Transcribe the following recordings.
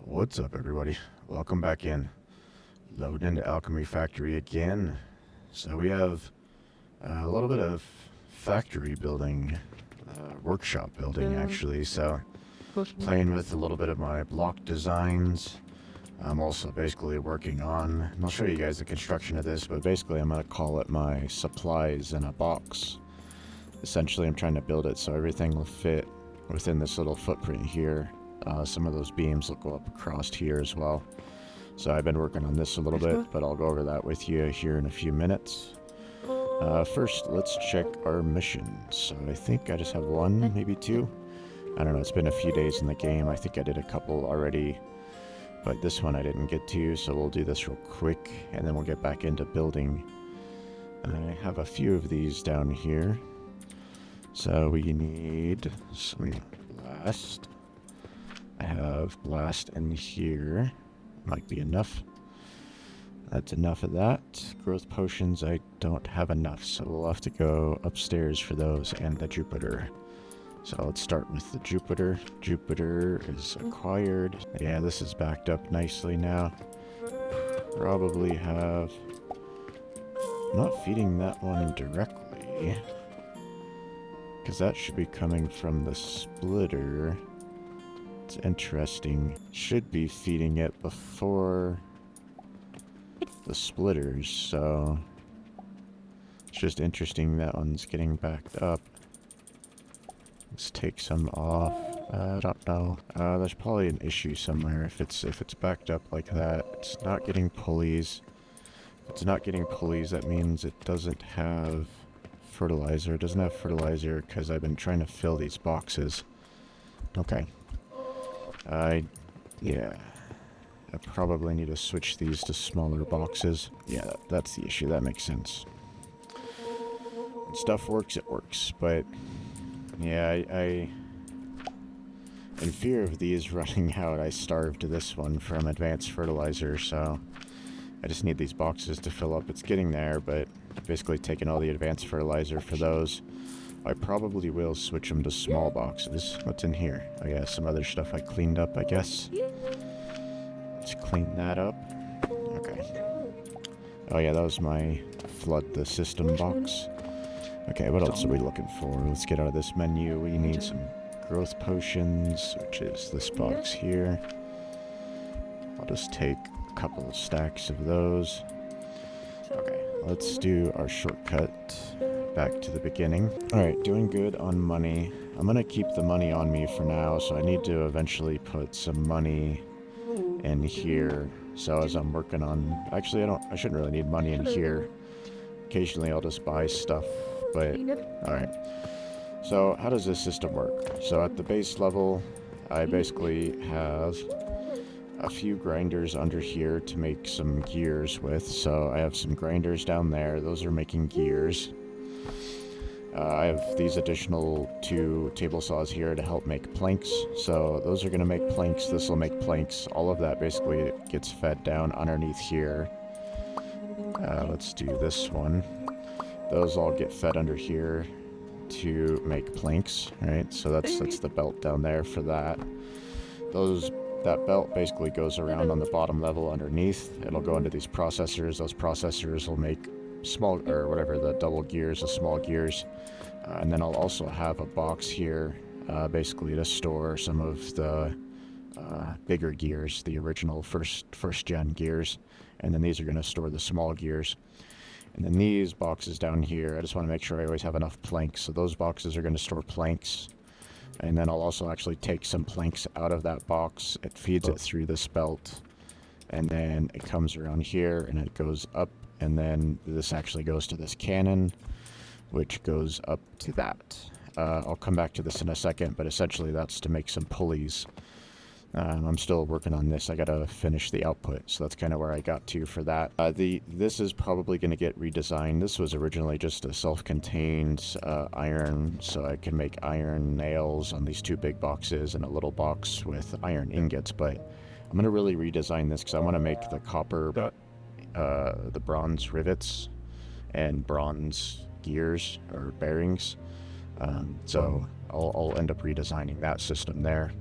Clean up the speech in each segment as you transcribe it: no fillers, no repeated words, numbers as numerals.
What's up, everybody? Welcome back in. Loading into Alchemy Factory again. So we have a little bit of factory building, workshop building actually. So playing with a little bit of my block designs. I'm also basically working on, and I'll show you guys the construction of this, but basically I'm going to call it my supplies in a box. Essentially I'm trying to build it so everything will fit within this little footprint here. Some of those beams will go up across here as well. So I've been working on this a little bit, but I'll go over that with you here in a few minutes. First, let's check our missions. So I think I just have one, maybe two. I don't know, it's been a few days in the game. I think I did a couple already, but this one I didn't get to, so we'll do this real quick, and then we'll get back into building. And I have a few of these down here. So we need some blast. I have blast in here. Might be enough. That's enough of that. Growth potions, I don't have enough, so we'll have to go upstairs for those and the Jupiter. So let's start with the Jupiter. Jupiter is acquired. Yeah, this is backed up nicely now. Probably have... I'm not feeding that one directly, because that should be coming from the splitter. It's interesting. Should be feeding it before the splitters, so it's just interesting that one's getting backed up. Let's take some off. I don't know. There's probably an issue somewhere if it's backed up like that. It's not getting pulleys. If it's not getting pulleys, that means it doesn't have fertilizer. It doesn't have fertilizer because I've been trying to fill these boxes. Okay. Yeah. I probably need to switch these to smaller boxes. Yeah, that's the issue. That makes sense. When stuff works, it works. But, yeah, I in fear of these running out, I starved this one from advanced fertilizer, so I just need these boxes to fill up. It's getting there, but basically taking all the advanced fertilizer for those. I probably will switch them to small boxes. What's in here? Oh yeah, some other stuff I cleaned up, I guess. Let's clean that up. Okay. Oh yeah, that was my flood the system box. Okay, what else are we looking for? Let's get out of this menu. We need some growth potions, which is this box here. I'll just take a couple of stacks of those. Okay, let's do our shortcut back to the beginning. Alright, doing good on money. I'm gonna keep the money on me for now, so I need to eventually put some money in here. So as I'm working on... Actually, I shouldn't really need money in here. Occasionally I'll just buy stuff, but... Alright. So, how does this system work? So at the base level, I basically have a few grinders under here to make some gears with. So I have some grinders down there. Those are making gears. I have these additional 2 table saws here to help make planks. So those are going to make planks. This will make planks. All of that basically gets fed down underneath here. Let's do this one. Those all get fed under here to make planks, right? So that's the belt down there for that. That belt basically goes around on the bottom level underneath. It'll go into these processors. Those processors will make small, or whatever, the double gears, the small gears. And then I'll also have a box here, basically to store some of the bigger gears, the original first gen gears. And then these are going to store the small gears. And then these boxes down here, I just want to make sure I always have enough planks. So those boxes are going to store planks. And then I'll also actually take some planks out of that box. It feeds it through this belt. And then it comes around here and it goes up. And then this actually goes to this cannon, which goes up to that. I'll come back to this in a second, but essentially that's to make some pulleys. I'm still working on this. I gotta finish the output, so that's kind of where I got to for that. This is probably going to get redesigned. This was originally just a self-contained iron, so I can make iron nails on these 2 big boxes and a little box with iron ingots, but I'm going to really redesign this because I want to make the copper, the bronze rivets and bronze gears or bearings. So I'll end up redesigning that system there.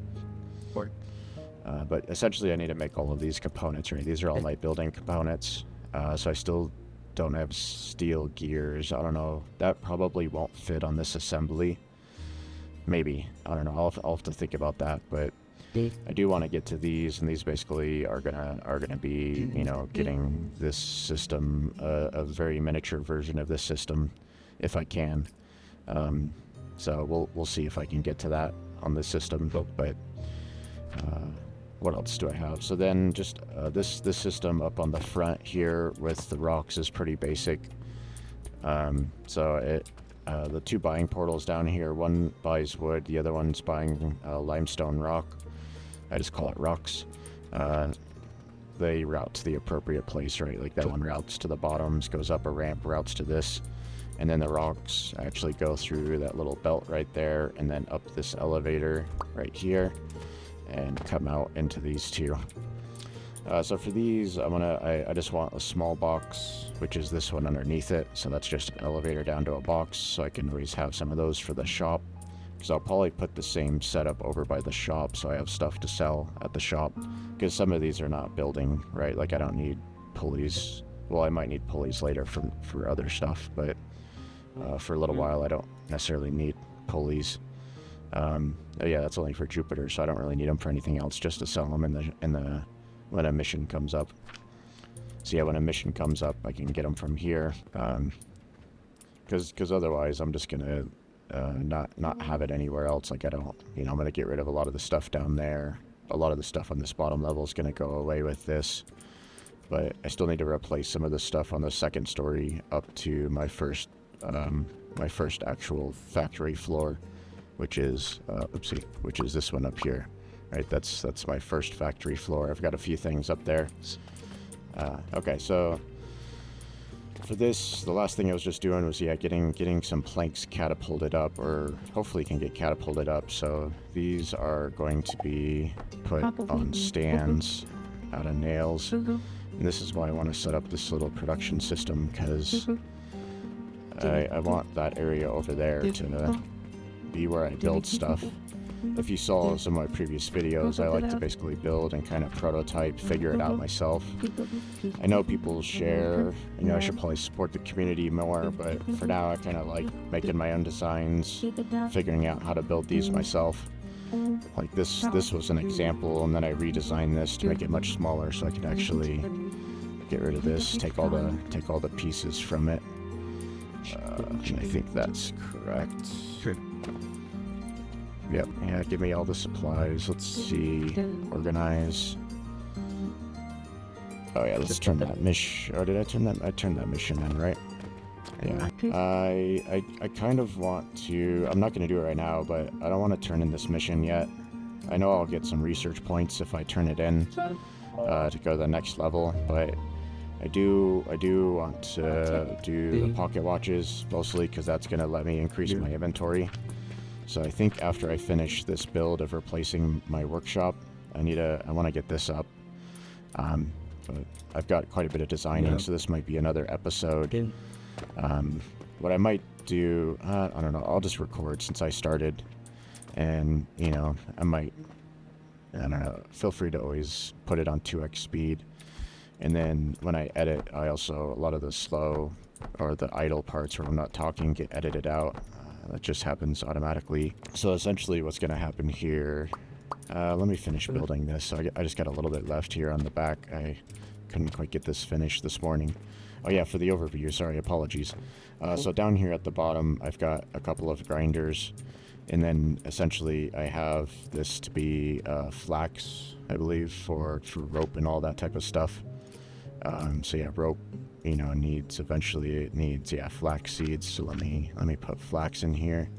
But essentially I need to make all of these components, right? These are all my building components. So I still don't have steel gears. I don't know. That probably won't fit on this assembly. Maybe. I don't know. I'll have to think about that, but I do want to get to these, and these basically are gonna be, you know, getting this system, a very miniature version of this system, if I can. So we'll see if I can get to that on this system. But what else do I have? So then just this system up on the front here with the rocks is pretty basic. So the two buying portals down here, one buys wood, the other one's buying limestone rock. I just call it rocks. They route to the appropriate place, right? Like that one routes to the bottoms, goes up a ramp, routes to this. And then the rocks actually go through that little belt right there and then up this elevator right here and come out into these two. So for these, I just want a small box, which is this one underneath it. So that's just an elevator down to a box, so I can always have some of those for the shop. So I'll probably put the same setup over by the shop, so I have stuff to sell at the shop. Because some of these are not building, right? Like I don't need pulleys. Well, I might need pulleys later for other stuff, but for a little while I don't necessarily need pulleys. Yeah, that's only for Jupiter, so I don't really need them for anything else, just to sell them when a mission comes up. So yeah, when a mission comes up, I can get them from here. Because otherwise I'm just gonna not have it anywhere else. Like I don't, you know, I'm gonna get rid of a lot of the stuff down there. A lot of the stuff on this bottom level is gonna go away with this. But I still need to replace some of the stuff on the second story up to my first actual factory floor, which is which is this one up here. Right, that's my first factory floor. I've got a few things up there. Okay, so for this, the last thing I was just doing was, yeah, getting some planks catapulted up, or hopefully can get catapulted up. So these are going to be put on stands out of nails. And this is why I want to set up this little production system, because I want that area over there to be where I build stuff. If you saw some of my previous videos, I like to basically build and kind of prototype, figure it out myself. I know people share, you know, I should probably support the community more, but for now I kind of like making my own designs, figuring out how to build these myself. Like this was an example, and then I redesigned this to make it much smaller so I can actually get rid of this, take all the pieces from it. And I think that's correct. Yep, yeah, give me all the supplies. Let's see. Organize. Oh yeah, let's turn that mission. Oh, did I turn that? I turned that mission in, right? Yeah. I kind of want to. I'm not going to do it right now, but I don't want to turn in this mission yet. I know I'll get some research points if I turn it in to go to the next level, but I do want to do the pocket watches mostly because that's going to let me increase my inventory. So I think after I finish this build of replacing my workshop, I want to get this up. But I've got quite a bit of designing, so this might be another episode. What I might do, I don't know, I'll just record since I started. And, you know, I don't know, feel free to always put it on 2x speed. And then when I edit, a lot of the slow or the idle parts where I'm not talking get edited out. That just happens automatically. So essentially what's going to happen here, let me finish building this. So I just got a little bit left here on the back. I couldn't quite get this finished this morning. Oh yeah, for the overview, sorry, apologies. So down here at the bottom, I've got a couple of grinders. And then essentially I have this to be flax, I believe, for rope and all that type of stuff. So yeah, rope, you know, eventually it needs flax seeds. So let me put flax in here.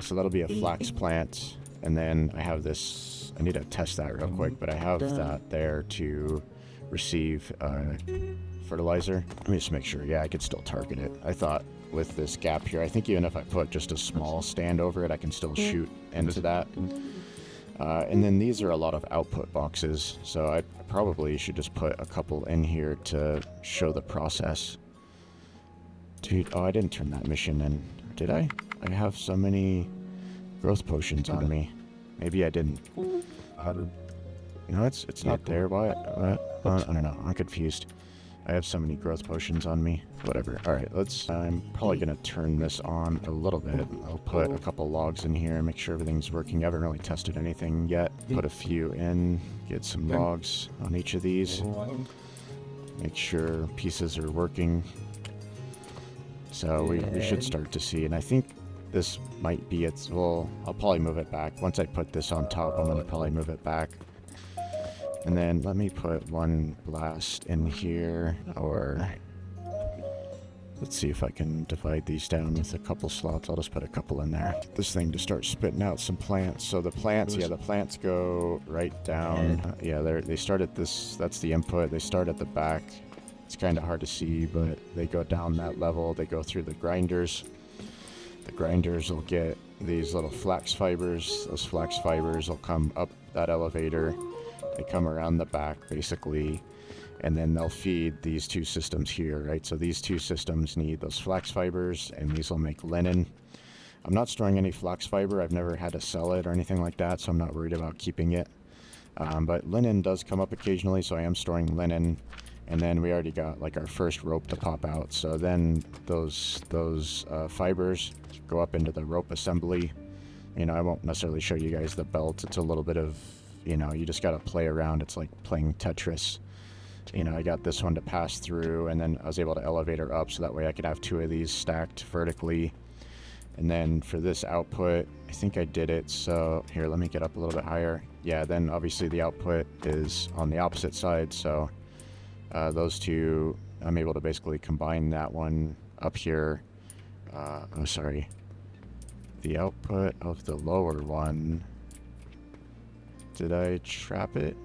So that'll be a flax plant. And then I have this, I need to test that real quick, but I have that there to receive fertilizer. Let me just make sure. Yeah, I could still target it. I thought with this gap here, I think even if I put just a small stand over it, I can still shoot into that. And then these are a lot of output boxes, so I probably should just put a couple in here to show the process. Dude, oh, I didn't turn that mission in, did I? I have so many growth potions on me. Maybe I didn't. No, it's not there. Why? I don't know. I'm confused. I have so many growth potions on me. Whatever. Alright, I'm probably going to turn this on a little bit. I'll put a couple logs in here and make sure everything's working. I haven't really tested anything yet. Put a few in. Get some logs on each of these. Make sure pieces are working. So we should start to see. And I think this might be its... Well, I'll probably move it back. Once I put this on top, I'm going to probably move it back. And then let me put one blast in here, or let's see if I can divide these down with a couple slots. I'll just put a couple in there. Get this thing to start spitting out some plants. So the plants, yeah, the plants go right down. Yeah, they start at this, that's the input. They start at the back. It's kind of hard to see, but they go down that level. They go through the grinders. The grinders will get these little flax fibers. Those flax fibers will come up that elevator. They come around the back, basically, and then they'll feed these two systems here, right? So these two systems need those flax fibers, and these will make linen. I'm not storing any flax fiber. I've never had to sell it or anything like that, so I'm not worried about keeping it. But linen does come up occasionally, so I am storing linen. And then we already got, like, our first rope to pop out. So then those fibers go up into the rope assembly. You know, I won't necessarily show you guys the belt. It's a little bit of... You know, you just got to play around. It's like playing Tetris. You know, I got this one to pass through, and then I was able to elevate her up so that way I could have two of these stacked vertically. And then for this output, I think I did it. So here, let me get up a little bit higher. Yeah, then obviously the output is on the opposite side. So those two, I'm able to basically combine that one up here. Oh, sorry. The output of the lower one... Did I trap it?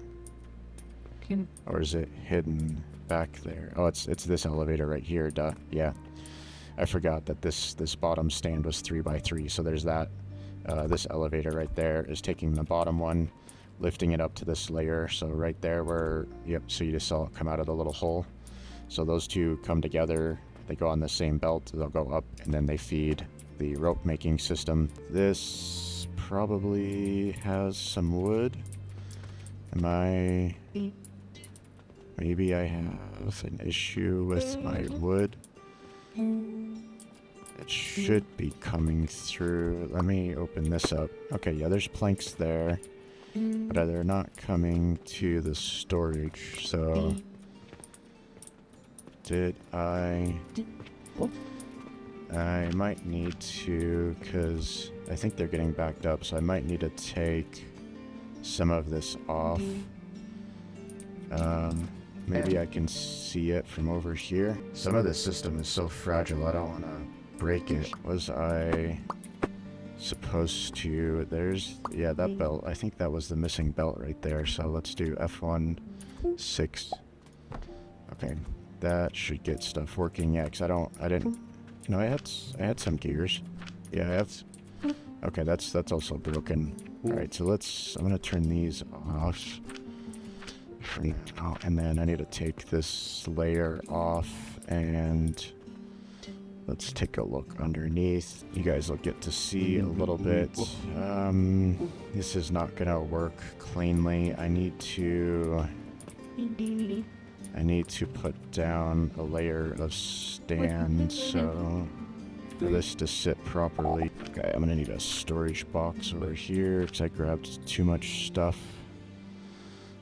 Or is it hidden back there? Oh, it's this elevator right here, duh. Yeah. I forgot that this bottom stand was 3x3, so there's that. This elevator right there is taking the bottom one, lifting it up to this layer. So right there where, yep, so you just saw it come out of the little hole. So those two come together, they go on the same belt, they'll go up, and then they feed the rope making system. This probably has some wood. Maybe I have an issue with my wood. It should be coming through. Let me open this up. Okay, yeah, there's planks there, but they're not coming to the storage. So I might need to, because I think they're getting backed up, so I might need to take some of this off. Maybe I can see it from over here. Some of this system is so fragile, I don't want to break it. Was I supposed to... Yeah, that belt. I think that was the missing belt right there, so let's do F1-6. Okay, that should get stuff working. Yeah, because I didn't... No, I had some gears. Yeah, I have... Okay, that's also broken. Alright, so I'm gonna turn these off for now, and then I need to take this layer off, and let's take a look underneath. You guys will get to see a little bit. This is not gonna work cleanly. I need to put down a layer of stand, so for this to sit properly. Okay, I'm gonna need a storage box over here because I grabbed too much stuff.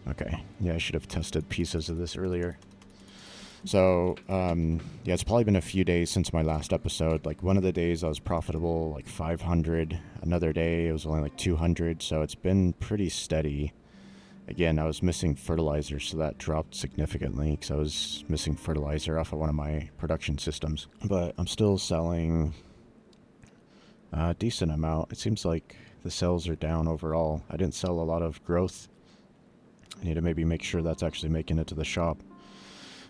Okay, yeah, I should have tested pieces of this earlier. So, yeah, it's probably been a few days since my last episode. Like, one of the days I was profitable, like 500. Another day it was only like 200, so it's been pretty steady. Again, I was missing fertilizer, so that dropped significantly because I was missing fertilizer off of one of my production systems. But I'm still selling a decent amount. It seems like the sales are down overall. I didn't sell a lot of growth. I need to maybe make sure that's actually making it to the shop.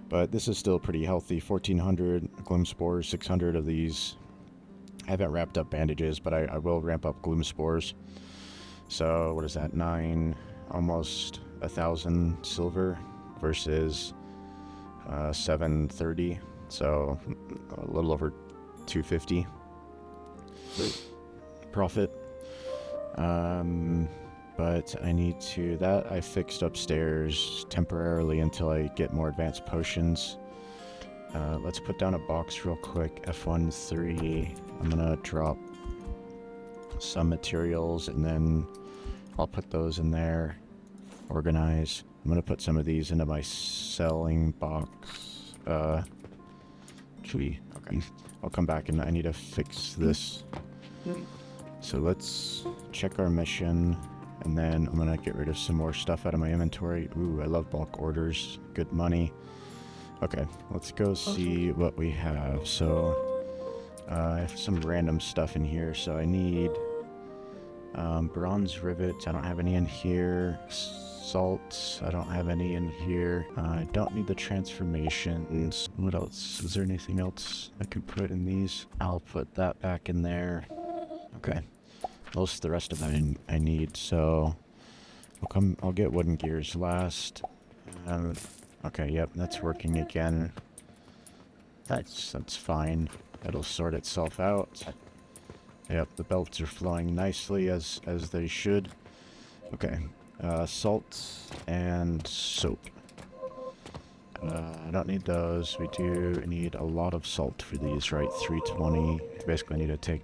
But this is still pretty healthy. 1,400 gloom spores, 600 of these. I haven't wrapped up bandages, but I will ramp up gloom spores. So what is that? 9, almost 1,000 silver versus 730. So a little over 250 but I need to... That I fixed upstairs temporarily until I get more advanced potions. Let's put down a box real quick. F13. I'm gonna drop some materials and then I'll put those in there. Organize. I'm gonna put some of these into my selling box. Tree. Okay. I'll come back and I need to fix this. So let's check our mission, and then I'm gonna get rid of some more stuff out of my inventory. Ooh, I love bulk orders. Good money. Okay, let's go see what we have. So, I have some random stuff in here. So I need bronze rivets. I don't have any in here. Salts. I don't have any in here. I don't need the transformations. What else? Is there anything else I could put in these? I'll put that back in there. Okay. Most of the rest of them I need, so I'll get wooden gears last. Okay, yep, that's working again. That's fine. It'll sort itself out. Yep, the belts are flowing nicely as they should. Okay. Salt and soap. I don't need those. We do need a lot of salt for these, right? 320. Basically, I need to take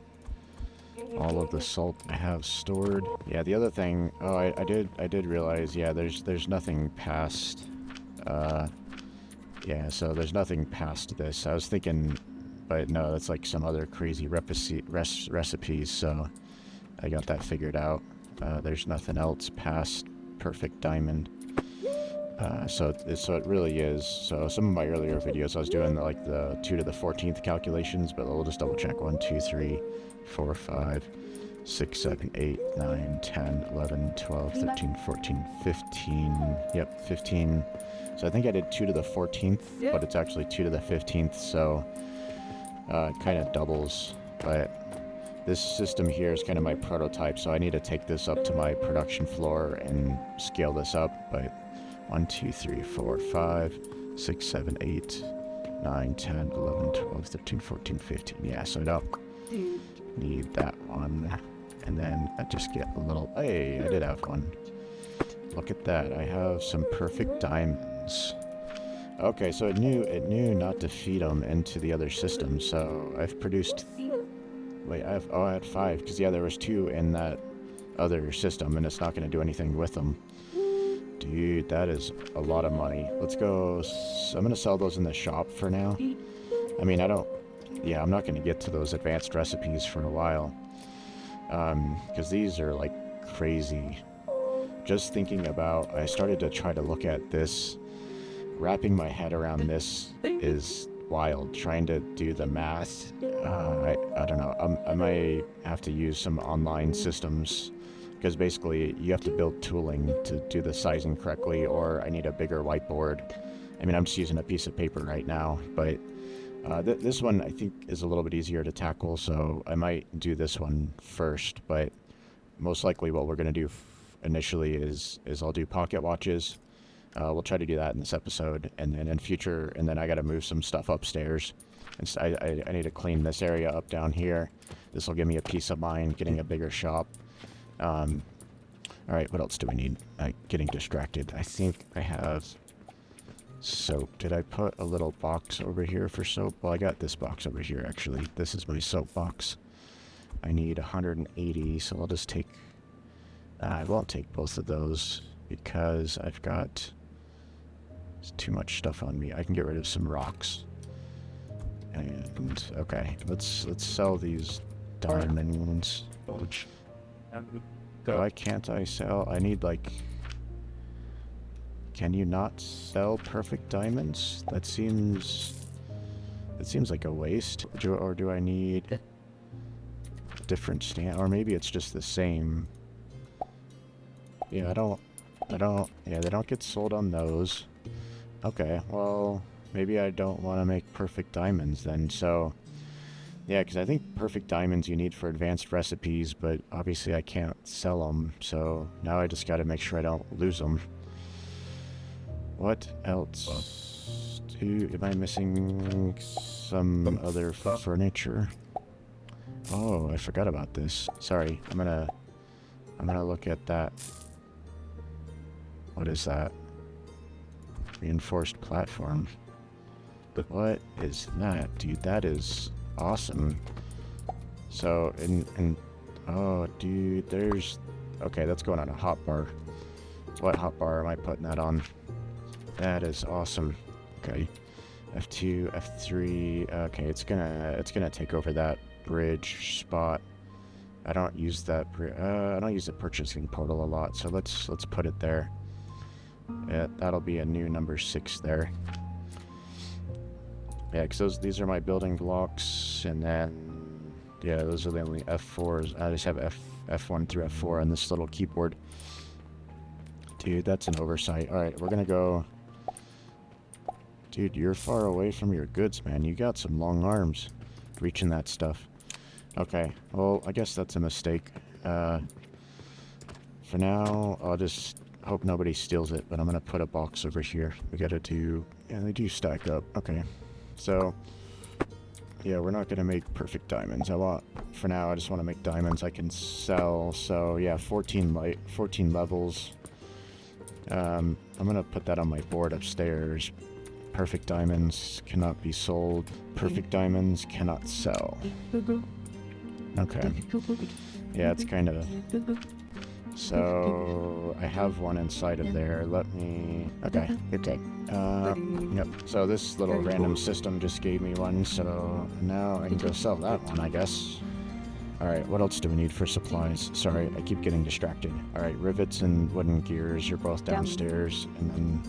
all of the salt I have stored. Yeah, the other thing. Oh, I did realize. Yeah, there's nothing past. Yeah, so there's nothing past this. I was thinking, but no, that's like some other crazy recipes. So I got that figured out. There's nothing else past perfect diamond. So it really is. So some of my earlier videos I was doing like the 2 to the 14th calculations, but we'll just double check. 1, 2, 3, 4, 5, 6, 7, 8, 9, 10, 11, 12, 13, 14, 15. Yep, 15. So I think I did 2 to the 14th, but it's actually 2 to the 15th, so it kind of doubles. But this system here is kind of my prototype, so I need to take this up to my production floor and scale this up. But 1, 2, 3, 4, 5, 6, 7, 8, 9, 10, 11, 12, 13, 14, 15. Yeah, so I don't need that one. And then I just get a little... Hey, I did have one. Look at that. I have some perfect diamonds. Okay, so it knew not to feed them into the other system, so I've produced... Wait, I had 5, because yeah, there was 2 in that other system, and it's not going to do anything with them. Dude, that is a lot of money. Let's go... I'm going to sell those in the shop for now. I mean, yeah, I'm not going to get to those advanced recipes for a while. Because these are, like, crazy. Just thinking about... I started to try to look at this. Wrapping my head around this is wild. Trying to do the math. I don't know. I might have to use some online systems. Because basically, you have to build tooling to do the sizing correctly, or I need a bigger whiteboard. I mean, I'm just using a piece of paper right now, but this one I think is a little bit easier to tackle, so I might do this one first, but most likely what we're going to do initially is I'll do pocket watches. We'll try to do that in this episode, and then in future, and then I got to move some stuff upstairs. And so I need to clean this area up down here. This will give me a peace of mind getting a bigger shop. Alright, what else do we need? Getting distracted. I think I have soap. Did I put a little box over here for soap? Well, I got this box over here, actually. This is my soap box. I need 180, so I'll just take... I won't take both of those, because I've got too much stuff on me. I can get rid of some rocks. And, okay, let's sell these diamond ones. Why can't I sell? I need, like... Can you not sell perfect diamonds? That seems like a waste. Or do I need different stand? Or maybe it's just the same. Yeah, yeah, they don't get sold on those. Okay, well, maybe I don't want to make perfect diamonds then, so... Yeah, because I think perfect diamonds you need for advanced recipes, but obviously I can't sell them, so now I just got to make sure I don't lose them. What else? Am I missing some other furniture? Oh, I forgot about this. Sorry, I'm gonna look at that What is that? Reinforced platform. What is that? Dude, that is awesome. So, oh, dude, there's... Okay, that's going on a hotbar. What hotbar am I putting that on? That is awesome. Okay. F2, F3. Okay, it's gonna take over that bridge spot. I don't use that. I don't use the purchasing portal a lot, so let's put it there. Yeah, that'll be a new number 6 there. Yeah, because these are my building blocks, and then yeah, those are the only F4s. I just have F1 through F4 on this little keyboard. Dude, that's an oversight. All right, we're gonna go. Dude, you're far away from your goods, man. You got some long arms reaching that stuff. Okay, well, I guess that's a mistake. For now, I'll just hope nobody steals it, but I'm gonna put a box over here. We gotta do... Yeah, they do stack up. Okay, so... Yeah, we're not gonna make perfect diamonds. For now, I just want to make diamonds I can sell. So, yeah, 14 levels. I'm gonna put that on my board upstairs. Perfect diamonds cannot be sold. Perfect diamonds cannot sell. Okay. Yeah, it's kind of... So, I have one inside of there. Let me... Okay, good take. Yep. So this little random system just gave me one, so now I can go sell that one, I guess. Alright, what else do we need for supplies? Sorry, I keep getting distracted. Alright, rivets and wooden gears are both downstairs, and then...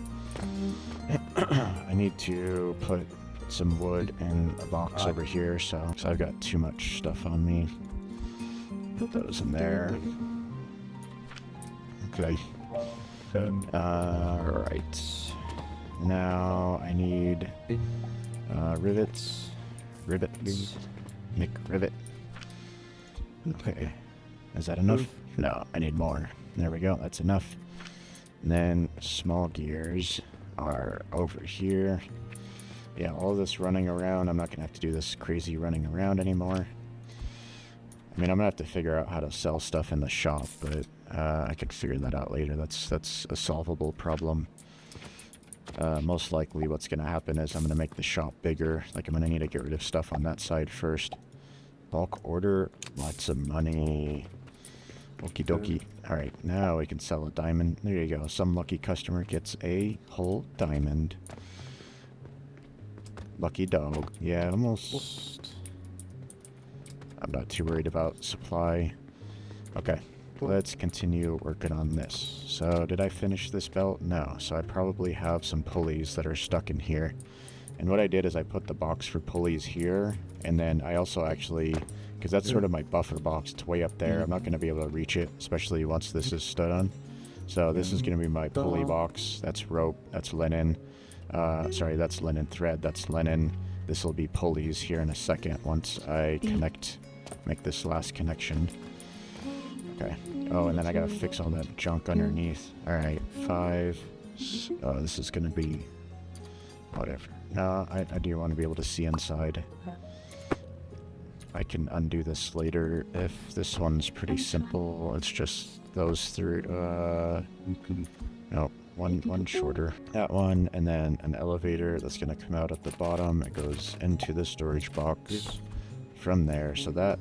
I need to put some wood in a box over here, so I've got too much stuff on me. Put those in there. Okay. Alright. Now I need rivets. Rivet, please. Make rivet. Okay. Is that enough? No, I need more. There we go, that's enough. And then small gears are over here. Yeah, all this running around, I'm not gonna have to do this crazy running around anymore. I mean, I'm gonna have to figure out how to sell stuff in the shop, but I could figure that out later. That's a solvable problem. Most likely what's gonna happen is I'm gonna make the shop bigger. Like, I'm gonna need to get rid of stuff on that side first. Bulk order, lots of money. Okie dokie. Alright, now we can sell a diamond. There you go. Some lucky customer gets a whole diamond. Lucky dog. Yeah, almost... I'm not too worried about supply. Okay, let's continue working on this. So, did I finish this belt? No. So I probably have some pulleys that are stuck in here. And what I did is I put the box for pulleys here, and then I also actually... Because that's sort of my buffer box. It's way up there. I'm not going to be able to reach it, especially once this is stood on. So this is going to be my pulley box. That's rope. That's linen. Sorry, that's linen thread. That's linen. This will be pulleys here in a second once I make this last connection. Okay. Oh, and then I got to fix all that junk underneath. Alright, 5. Oh, this is going to be... Whatever. No, I do want to be able to see inside. I can undo this later if this one's pretty simple. It's just those three. No, one shorter. That one, and then an elevator that's gonna come out at the bottom. It goes into the storage box from there. So that.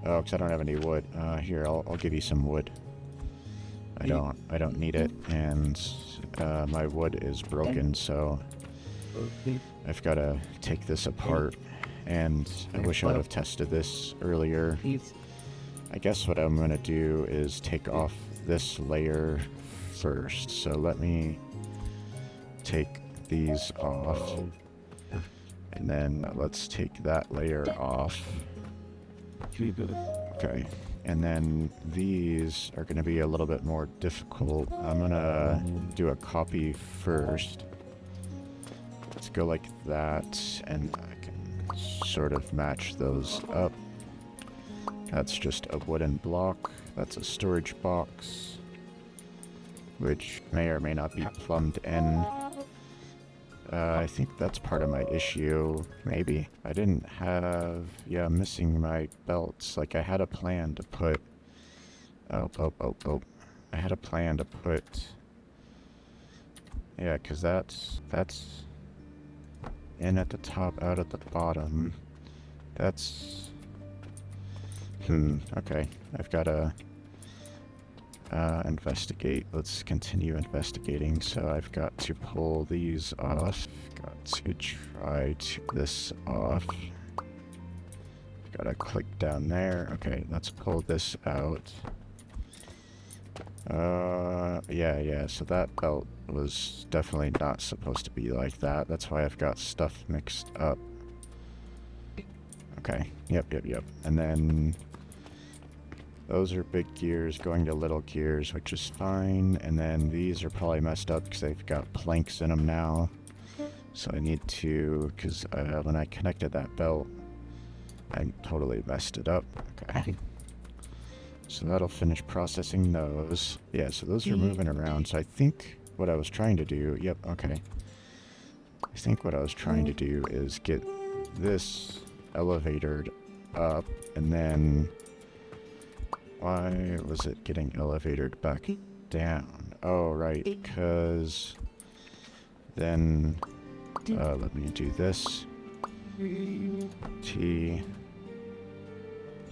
Oh, because I don't have any wood. Here, I'll give you some wood. I don't need it, and my wood is broken, so I've got to take this apart. And I wish I would have tested this earlier. I guess what I'm going to do is take off this layer first. So let me take these off. And then let's take that layer off. Okay. And then these are going to be a little bit more difficult. I'm going to do a copy first. Let's go like that. And sort of match those up. That's just a wooden block. That's a storage box, which may or may not be plumbed in. I think that's part of my issue. Maybe. I didn't have... Yeah, I'm missing my belts. Like, I had a plan to put... Oh. I had a plan to put... Yeah, because that's in at the top, out at the bottom. That's... okay. I've got to investigate. Let's continue investigating. So I've got to pull these off. Got to try this off. Gotta click down there. Okay, let's pull this out. Yeah, so that belt was definitely not supposed to be like that. That's why I've got stuff mixed up. Okay, yep. And then those are big gears going to little gears, which is fine. And then these are probably messed up because they've got planks in them now. So I need to, because when I connected that belt, I totally messed it up. Okay. So that'll finish processing those. Yeah, so those are moving around. So I think what I was trying to do... Yep, okay. I think what I was trying to do is get this elevated up, and then... Why was it getting elevated back down? Oh, right, because... Then... let me do this. T...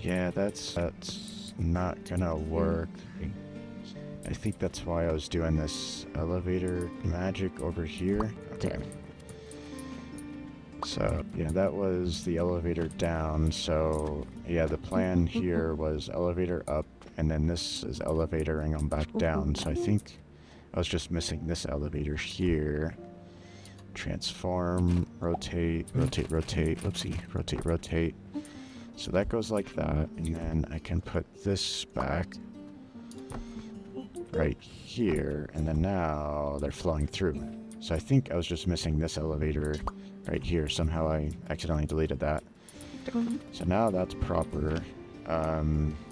Yeah, that's not gonna work. I think that's why I was doing this elevator magic over here. Okay. So, yeah, that was the elevator down. So, yeah, the plan here was elevator up, and then this is elevatoring them back down. So I think I was just missing this elevator here. Transform, rotate, whoopsie, rotate. So that goes like that, and then I can put this back right here, and then now they're flowing through. So I think I was just missing this elevator right here. Somehow I accidentally deleted that. So now that's proper.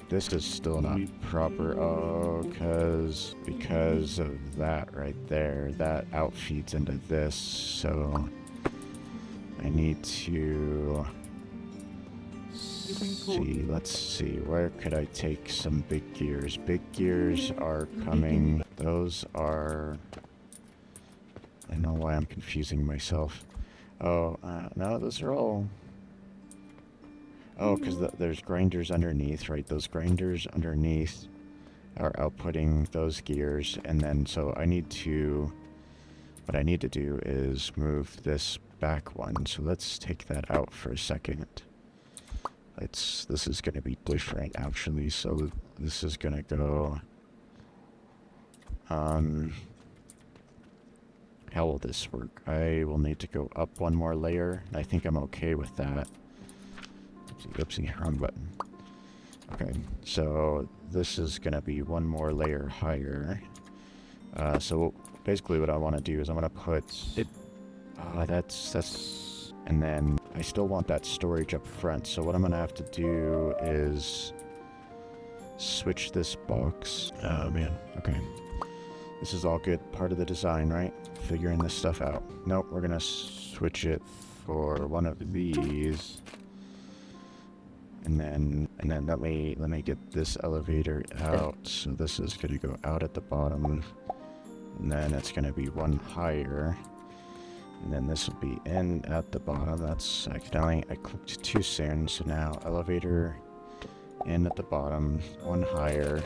This is still not proper. Oh, because of that right there. That outfeeds into this, so I need to... Let's see, where could I take some big gears? Big gears are coming. Those are... I don't know why I'm confusing myself. Oh, no, those are all... Oh, because there's grinders underneath, right? Those grinders underneath are outputting those gears, and then, so I need to... What I need to do is move this back one, so let's take that out for a second. This is going to be different, actually, so this is going to go... How will this work? I will need to go up one more layer. I think I'm okay with that. Oopsie, wrong button. Okay, so this is going to be one more layer higher. So basically what I want to do is I want to put... that's... And then I still want that storage up front, so what I'm going to have to do is switch this box. Oh man, okay. This is all good, part of the design, right? Figuring this stuff out. Nope, we're going to switch it for one of these. And then let me get this elevator out. So this is going to go out at the bottom, and then it's going to be one higher. And then this will be in at the bottom. That's accidentally, I clicked too soon. So now elevator in at the bottom, one higher.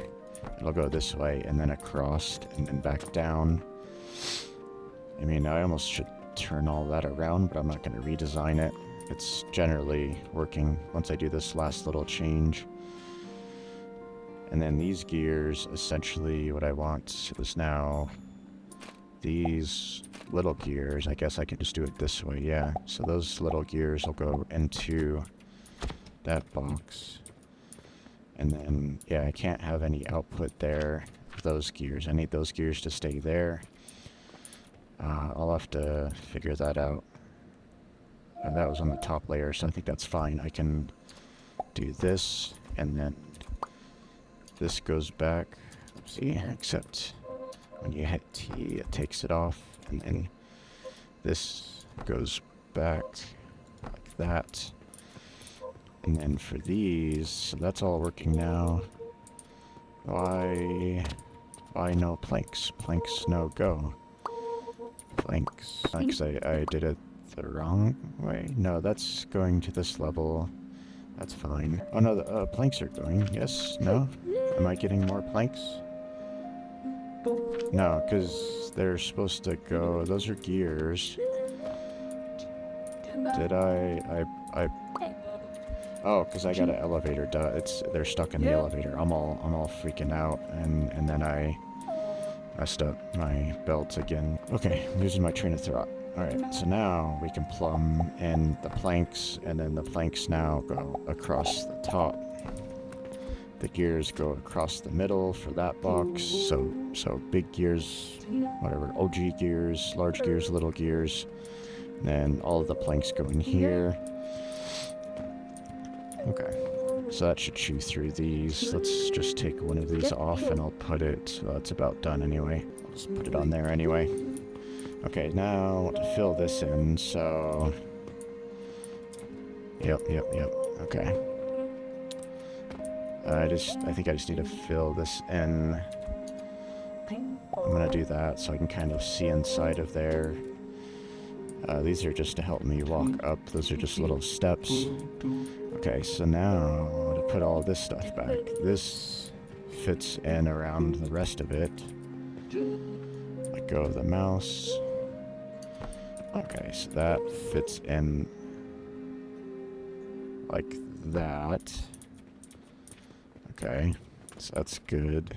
It'll go this way and then across and then back down. I mean, I almost should turn all that around, but I'm not going to redesign it. It's generally working once I do this last little change. And then these gears, essentially what I want is now these little gears. I guess I can just do it this way, yeah. So those little gears will go into that box. And then, yeah, I can't have any output there of those gears. I need those gears to stay there. I'll have to figure that out. And that was on the top layer, so I think that's fine. I can do this, and then this goes back. See, except when you hit T, it takes it off, and then this goes back like that. And then for these, so that's all working now. Why Why no planks? Planks no go. Planks. Because I did it the wrong way? No, that's going to this level. That's fine. Oh no, the planks are going. Yes? No? Am I getting more planks? No, because they're supposed to go... Those are gears. Did I... Oh, because I got an elevator. Duh, they're stuck in the elevator. I'm all freaking out, and then I messed up my belt again. Okay, losing my train of thought. Alright, so now we can plumb in the planks, and then the planks now go across the top. The gears go across the middle for that box, so big gears, whatever, OG gears, large gears, little gears. And then all of the planks go in here. Okay, so that should chew through these. Let's just take one of these off and I'll put it, well, it's about done anyway. I'll just put it on there anyway. Okay, now to fill this in, so... Yep, okay. I think I just need to fill this in. I'm gonna do that so I can kind of see inside of there. These are just to help me walk up. Those are just little steps. Okay, so now to put all this stuff back. This fits in around the rest of it. Let go of the mouse. Okay, so that fits in like that. Okay, so that's good.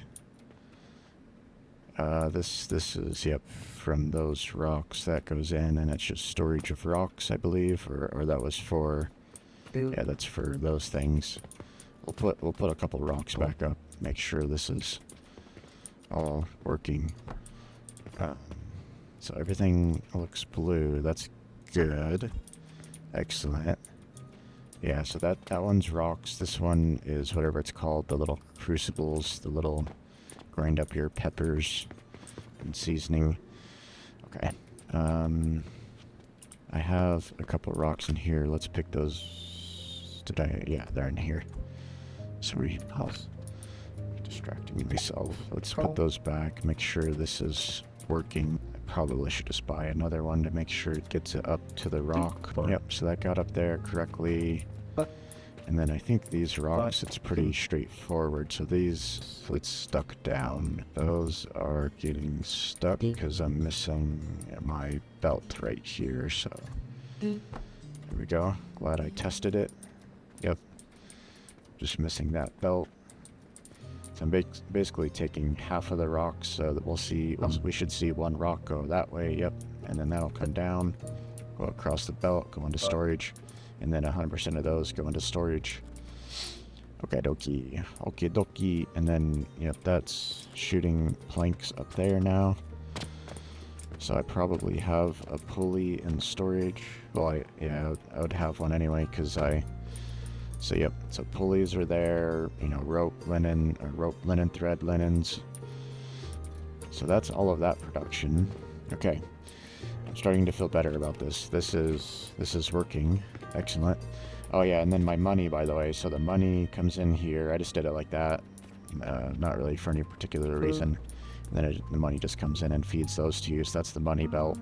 This is, yep, from those rocks that goes in, and it's just storage of rocks, I believe, or that was for, yeah, that's for those things. We'll put a couple rocks back up, make sure this is all working. So everything looks blue, that's good. Excellent. Yeah, so that one's rocks, this one is whatever it's called, the little crucibles, the little grind up your peppers and seasoning. Okay. I have a couple rocks in here. Let's pick those. Yeah, they're in here. Sorry, I was distracting myself. Let's put those back, make sure this is working. I probably should just buy another one to make sure it gets it up to the rock. Yep, so that got up there correctly. And then I think these rocks, it's pretty straightforward. So these, it's stuck down. Those are getting stuck because I'm missing my belt right here. So there we go. Glad I tested it. Yep. Just missing that belt. So I'm basically taking half of the rocks so that we should see one rock go that way. Yep. And then that'll come down, go across the belt, go into storage. And then 100% of those go into storage. Okay, dokie. Okie dokie. And then, yep, that's shooting planks up there now. So I probably have a pulley in storage. Well, I would have one anyway, because so yep, so pulleys are there, you know, rope, linen, thread, linens. So that's all of that production. Okay. I'm starting to feel better about this. This is working. Excellent. Oh yeah, and then my money, by the way. So the money comes in here. I just did it like that. Not really for any particular reason. And then the money just comes in and feeds those to you. So that's the money belt.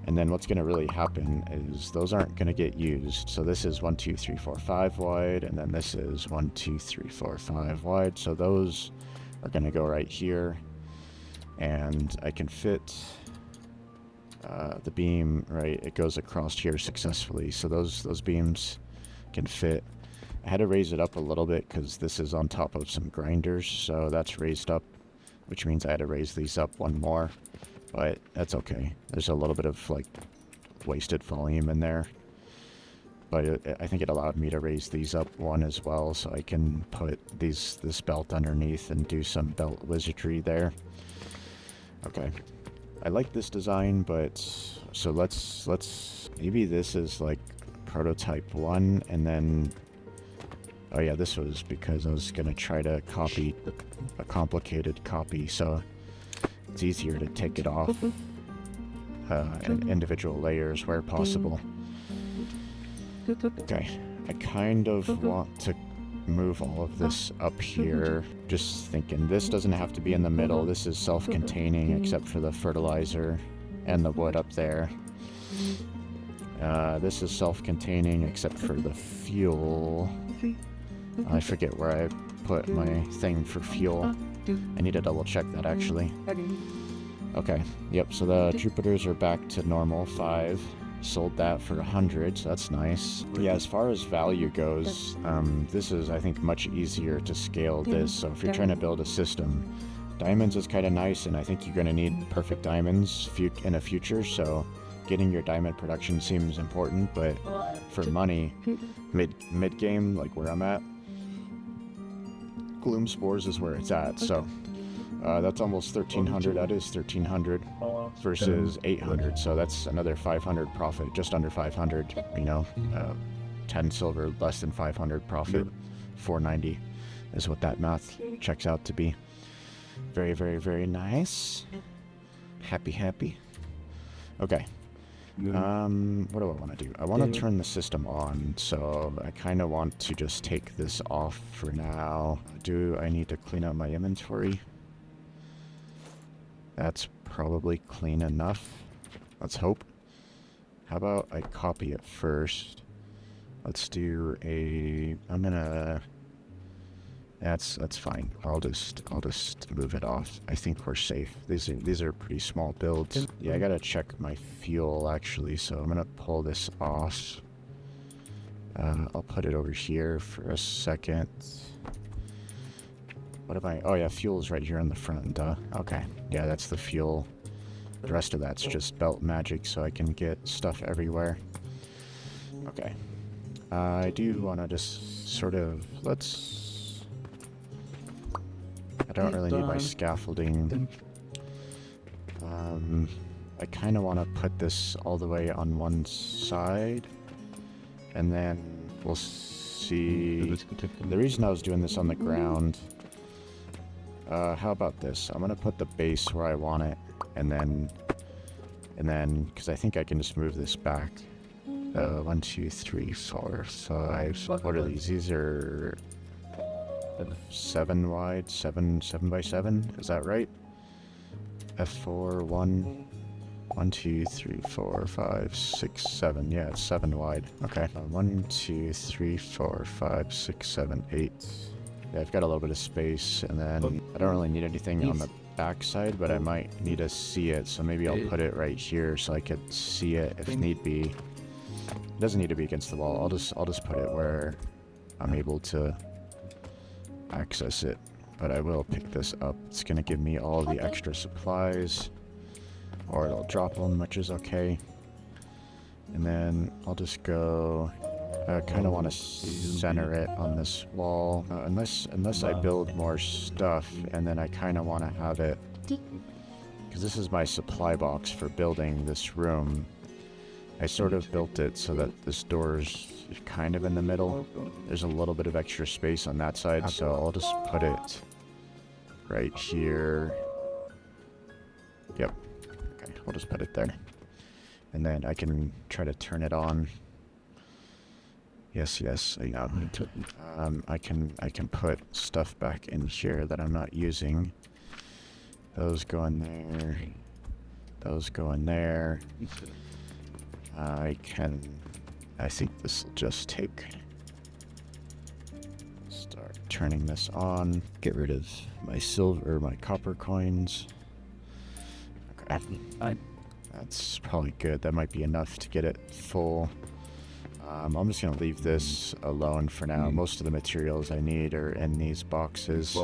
And then what's going to really happen is those aren't going to get used. So this is 1, 2, 3, 4, 5 wide. And then this is 1, 2, 3, 4, 5 wide. So those are going to go right here. And I can fit... the beam, right, it goes across here successfully, so those beams can fit. I had to raise it up a little bit because this is on top of some grinders, so that's raised up, which means I had to raise these up one more, but that's okay. There's a little bit of like wasted volume in there, but I think it allowed me to raise these up one as well, so I can put this belt underneath and do some belt wizardry there. Okay. I like this design, but so let's maybe this is like prototype 1, and then oh yeah, this was because I was gonna try to copy a complicated copy, so it's easier to take it off in individual layers where possible. Okay, I kind of want to move all of this up here. Just thinking, this doesn't have to be in the middle. This is self-containing except for the fertilizer and the wood up there. This is self-containing except for the fuel. I forget where I put my thing for fuel. I need to double check that actually. Okay, yep, so the Jupiters are back to normal, 5. Sold that for 100, so that's nice. Yeah, as far as value goes, this is, I think, much easier to scale this. So if you're trying to build a system, diamonds is kind of nice, and I think you're going to need perfect diamonds in the future, so getting your diamond production seems important, but for money, mid-game, like where I'm at, Gloom Spores is where it's at, so that's almost 1,300, that is 1,300 versus 800, so that's another 500 profit, just under 500, you know, 10 silver, less than 500 profit, 490 is what that math checks out to be. Very, very, very nice. Happy. Okay. What do I want to do? I want to turn the system on, so I kind of want to just take this off for now. Do I need to clean up my inventory? That's probably clean enough. Let's hope. How about I copy it first? Let's do a... I'm gonna... That's fine. I'll just move it off. I think we're safe. These are pretty small builds. Yeah, I gotta check my fuel actually, so I'm gonna pull this off. I'll put it over here for a second. What am I? Oh yeah, fuel's right here on the front, duh. Okay, yeah, that's the fuel. The rest of that's just belt magic, so I can get stuff everywhere. Okay. I do want to just sort of, I don't really need my scaffolding. I kind of want to put this all the way on one side, and then we'll see. The reason I was doing this on the ground, how about this? I'm gonna put the base where I want it, and then, because I think I can just move this back. 1, 2, 3, 4, 5. What are these? These are 7 wide, 7 by 7. Is that right? F4, 1, 2, 3, 4, 5, 6, 7. Yeah, it's 7 wide. Okay. 1, 2, 3, 4, 5, 6, 7, 8. Yeah, I've got a little bit of space, and then I don't really need anything on the back side, but I might need to see it, so maybe I'll put it right here so I could see it if need be. It doesn't need to be against the wall. I'll just put it where I'm able to access it, but I will pick this up. It's gonna give me all the extra supplies, or it'll drop them, which is okay. And then I'll just go. I kind of want to center it on this wall, unless I build more stuff, and then I kind of want to have it, because this is my supply box for building this room. I sort of built it so that this door's kind of in the middle. There's a little bit of extra space on that side, so I'll just put it right here. Yep. Okay, we'll just put it there. And then I can try to turn it on. Yes, I know. I can put stuff back in here that I'm not using. Those go in there. Those go in there. I think this will just take... Start turning this on. Get rid of my silver, my copper coins. Okay. That's probably good. That might be enough to get it full. I'm just going to leave this alone for now. Most of the materials I need are in these boxes.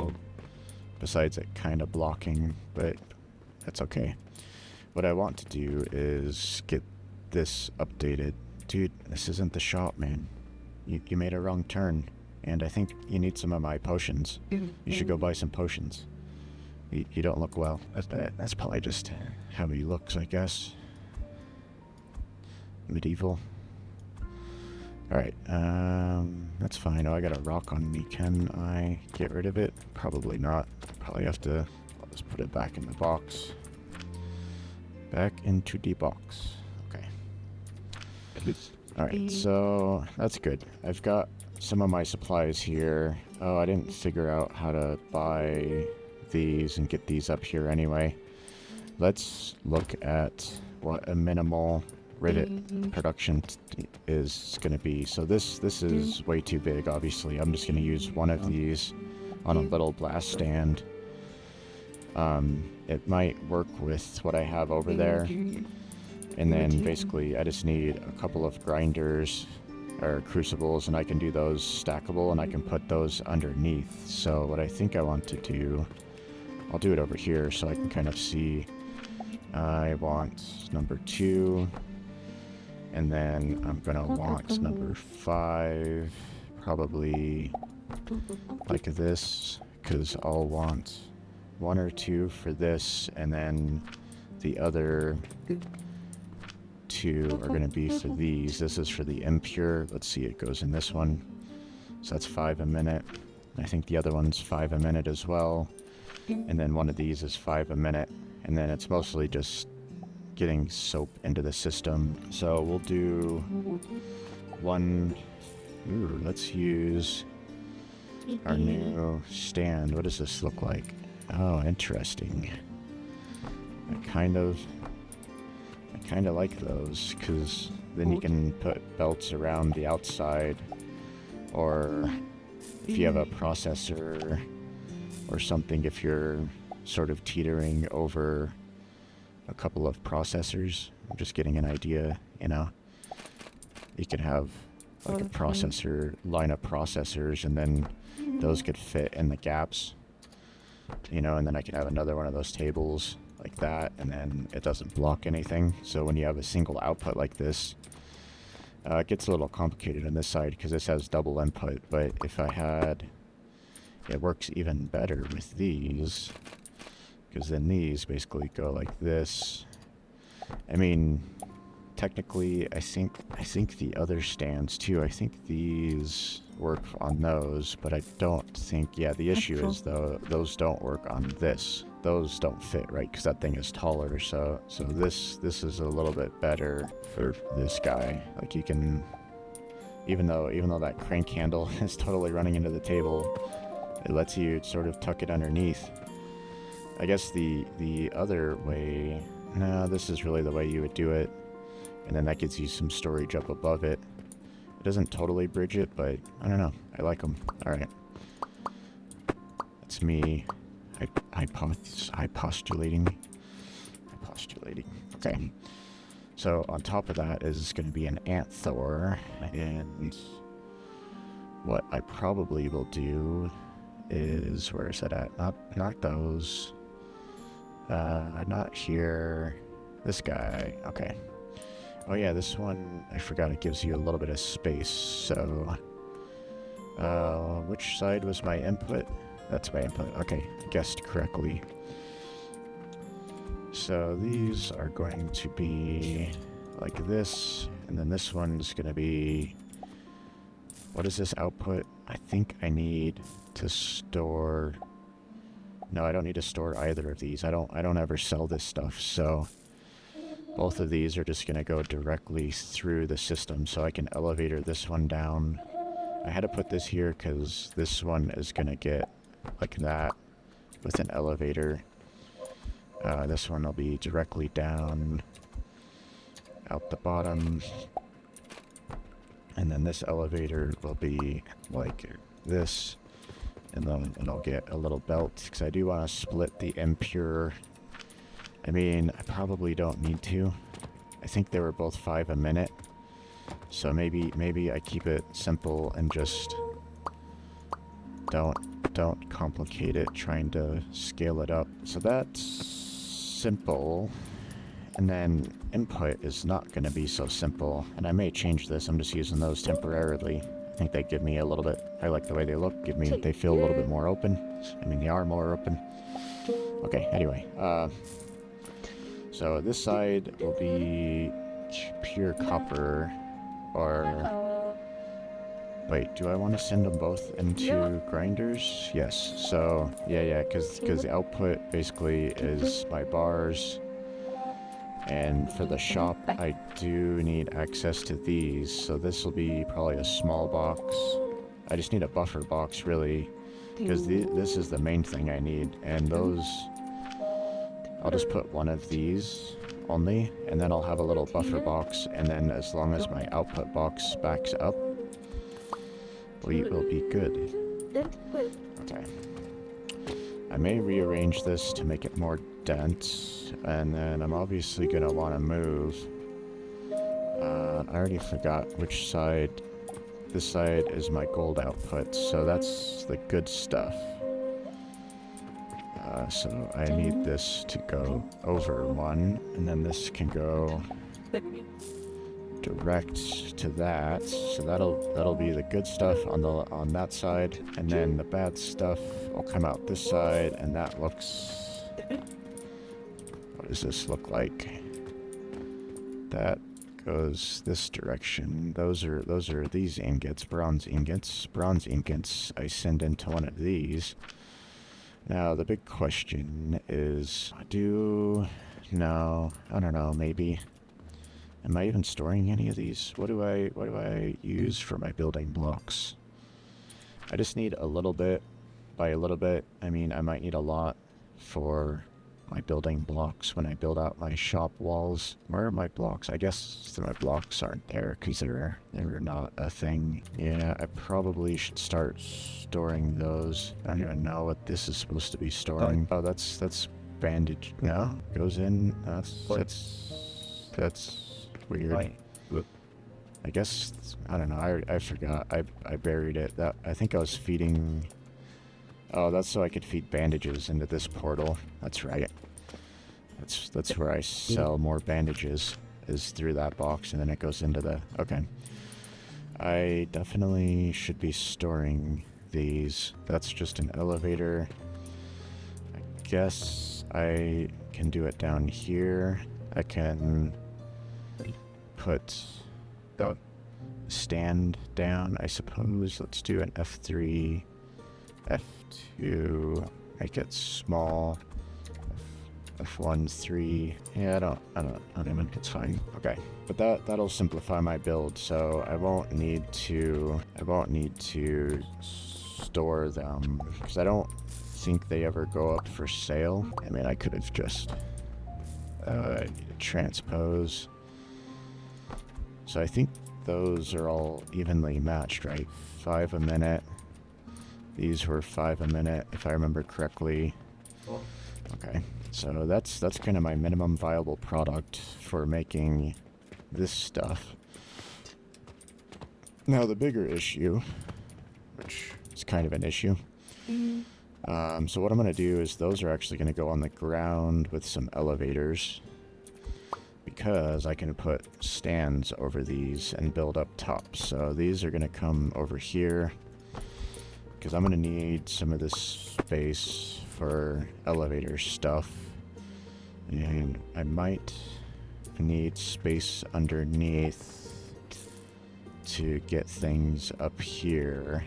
Besides it kind of blocking, but that's okay. What I want to do is get this updated. Dude, this isn't the shop, man. You made a wrong turn, and I think you need some of my potions. You should go buy some potions. You don't look well. That's probably just how he looks, I guess. Medieval. Alright, that's fine. Oh, I got a rock on me. Can I get rid of it? Probably not. Probably have to... I'll just put it back in the box. Back into the box. Okay. Alright, so that's good. I've got some of my supplies here. Oh, I didn't figure out how to buy these and get these up here anyway. Let's look at what a minimal Reddit production is going to be. So this is way too big, obviously. I'm just going to use one of these on a little blast stand. It might work with what I have over there. And then basically I just need a couple of grinders or crucibles, and I can do those stackable, and I can put those underneath. So what I think I want to do, I'll do it over here so I can kind of see. I want number 2, and then I'm gonna want number 5, probably like this, because I'll want 1 or 2 for this, and then the other 2 are going to be for these. This is for the impure. Let's see, it goes in this one. So that's 5 a minute. I think the other one's 5 a minute as well. And then one of these is 5 a minute. And then it's mostly just getting soap into the system. So we'll do 1. Ooh, let's use our new stand. What does this look like? Oh, interesting. I kind of like those, because then you can put belts around the outside, or if you have a processor or something, if you're sort of teetering over a couple of processors. I'm just getting an idea, you know. You could have like a processor, line of processors, and then those could fit in the gaps, you know, and then I could have another one of those tables like that, and then it doesn't block anything. So when you have a single output like this, it gets a little complicated on this side because this has double input. But if I had, it works even better with these, because then these basically go like this. I mean, technically, I think the other stands too. I think these work on those, but I don't think. Yeah, the issue is though those don't work on this. Those don't fit, right? Because that thing is taller. So this is a little bit better for this guy. Like you can, even though that crank handle is totally running into the table, it lets you sort of tuck it underneath. I guess the other way, no, this is really the way you would do it, and then that gives you some storage up above it. It doesn't totally bridge it, but I don't know. I like them. All right, that's me. Postulating. Okay. So on top of that is going to be an Anthor, and what I probably will do is, where is it at? Not those. Not here. This guy. Okay. Oh yeah, this one, I forgot it gives you a little bit of space. So, which side was my input? That's my input. Okay, guessed correctly. So these are going to be like this, and then this one's going to be, what is this output? I think I need to store, no, I don't need to store either of these. I don't ever sell this stuff, so both of these are just going to go directly through the system, so I can elevator this one down. I had to put this here because this one is going to get like that with an elevator. This one will be directly down out the bottom, and then this elevator will be like this, and then it'll get a little belt because I do want to split the impure. I mean, I probably don't need to. I think they were both 5 a minute, so maybe I keep it simple and just don't complicate it trying to scale it up. So that's simple, and then input is not going to be so simple, and I may change this. I'm just using those temporarily. I think they give me a little bit, I like the way they look, they feel a little bit more open. I mean, they are more open. Okay, anyway, so this side will be pure copper, or wait, do I want to send them both into grinders? Yes. So yeah, because the output basically is my bars, and for the shop I do need access to these. So this will be probably a small box. I just need a buffer box, really, because this is the main thing I need. And those, I'll just put one of these only, and then I'll have a little buffer box, and then as long as my output box backs up, we will be good. Okay. I may rearrange this to make it more dense, and then I'm obviously going to want to move. I already forgot which side. This side is my gold output, so that's the good stuff. So I need this to go over one, and then this can go direct to that. So that'll be the good stuff on that side, and then the bad stuff will come out this side, and that looks. What does this look like? That goes this direction. Those are these ingots, bronze ingots. Bronze ingots I send into one of these. Now the big question is, no, I don't know, maybe. Am I even storing any of these? What do I use for my building blocks? I just need a little bit. By a little bit, I mean I might need a lot for my building blocks when I build out my shop walls. Where are my blocks? I guess my blocks aren't there because they're not a thing. Yeah, I probably should start storing those. I don't even know what this is supposed to be storing. Oh, that's bandage. No, goes in. That's weird. I guess, I don't know, I forgot. I buried it. I think I was feeding. Oh, that's so I could feed bandages into this portal. That's right. That's where I sell more bandages, is through that box, and then it goes into the... Okay. I definitely should be storing these. That's just an elevator. I guess I can do it down here. I can put the stand down, I suppose. Let's do an F3... F2, make it small. F1, 3. Yeah, I don't even, it's fine. Okay, but that'll simplify my build, so I won't need to store them, because I don't think they ever go up for sale. I mean, I could have just transpose. So I think those are all evenly matched, right? 5 a minute. These were 5 a minute, if I remember correctly. Okay, so that's kind of my minimum viable product for making this stuff. Now the bigger issue, which is kind of an issue. So what I'm going to do is those are actually going to go on the ground with some elevators, because I can put stands over these and build up top. So these are going to come over here, because I'm going to need some of this space for elevator stuff. And I might need space underneath to get things up here.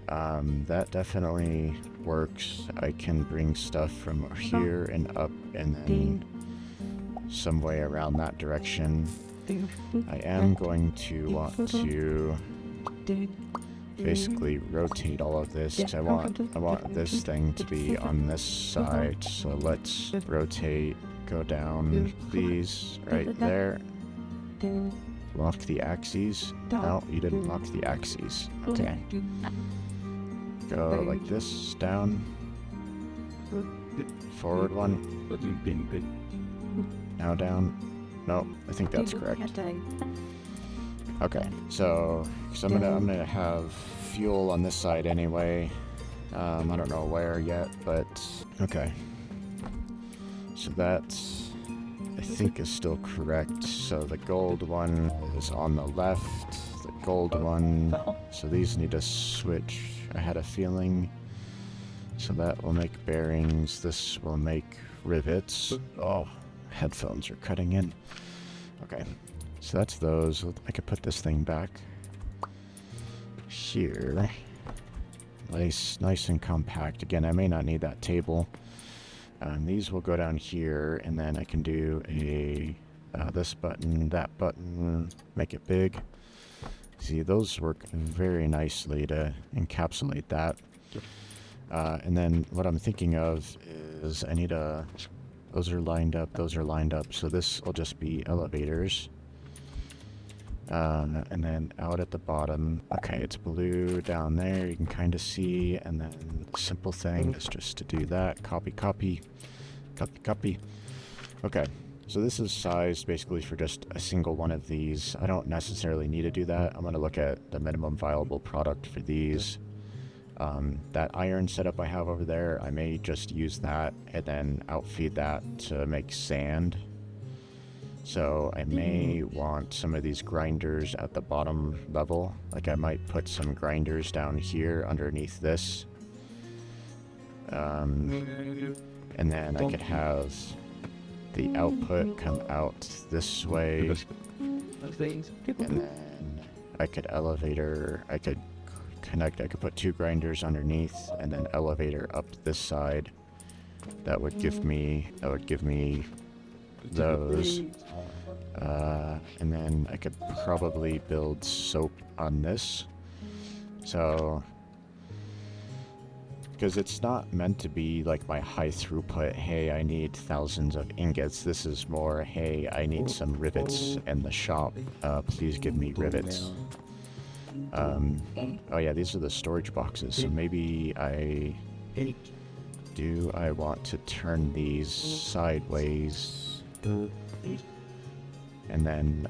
That definitely works. I can bring stuff from here and up, and then some way around that direction. I am going to want to basically rotate all of this, because I want this thing to be on this side. So let's rotate, go down these right there. Lock the axes. No, you didn't lock the axes. Okay. Go like this, down. Forward one. Now down. No, I think that's correct. Okay, so because I'm gonna have fuel on this side anyway. I don't know where yet, but okay. So that I think is still correct. So the gold one is on the left. The gold one. So these need to switch. I had a feeling. So that will make bearings. This will make rivets. Oh, headphones are cutting in. Okay. So that's those. I could put this thing back here. Nice and compact. Again, I may not need that table. These will go down here, and then I can do a this button, that button, make it big. See, those work very nicely to encapsulate that. And then what I'm thinking of is I need a... Those are lined up, so this will just be elevators. And then out at the bottom, okay, it's blue down there, you can kind of see, and then simple thing is just to do that, copy. Okay, so this is sized basically for just a single one of these. I don't necessarily need to do that. I'm going to look at the minimum viable product for these. That iron setup I have over there, I may just use that and then outfeed that to make sand. So I may want some of these grinders at the bottom level. Like I might put some grinders down here underneath this. And then I could have the output come out this way. And then I could put two grinders underneath and then elevator up this side. That would give me those. And then I could probably build soap on this. So, because it's not meant to be like my high throughput, hey, I need thousands of ingots. This is more, hey, I need some rivets in the shop. Please give me rivets. Oh yeah, these are the storage boxes, so maybe I want to turn these sideways, and then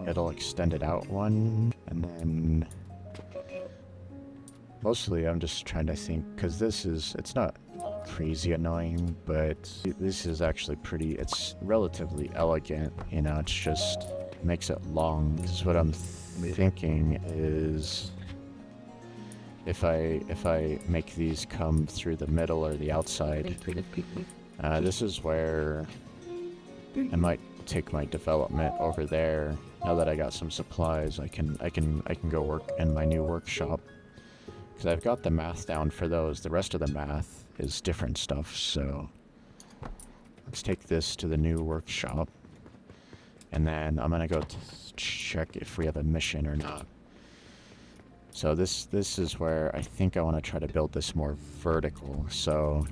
it'll extend it out one, and then mostly I'm just trying to think, because it's not crazy annoying, but this is actually it's relatively elegant, you know, it's just makes it long, because what I'm thinking is if I make these come through the middle or the outside, this is where I might take my development over there. Now that I got some supplies, I can go work in my new workshop, because I've got the math down for those. The rest of the math is different stuff, so let's take this to the new workshop, and then I'm gonna go check if we have a mission or not. So this is where I think I want to try to build this more vertical. So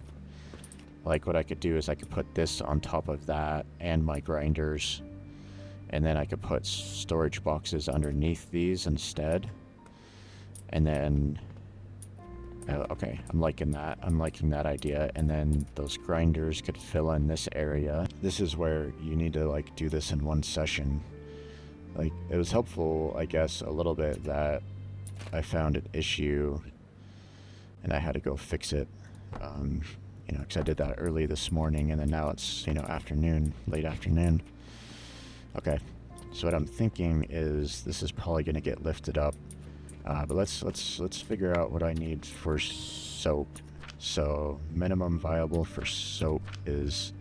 like what I could do is I could put this on top of that and my grinders, and then I could put storage boxes underneath these instead. And then okay, I'm liking that idea. And then those grinders could fill in this area. This is where you need to like do this in one session. Like, it was helpful, I guess, a little bit that I found an issue and I had to go fix it, you know, because I did that early this morning, and then now it's, you know, late afternoon. Okay, so what I'm thinking is this is probably going to get lifted up, but let's figure out what I need for soap. So minimum viable for soap is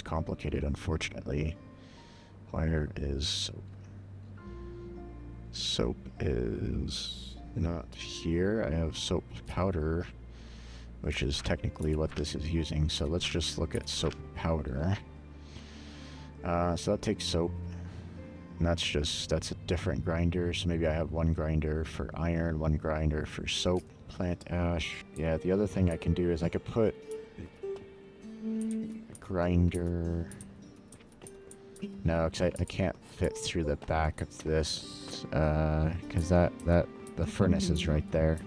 complicated, unfortunately. Where is soap? Soap is not here. I have soap powder, which is technically what this is using. So let's just look at soap powder. So that takes soap, and that's a different grinder. So maybe I have one grinder for iron, one grinder for soap, plant ash. Yeah, the other thing I can do is I could put a grinder. No, because I can't fit through the back of this, because the furnace is right there.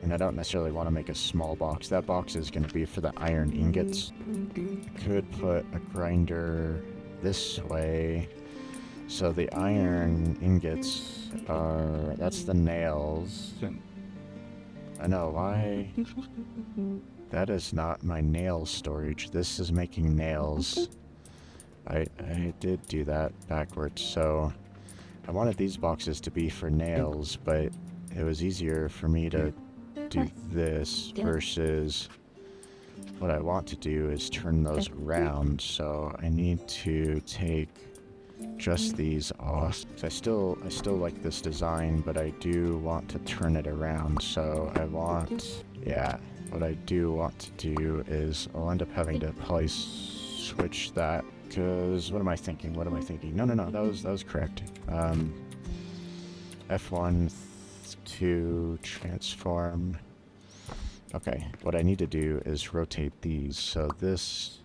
And I don't necessarily want to make a small box. That box is going to be for the iron ingots. Could put a grinder this way. So the iron ingots that's the nails. I know, why? That is not my nail storage. This is making nails. I did do that backwards, so I wanted these boxes to be for nails, but it was easier for me to do this versus what I want to do is turn those around. So I need to take just these off. I still like this design, but I do want to turn it around. So what I do want to do is I'll end up having to probably switch that because what am I thinking? What am I thinking? No, that was correct. F1 to transform. Okay, what I need to do is rotate these. So this,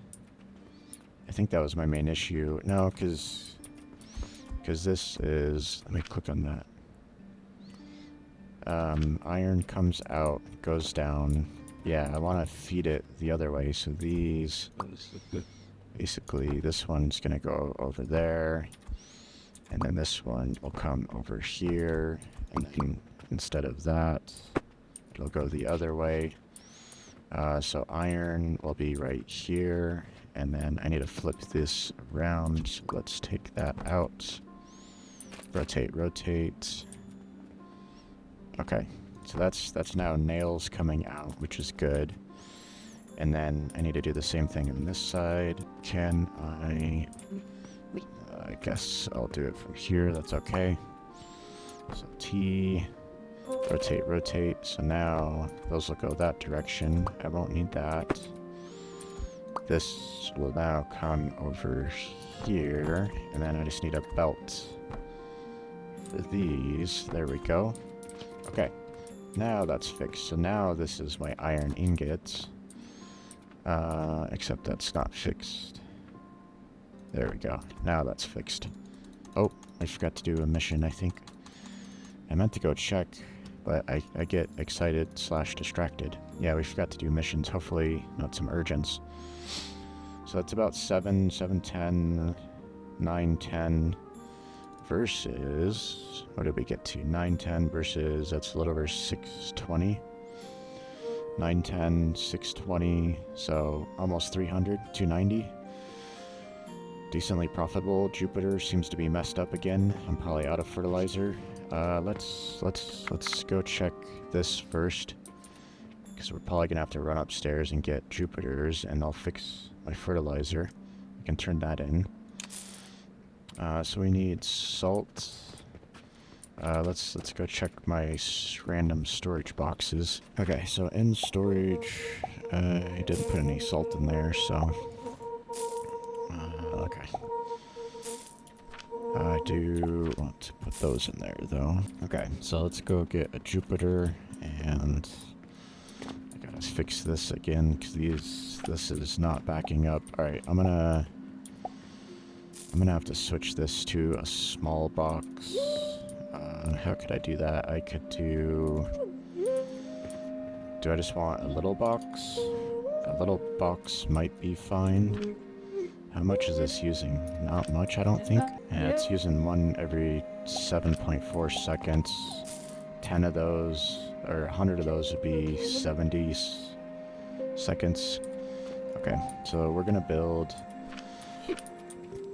I think that was my main issue. No, because this is, let me click on that. Iron comes out, goes down. Yeah, I want to feed it the other way. So these, basically this one's going to go over there. And then this one will come over here. And then instead of that, it'll go the other way. So iron will be right here. And then I need to flip this around. So let's take that out. Rotate. Okay, so that's now nails coming out, which is good. And then I need to do the same thing on this side. Can I guess I'll do it from here, that's okay. So T, rotate. So now those will go that direction. I won't need that. This will now come over here, and then I just need a belt for these. There we go. Okay, now that's fixed. So now this is my iron ingots. Except that's not fixed. There we go. Now that's fixed. Oh, I forgot to do a mission, I think. I meant to go check, but I get excited / distracted. Yeah, we forgot to do missions. Hopefully not some urgents. So that's about 7, 10, 9, 10 versus, what did we get to? 9, 10 versus, that's a little over 620. 9, 10, 620, so almost 300, 290. Decently profitable. Jupiter seems to be messed up again. I'm probably out of fertilizer. Let's go check this first, because we're probably gonna have to run upstairs and get Jupiter's, and I'll fix my fertilizer. I can turn that in. So we need salt. Let's go check my random storage boxes. Okay, so in storage, I didn't put any salt in there, so okay. I do want to put those in there, though. Okay, so let's go get a Jupiter, and I gotta fix this again, because this is not backing up. Alright, I'm gonna have to switch this to a small box. How could I do that? I could do I just want a little box? A little box might be fine. How much is this using? Not much, I don't think. Yeah, it's using one every 7.4 seconds. 10 of those, or 100 of those would be 70 seconds. Okay, so we're gonna build.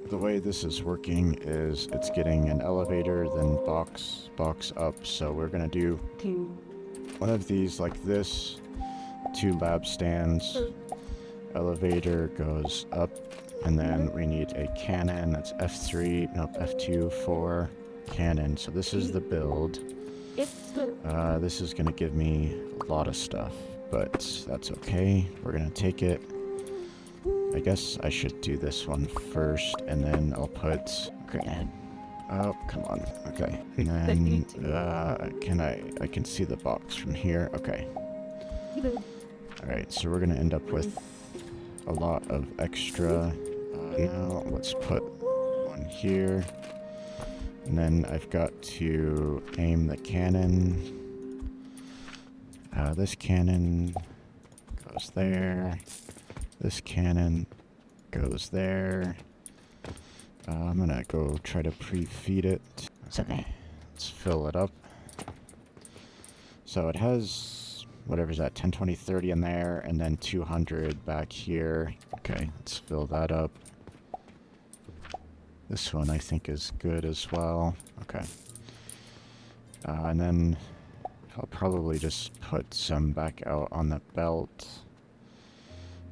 The way this is working is it's getting an elevator, then box up. So we're gonna do one of these like this, 2 lab stands, elevator goes up, and then we need a cannon. That's F2, 4 cannon. So this is the build. This is gonna give me a lot of stuff, but that's okay. We're gonna take it. I guess I should do this one first, and then I'll put. Okay. Oh, come on. Okay. And then I can see the box from here. Okay. Alright, so we're gonna end up with a lot of extra. Now let's put one here. And then I've got to aim the cannon. This cannon goes there. This cannon goes there. I'm gonna go try to pre-feed it. It's okay. Let's fill it up. So it has, whatever's that, 10, 20, 30 in there, and then 200 back here. Okay, let's fill that up. This one I think is good as well. Okay. And then I'll probably just put some back out on the belt.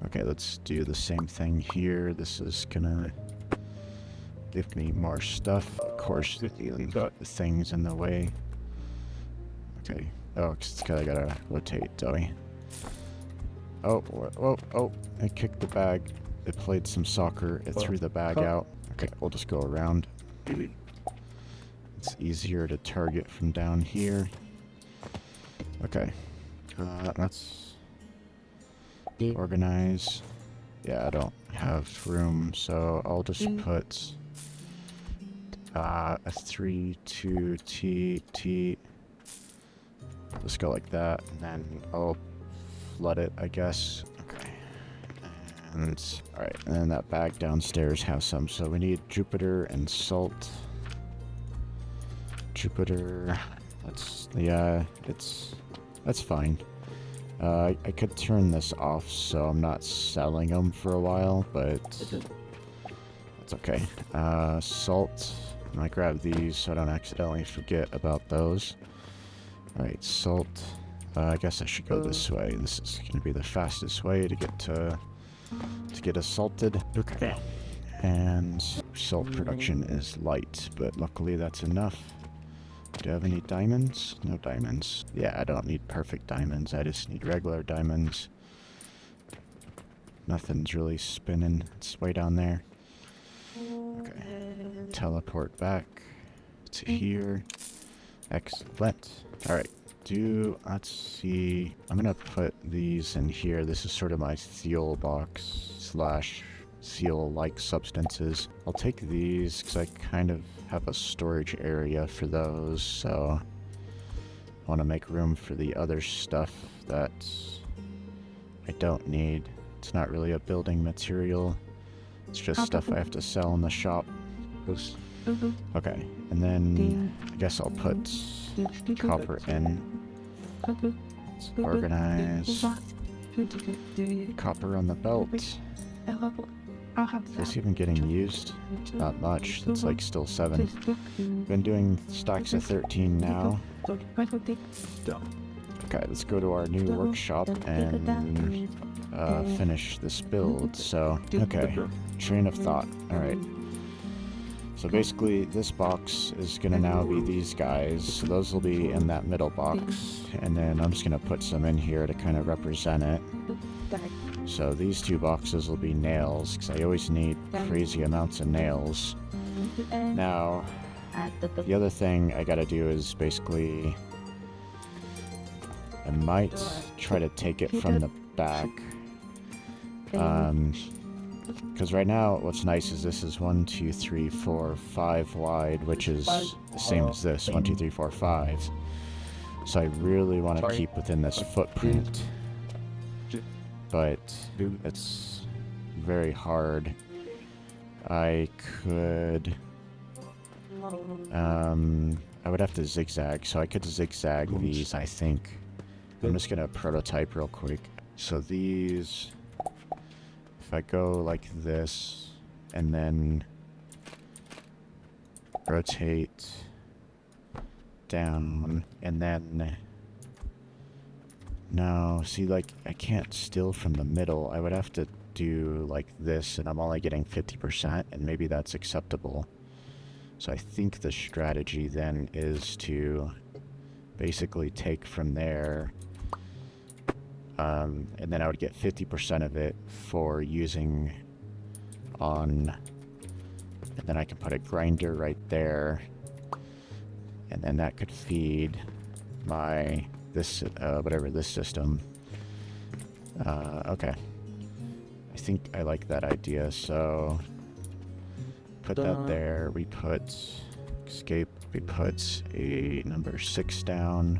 Okay, let's do the same thing here. This is gonna give me more stuff. Of course, the things in the way. Okay. Oh, it's I gotta rotate, Zoe. Oh, I kicked the bag. it played some soccer. It threw the bag out. Okay, we'll just go around. It's easier to target from down here. Okay. Let's organize. Yeah, I don't have room, so I'll just put a 3, 2, T, T. Let's go like that, and then I'll flood it, I guess. Okay. And, alright, and then that bag downstairs has some, so we need Jupiter and salt. Jupiter, that's fine. I could turn this off so I'm not selling them for a while, but that's okay. Salt, I grab these so I don't accidentally forget about those. Alright, salt. I guess I should go this way. This is going to be the fastest way to get assaulted. Okay. And salt production is light, but luckily that's enough. Do I have any diamonds? No diamonds. Yeah, I don't need perfect diamonds. I just need regular diamonds. Nothing's really spinning. It's way down there. Okay. Teleport back to here. Excellent. Alright. Let's see. I'm gonna put these in here. This is sort of my seal box slash seal-like substances. I'll take these because I kind of have a storage area for those, so I want to make room for the other stuff that I don't need. It's not really a building material. It's just stuff I have to sell in the shop. Okay, and then I guess I'll put copper in. Let's organize copper on the belt. Is this even getting used? Not much. It's like still 7. Been doing stacks of 13 now. Okay, let's go to our new workshop and finish this build. So, okay, train of thought. Alright. So basically, this box is going to now be these guys. So those will be in that middle box. And then I'm just going to put some in here to kind of represent it. So these 2 boxes will be nails, because I always need crazy amounts of nails. Now, the other thing I gotta do is basically... I might try to take it from the back. Because right now, what's nice is this is 1, 2, 3, 4, 5 wide, which is the same as this, 1, 2, 3, 4, 5. So I really want to keep within this footprint. But it's very hard. I could... I would have to zigzag, so I could zigzag these, I think. I'm just gonna prototype real quick. So these... If I go like this, and then rotate down, and then... No, see, like, I can't steal from the middle. I would have to do like this, and I'm only getting 50%, and maybe that's acceptable. So I think the strategy then is to basically take from there, and then I would get 50% of it for using on, and then I can put a grinder right there, and then that could feed my... whatever this system. Okay. I think I like that idea, so put that there. We put escape, we put a number 6 down.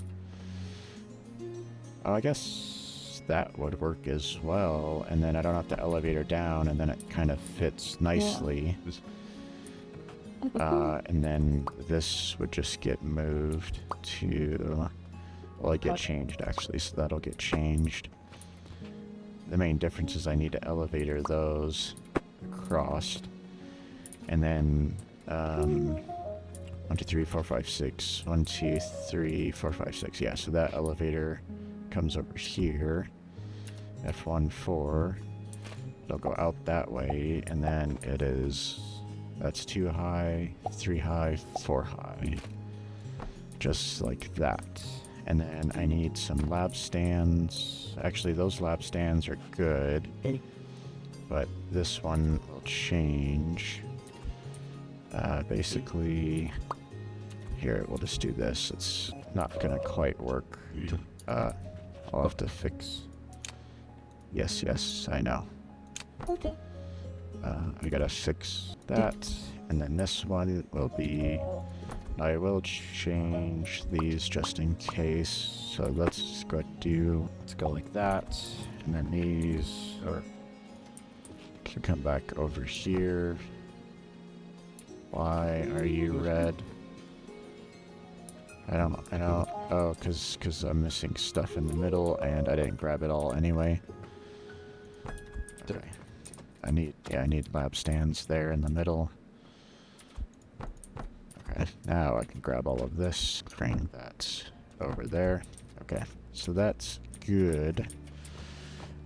Oh, I guess that would work as well, and then I don't have to elevator down, and then it kind of fits nicely. And then this would just get moved to... Well, it get changed, actually, so that'll get changed. The main difference is I need to elevator those across. And then, 1, 2, 3, 4, 5, 6. 1, 2, 3, 4, 5, 6. Yeah, so that elevator comes over here. F1, 4. It'll go out that way, and then it is... That's 2 high, 3 high, 4 high. Just like that. And then I need some lab stands. Actually, those lab stands are good. but this one will change. Basically, here, we'll just do this. It's not gonna quite work. I'll have to fix. Yes, I know. Okay. I gotta fix that, and then this one will be. I will change these just in case. So let's go like that, and then these can come back over here. Why are you red? I don't. Oh, cause I'm missing stuff in the middle, and I didn't grab it all anyway. Okay. I need lab stands there in the middle. Okay, now I can grab all of this, bring that over there. Okay, so that's good.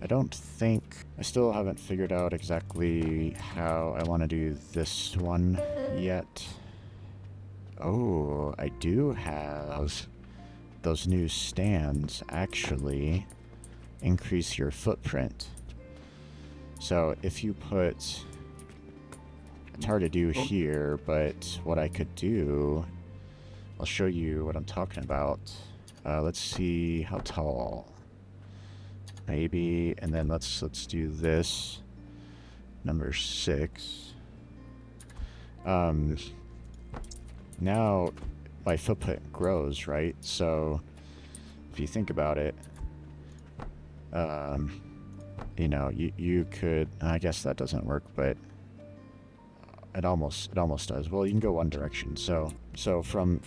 I still haven't figured out exactly how I want to do this one yet. Oh, I do have those new stands actually increase your footprint. So if you put, it's hard to do here, but what I could do, I'll show you what I'm talking about. Let's see how tall. Maybe, and then let's do this. Number 6. Now my footprint grows, right? So if you think about it, you know, you could, I guess that doesn't work, but it almost does. Well, you can go one direction. So from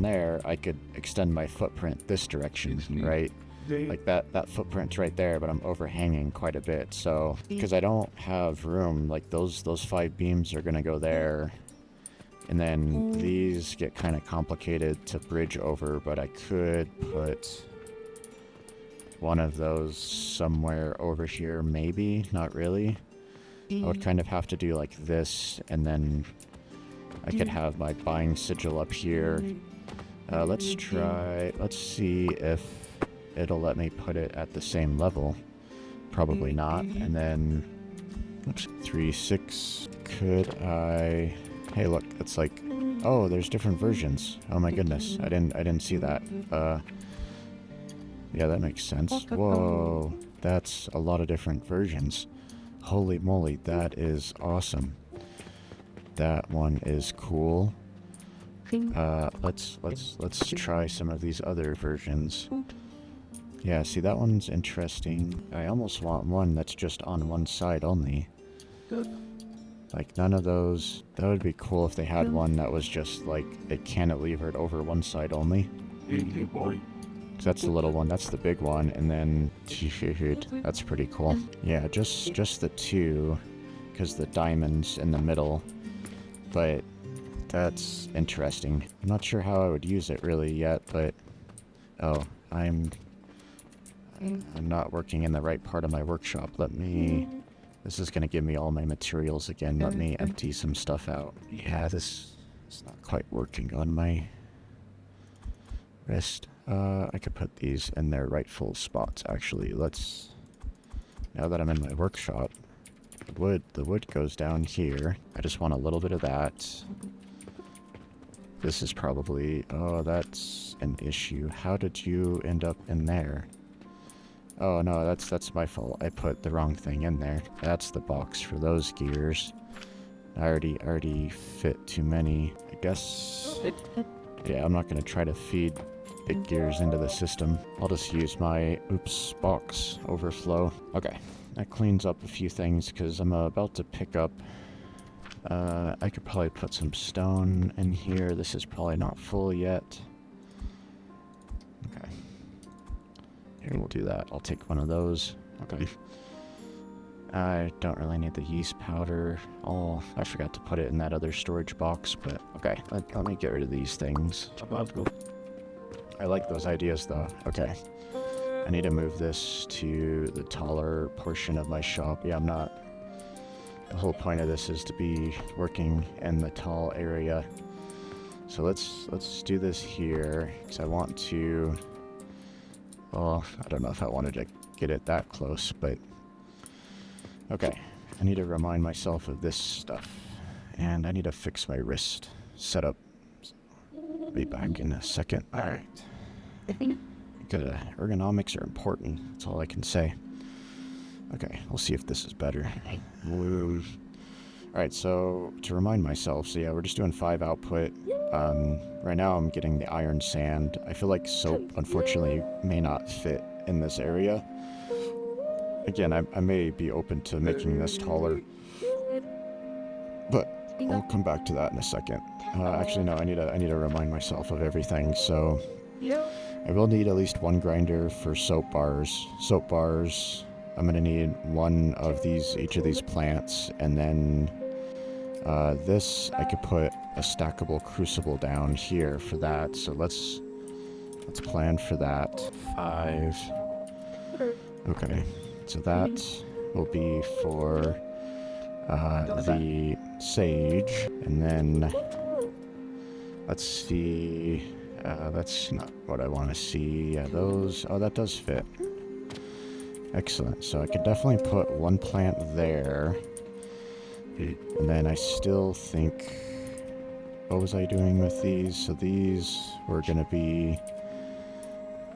there, I could extend my footprint this direction, right? Like that footprint's right there, but I'm overhanging quite a bit. So because I don't have room, like those 5 beams are gonna go there, and then these get kind of complicated to bridge over. But I could put one of those somewhere over here, maybe. Not really. I would kind of have to do like this, and then I could have my buying sigil up here. Let's see if it'll let me put it at the same level. Probably not. And then, oops, 3, 6. Could I? Hey, look, it's like, oh, there's different versions. Oh my goodness, I didn't see that. Yeah, that makes sense. Whoa, that's a lot of different versions. Holy moly, that is awesome. That one is cool. Let's try some of these other versions. Yeah, see, that one's interesting. I almost want one that's just on one side only. Like, none of those. That would be cool if they had one that was just like it cantilevered over one side only. So that's the little one, that's the big one, and then that's pretty cool. Yeah, just the 2, because the diamond's in the middle. But that's interesting. I'm not sure how I would use it really yet, but oh, I'm not working in the right part of my workshop. This is gonna give me all my materials again. Let me empty some stuff out. Yeah, this is not quite working on my wrist. I could put these in their rightful spots, actually. Now that I'm in my workshop, the wood goes down here. I just want a little bit of that. This is probably, oh, that's an issue. How did you end up in there? Oh no, that's my fault. I put the wrong thing in there. That's the box for those gears. I already fit too many. I guess, yeah, I'm not gonna try to feed big gears into the system. I'll just use my box overflow. Okay, that cleans up a few things because I'm about to pick up. I could probably put some stone in here. This is probably not full yet. Okay, here we'll do that. I'll take one of those. Okay. I don't really need the yeast powder. Oh, I forgot to put it in that other storage box, but okay, let me get rid of these things. I like those ideas though. Okay. I need to move this to the taller portion of my shop. Yeah, the whole point of this is to be working in the tall area. So let's do this here, because I want to, well, I don't know if I wanted to get it that close, but okay. I need to remind myself of this stuff. And I need to fix my wrist setup. Be back in a second. Alright. Good. Ergonomics are important. That's all I can say. Okay, we'll see if this is better. Alright, so to remind myself, so yeah, we're just doing 5 output. Right now I'm getting the iron sand. I feel like soap, unfortunately, may not fit in this area. Again, I may be open to making this taller, but I'll come back to that in a second. Actually, no, I need to remind myself of everything. So I will need at least 1 grinder for soap bars. Soap bars. I'm gonna need 1 of each of these plants, and then this I could put a stackable crucible down here for that. So let's plan for that. 5. Okay. So that will be for the sage, and then let's see. That's not what I want to see. Those. Oh, that does fit. Excellent. So I could definitely put 1 plant there, and then I still think. What was I doing with these? So these were gonna be.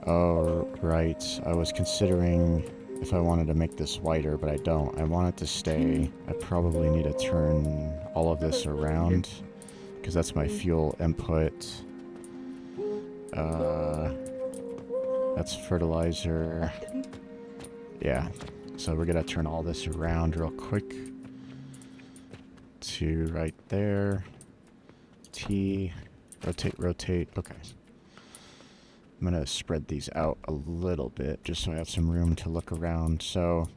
Oh, right. I was considering if I wanted to make this wider, but I don't. I want it to stay. I probably need to turn all of this around, because that's my fuel input. That's fertilizer. Yeah. So we're gonna turn all this around real quick to right there. T. Rotate. Okay. I'm going to spread these out a little bit just so I have some room to look around. So,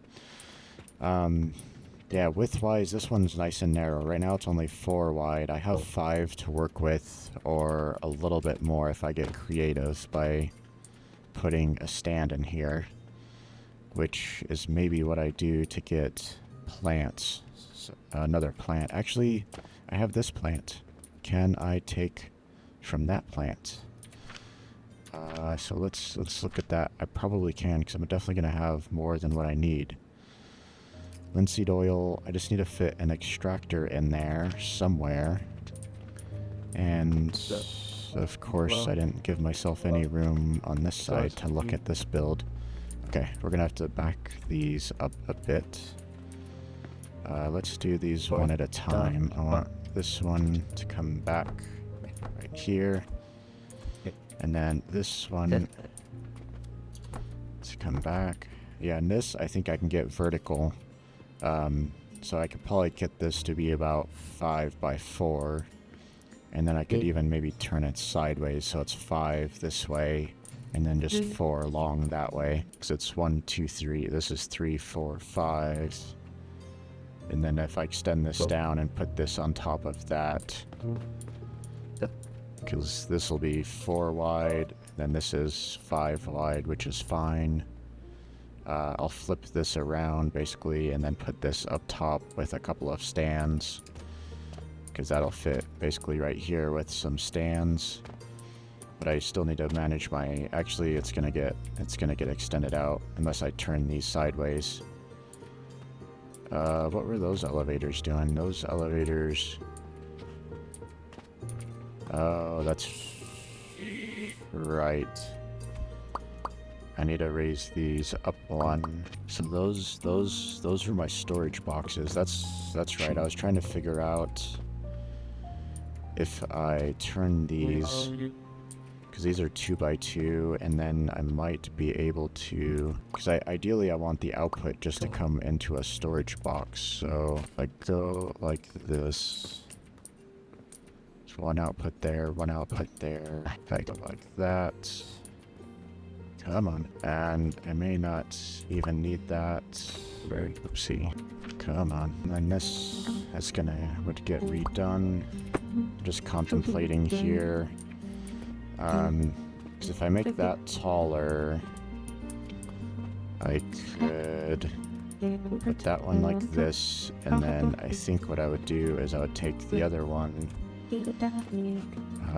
yeah, width-wise, this one's nice and narrow. Right now it's only 4 wide. I have 5 to work with, or a little bit more if I get creative by putting a stand in here, which is maybe what I do to get plants. So, another plant. Actually, I have this plant. Can I take from that plant? So let's look at that. I probably can, because I'm definitely going to have more than what I need. Linseed oil. I just need to fit an extractor in there somewhere. And of course, I didn't give myself any room on this side to look at this build. Okay, we're going to have to back these up a bit. Let's do these one at a time. I want this one to come back right here. And then this one to come back. Yeah, and this I think I can get vertical. So I could probably get this to be about 5 by 4. And then I could even maybe turn it sideways so it's 5 this way. And then just 4 long that way. Because it's 1, 2, 3. This is 3, 4, 5. And then if I extend this down and put this on top of that. Because this will be 4 wide, then this is 5 wide, which is fine. I'll flip this around, basically, and then put this up top with a couple of stands. Because that'll fit, basically, right here with some stands. But I still need to manage my... Actually, it's gonna get extended out, unless I turn these sideways. What were those elevators doing? Those elevators... Oh, that's right. I need to raise these up 1. So those were my storage boxes. That's right. I was trying to figure out if I turn these, because these are 2 by 2, and then I might be able to, because ideally I want the output just to come into a storage box. So if I go like this. 1 output there, 1 output there. If I go like that. Come on. And I may not even need that. Very oopsie. Come on. And then this is would get redone. Just contemplating here. Because if I make that taller, I could put that one like this, and then I think what I would do is I would take the other one.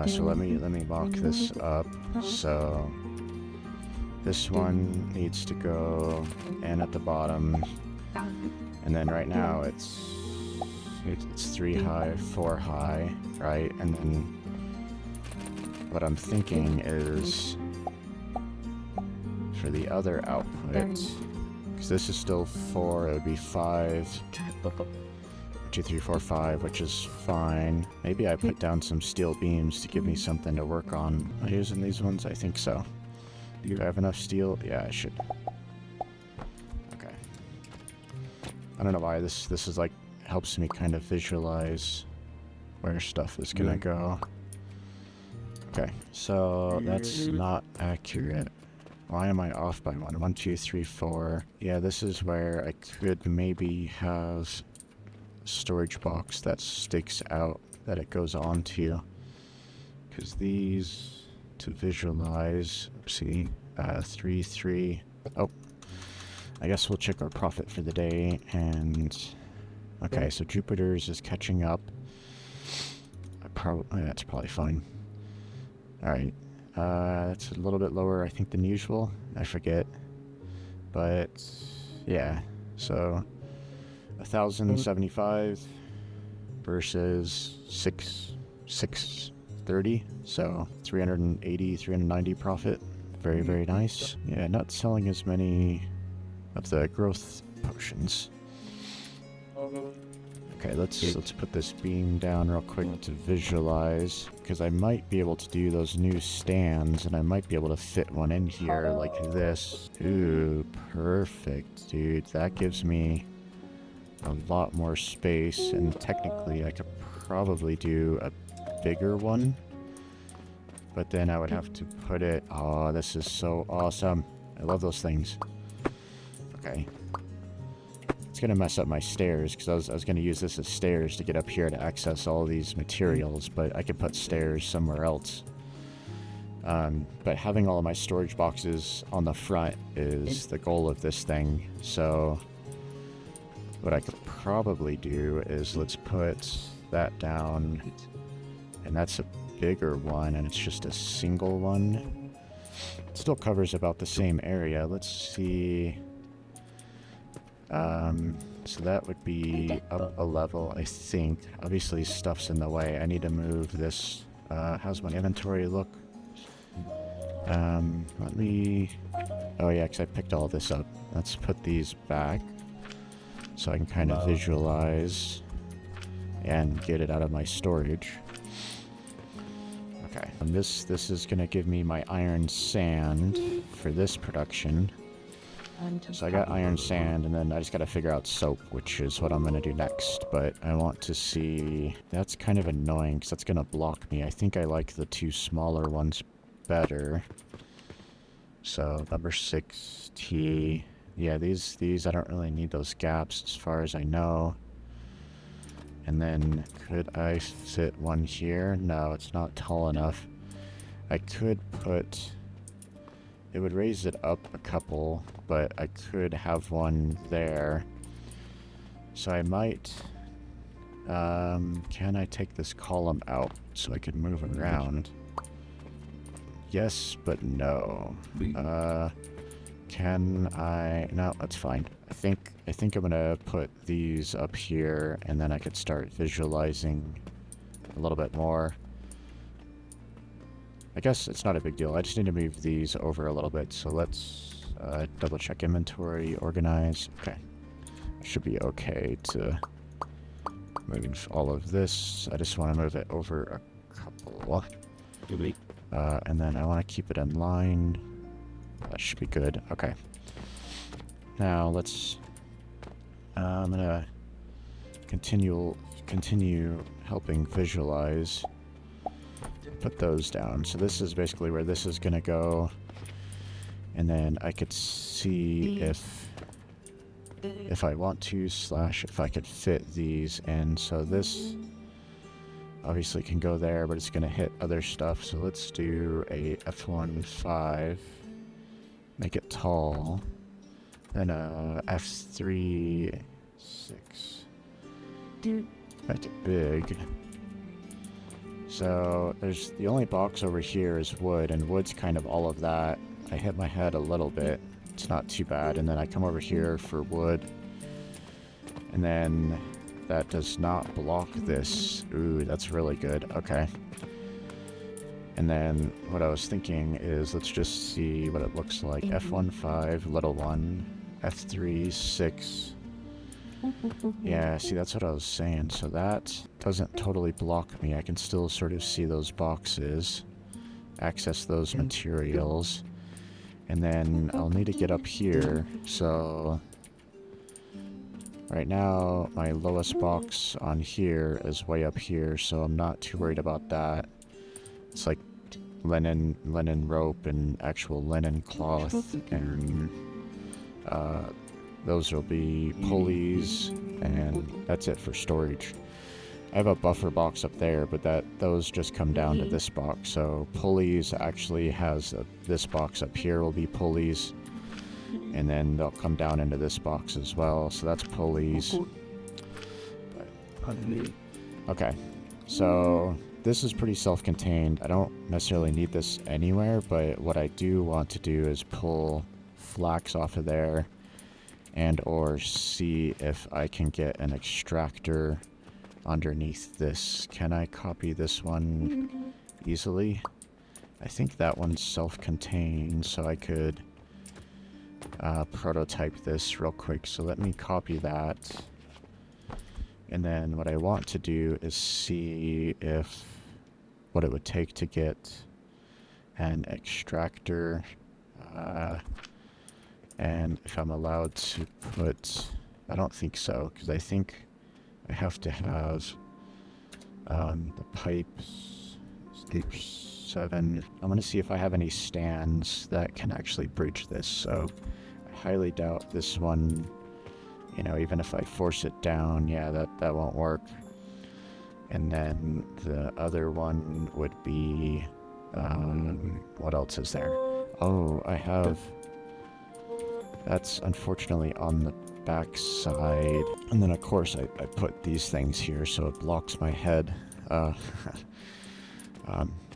So let me mock this up. So this one needs to go in at the bottom, And then right now it's 3 high, 4 high, right? And then what I'm thinking is for the other output, because this is still 4, it would be 5, 2, 3, 4, 5, which is fine. Maybe I put down some steel beams to give me something to work on. Am I using these ones? I think so. Do I have enough steel? Yeah, I should. Okay. I don't know why this is like helps me kind of visualize where stuff is gonna go. Okay, so that's not accurate. Why am I off by 1? 1, 2, 3, 4. Yeah, this is where I could maybe have storage box that sticks out that it goes onto, because these to visualize, see, 3, 3. Oh, I guess we'll check our profit for the day. And okay, so Jupiter's is catching up. That's probably fine. All right, that's a little bit lower I think than usual, I forget, but yeah, so 1,075 versus 630, so 380, 390 profit. Very, very nice. Yeah, not selling as many of the growth potions. Okay, let's put this beam down real quick to visualize, because I might be able to do those new stands, and I might be able to fit one in here like this. Ooh, perfect, dude. That gives me a lot more space, and technically I could probably do a bigger one, but then I would have to put it... Oh, this is so awesome. I love those things. Okay. It's gonna mess up my stairs, because I was gonna use this as stairs to get up here to access all these materials, but I could put stairs somewhere else. But having all of my storage boxes on the front is the goal of this thing, so what I could probably do is let's put that down, and that's a bigger one, and it's just a single one. It still covers about the same area. Let's see. So that would be up a level, I think. Obviously, stuff's in the way. I need to move this. How's my inventory look? Let me... Oh yeah, because I picked all this up. Let's put these back so I can kind of visualize and get it out of my storage. Okay, and this is going to give me my iron sand for this production. So I got iron sand, and then I just got to figure out soap, which is what I'm going to do next. But I want to see... That's kind of annoying, because that's going to block me. I think I like the 2 smaller ones better. So, number 6T... Yeah, these I don't really need those gaps, as far as I know. And then, could I fit one here? No, it's not tall enough. I could put... It would raise it up a couple, but I could have one there. So I might... can I take this column out so I could move around? Yes, but no. Can I... No, that's fine. I think I'm gonna put these up here, and then I could start visualizing a little bit more. I guess it's not a big deal. I just need to move these over a little bit. So let's double check inventory, organize. Okay. Should be okay to moving all of this. I just want to move it over a couple. And then I want to keep it in line. That should be good. Okay. Now let's... I'm gonna continue helping visualize. Put those down. So this is basically where this is gonna go, and then I could see if I want to if I could fit these in. So this obviously can go there, but it's gonna hit other stuff. So let's do a F1.5, make it tall, then a F3.6, make it big. So there's the only box over here is wood, and wood's kind of all of that. I hit my head a little bit. It's not too bad. And then I come over here for wood. And then that does not block this. Ooh, that's really good. Okay. And then what I was thinking is let's just see what it looks like. F1 5, little one. F3 6. Yeah, see, that's what I was saying. So that doesn't totally block me. I can still sort of see those boxes, access those materials. And then I'll need to get up here. So right now, my lowest box on here is way up here, so I'm not too worried about that. It's like linen rope and actual linen cloth, and those will be pulleys, and that's it for storage. I have a buffer box up there, but those just come down to this box. So pulleys actually has this box up here will be pulleys, and then they'll come down into this box as well. So that's pulleys. Okay, so this is pretty self-contained. I don't necessarily need this anywhere, but what I do want to do is pull flax off of there, and or see if I can get an extractor underneath this. Can I copy this one easily? I think that one's self-contained, so I could prototype this real quick. So let me copy that. And then what I want to do is see if what it would take to get an extractor, and if I'm allowed to put, I don't think so, because I think I have to have the pipes, 7. I'm going to see if I have any stands that can actually bridge this. So I highly doubt this one, you know, even if I force it down, yeah, that won't work. And then the other one would be, what else is there? Oh, I have, that's unfortunately on the back side. And then of course I put these things here so it blocks my head.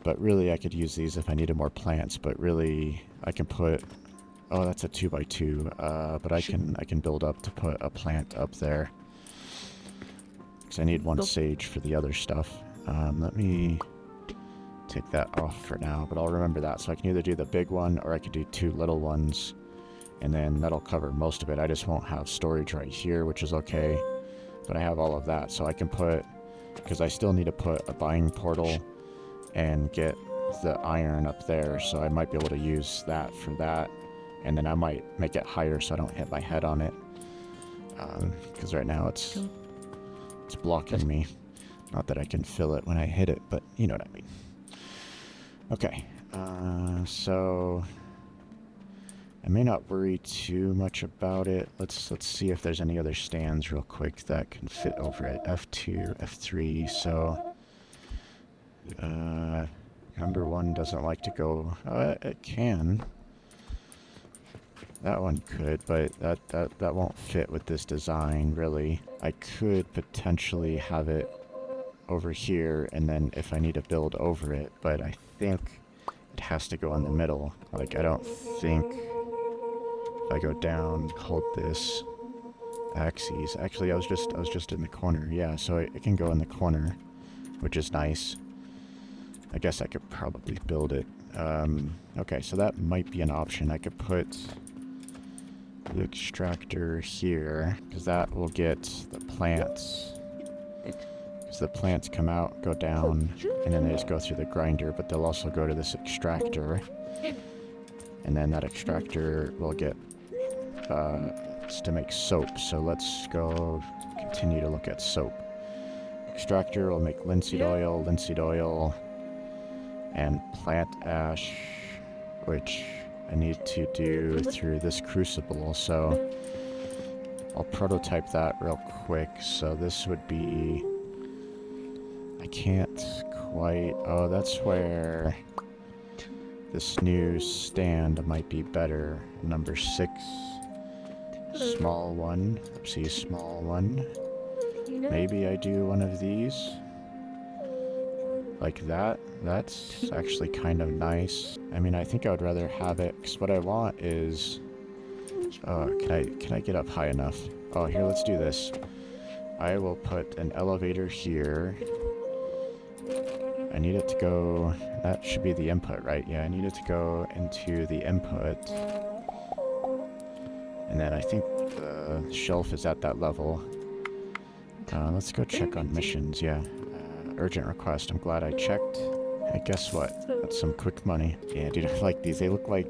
But really I could use these if I needed more plants, but really I can put, oh, that's a 2x2, but I can build up to put a plant up there. Because I need one sage for the other stuff. Let me take that off for now, but I'll remember that. So I can either do the big one or I could do 2 little ones, and then that'll cover most of it. I just won't have storage right here, which is okay, but I have all of that. So I can put, because I still need to put a buying portal and get the iron up there, so I might be able to use that for that, and then I might make it higher so I don't hit my head on it, because right now it's blocking me. Not that I can feel it when I hit it, but you know what I mean. Okay, so I may not worry too much about it. Let's see if there's any other stands real quick that can fit over it. F2, F3, so number 1 doesn't like to go. It can. That one could, but that won't fit with this design, really. I could potentially have it over here, and then if I need to build over it, but I think it has to go in the middle. Like, I don't think if I go down, hold this axes. Actually, I was just in the corner. Yeah, so it can go in the corner, which is nice. I guess I could probably build it. Okay, so that might be an option. I could put the extractor here, because that will get the plants. Because the plants come out, go down, and then they just go through the grinder, but they'll also go to this extractor. And then that extractor will get it's to make soap. So let's go continue to look at soap. Extractor will make linseed oil, and plant ash, which I need to do through this crucible. So I'll prototype that real quick. So this would be, I can't quite, oh, that's where this new stand might be better. Number 6, small one. Oopsie, small one. Maybe I do one of these. Like that. That's actually kind of nice. I mean, I think I would rather have it, because what I want is... can I get up high enough? Oh, here, let's do this. I will put an elevator here. I need it to go... That should be the input, right? Yeah, I need it to go into the input. And then I think the shelf is at that level. Let's go check on missions, yeah. Urgent request. I'm glad I checked. Hey, guess what? That's some quick money. Yeah, dude, I like these. They look like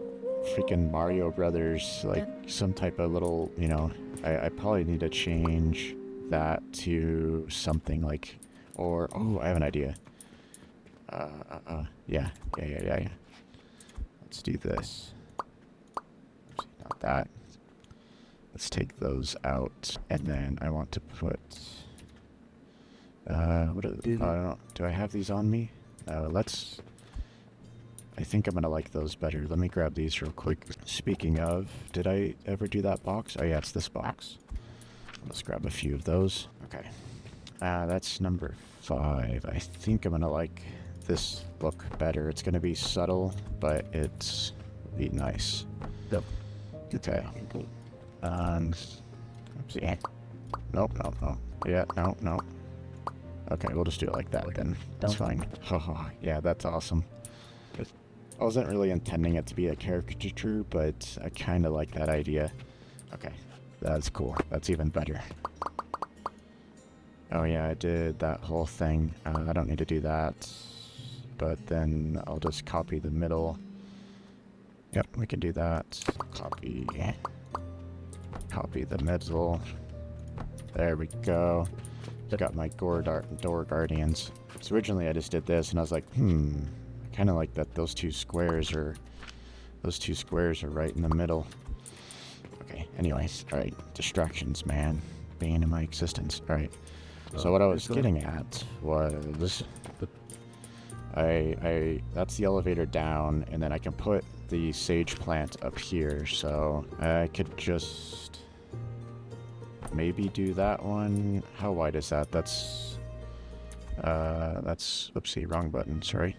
freaking Mario Brothers, like some type of little, you know... I probably need to change that to something like... Or... Oh, I have an idea. Yeah. Let's do this. Not that. Let's take those out, and then I want to put... what are the, I don't know. Do I have these on me? Let's... I think I'm gonna like those better. Let me grab these real quick. Speaking of, did I ever do that box? Oh yeah, it's this box. Let's grab a few of those. Okay. That's number 5. I think I'm gonna like this look better. It's gonna be subtle, but it's be nice. Okay. Oopsie. Nope. Yeah, no. Okay, we'll just do it like that then. That's fine. Haha, yeah, that's awesome. I wasn't really intending it to be a caricature, but I kind of like that idea. Okay, that's cool. That's even better. Oh yeah, I did that whole thing. I don't need to do that. But then I'll just copy the middle. Yep, we can do that. Copy the middle. There we go. Got my door guardians. So originally I just did this and I was like, I kind of like that those two squares are right in the middle. Okay, anyways, alright, distractions, man. Bane in my existence. Alright. So what I was getting at was that's the elevator down, and then I can put the sage plant up here, so I could just maybe do that one. How wide is that? That's oopsie, wrong button, sorry.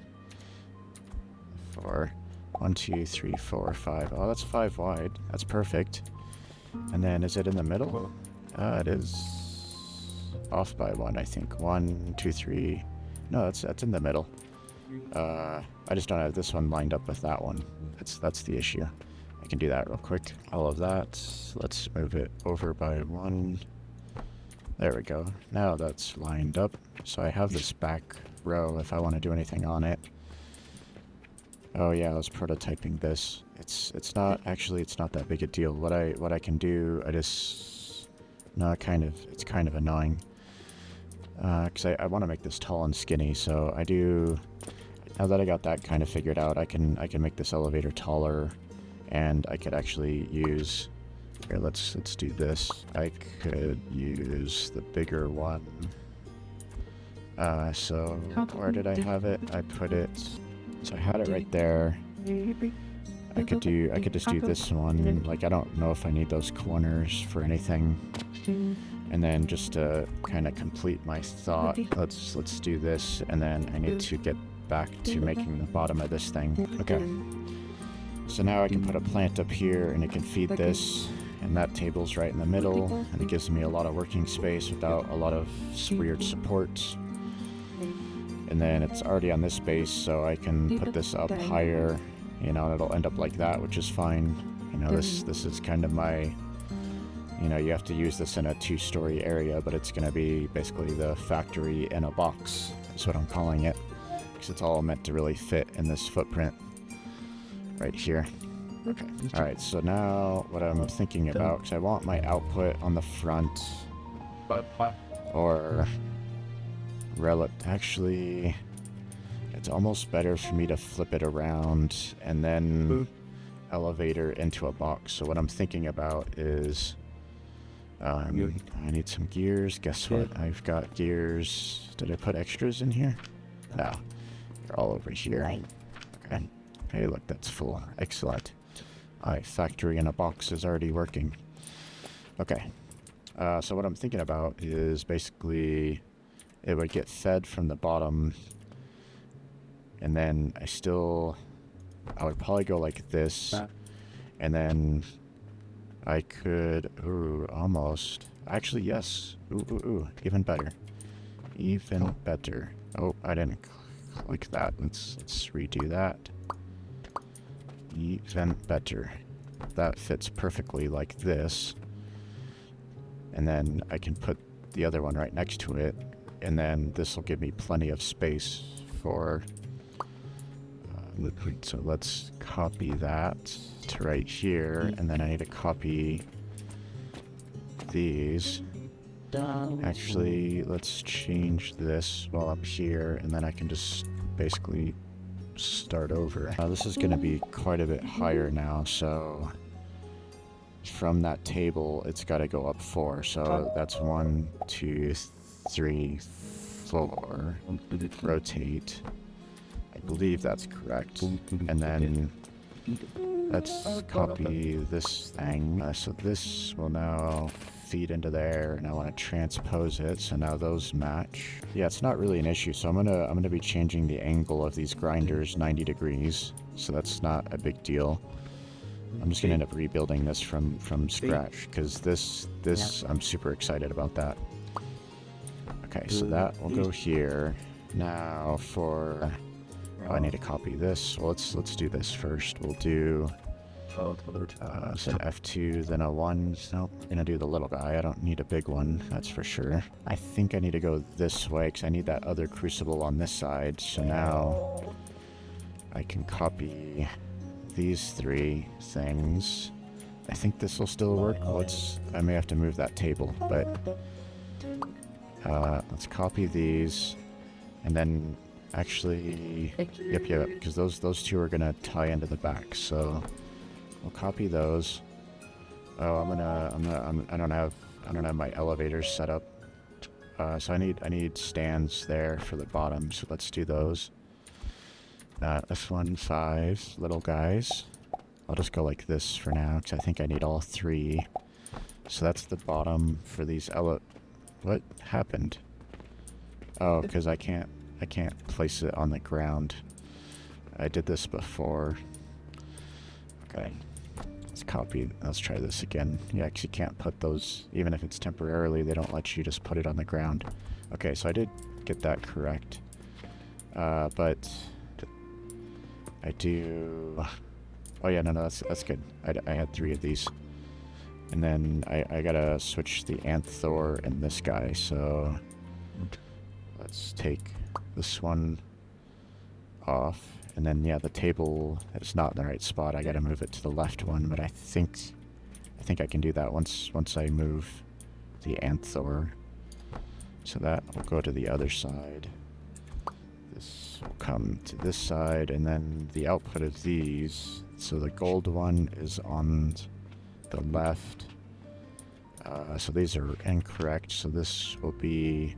4, 1, 2, 3, 4, 5. Oh, that's 5 wide. That's perfect. And then is it in the middle? It is off by 1, I think. 1, 2, 3. No, that's in the middle. I just don't have this one lined up with that one. That's the issue. I can do that real quick. All of that. Let's move it over by 1. There we go. Now that's lined up. So I have this back row if I want to do anything on it. Oh yeah, I was prototyping this. It's not that big a deal. What I can do, it's kind of annoying. Because I want to make this tall and skinny, so I do. Now that I got that kind of figured out, I can make this elevator taller, and I could actually use. Here, let's do this. I could use the bigger one. So where did I have it? I put it. So I had it right there. I could just do this one. Like, I don't know if I need those corners for anything. And then just to kind of complete my thought, let's do this, and then I need to get back to making the bottom of this thing. Okay. So now I can put a plant up here, and it can feed this, and that table's right in the middle, and it gives me a lot of working space without a lot of weird supports. And then it's already on this base, so I can put this up higher, you know, and it'll end up like that, which is fine. You know, this is kind of my, you know, you have to use this in a 2-story area, but it's going to be basically the factory in a box, is what I'm calling it, because it's all meant to really fit in this footprint right here. Okay. Alright, so now what I'm thinking about, because I want my output on the front, or actually, it's almost better for me to flip it around and then elevator into a box. So what I'm thinking about is I need some gears. Guess what? I've got gears. Did I put extras in here? No. They're all over here. Okay. Hey, look, that's full. Excellent. Alright, factory in a box is already working. Okay. So what I'm thinking about is basically it would get fed from the bottom, and then I would probably go like this, and then I could, Actually, yes. Ooh, even better. Even better. Oh, I didn't click that. Let's redo that. Even better. That fits perfectly like this. And then I can put the other one right next to it. And then this will give me plenty of space for liquid. So let's copy that to right here. And then I need to copy these. Actually, let's change this while I'm here, and then I can just basically start over. This is going to be quite a bit higher now, so from that table, it's got to go up 4. So that's 1, 2, 3, 4. Rotate. I believe that's correct. And then let's copy this thing. So this will now feed into there, and I want to transpose it, so now those match. Yeah, it's not really an issue, so I'm gonna be changing the angle of these grinders 90 degrees, so that's not a big deal. I'm just gonna end up rebuilding this from scratch, because this I'm super excited about that. Okay, so that will go here. Now for I need to copy this. Well, let's do this first. We'll do so F2, then a 1. Nope, I'm gonna do the little guy. I don't need a big one, that's for sure. I think I need to go this way, because I need that other crucible on this side. So now I can copy these 3 things. I think this will still work. I may have to move that table, but let's copy these, and then actually, yep, because those 2 are gonna tie into the back. So we'll copy those. Oh, I don't have my elevators set up. So I need stands there for the bottom. So let's do those. F1, 5 little guys. I'll just go like this for now, because I think I need all 3. So that's the bottom for these What happened? Oh, because I can't place it on the ground. I did this before. Okay. Let's try this again. Yeah, because you can't put those, even if it's temporarily, they don't let you just put it on the ground. Okay, so I did get that correct. But I do... Oh yeah, no, that's good. I had 3 of these. And then I gotta switch the Anthor and this guy, so... Let's take this one off. And then, yeah, the table is not in the right spot. I gotta move it to the left one, but I think I can do that once I move the Anthor. So that will go to the other side. This will come to this side, and then the output of these. So the gold one is on the left. So these are incorrect. So this will be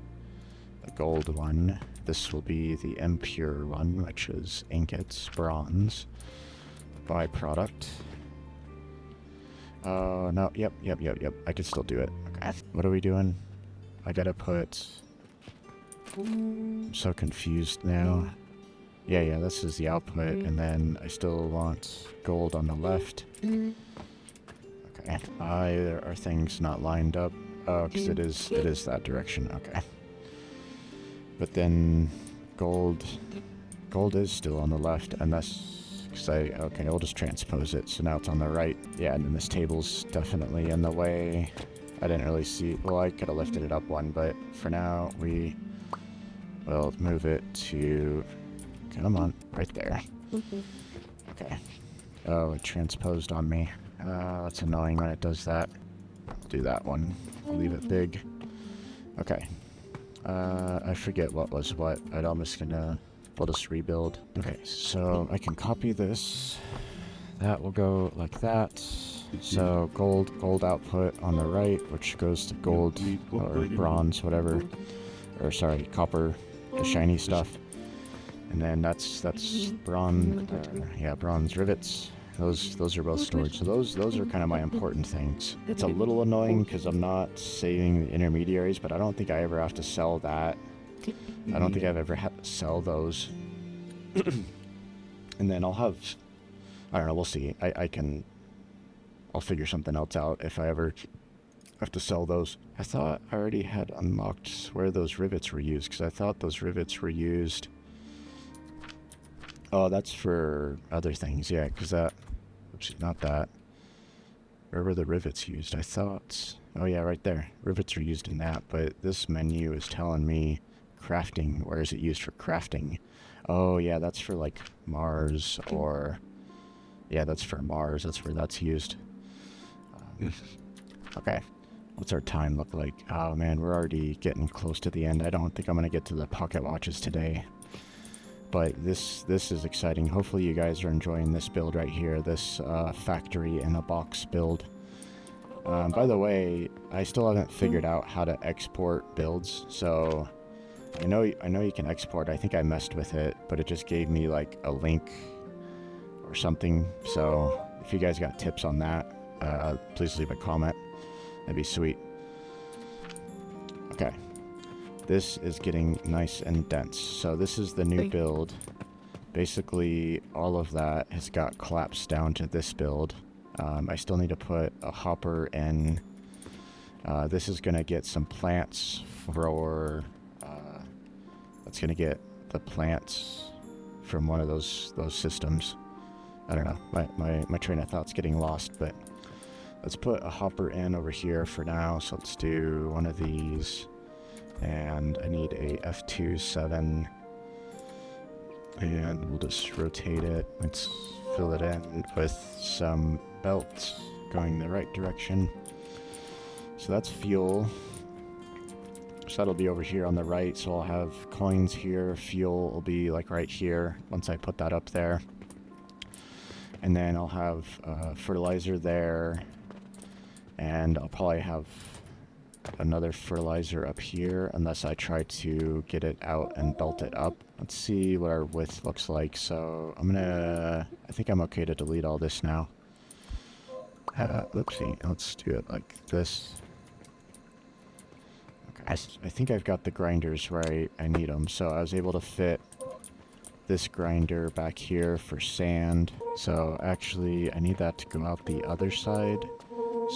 the gold one. This will be the impure one, which is ingots, bronze, byproduct. Oh, no, yep. I can still do it. Okay. What are we doing? I gotta put... I'm so confused now. Yeah, this is the output, and then I still want gold on the left. Okay. Are things not lined up? Oh, because it is that direction. Okay. But then gold is still on the left, and that's because okay, I'll just transpose it, so now it's on the right. Yeah, and then this table's definitely in the way. I didn't really see, well, I could have lifted it up 1, but for now, we will move it to, come on, right there. Okay. Oh, it transposed on me. That's annoying when it does that. I'll do that one. Leave it big. Okay. I forget what was what. We'll just rebuild. Okay, so I can copy this. That will go like that. So gold output on the right, which goes to gold or bronze, whatever. Or sorry, copper, the shiny stuff. And then that's bronze, bronze rivets. Those are both stored. So those are kind of my important things. It's a little annoying because I'm not saving the intermediaries, but I don't think I ever have to sell that. I don't think I've ever had to sell those. And then I'll have, I don't know, we'll see. I'll figure something else out if I ever have to sell those. I thought I already had unlocked where those rivets were used, because I thought those rivets were used... Oh, that's for other things, yeah, because that... Oops, not that. Where were the rivets used? I thought... Oh yeah, right there. Rivets are used in that, but this menu is telling me crafting. Where is it used for crafting? Oh yeah, that's for like Mars, or... Yeah, that's for Mars. That's where that's used. Okay. What's our time look like? Oh man, we're already getting close to the end. I don't think I'm going to get to the pocket watches today. But this is exciting. Hopefully you guys are enjoying this build right here. This factory in a box build. By the way, I still haven't figured out how to export builds. So I know you can export. I think I messed with it, but it just gave me like a link or something. So if you guys got tips on that, please leave a comment. That'd be sweet. Okay. This is getting nice and dense. So this is the new build. Basically, all of that has got collapsed down to this build. I still need to put a hopper in. This is going to get some plants for... that's going to get the plants from one of those systems. I don't know. My train of thought's getting lost, but... Let's put a hopper in over here for now. So let's do one of these. And I need a F27. And we'll just rotate it. Let's fill it in with some belts going the right direction. So that's fuel. So that'll be over here on the right. So I'll have coins here. Fuel will be like right here once I put that up there. And then I'll have fertilizer there. And I'll probably have another fertilizer up here unless I try to get it out and belt it up. Let's see what our width looks like. So I think I'm okay to delete all this now. Oopsie, let's do it like this. Okay, I think I've got the grinders where I need them. So I was able to fit this grinder back here for sand. So actually I need that to go out the other side.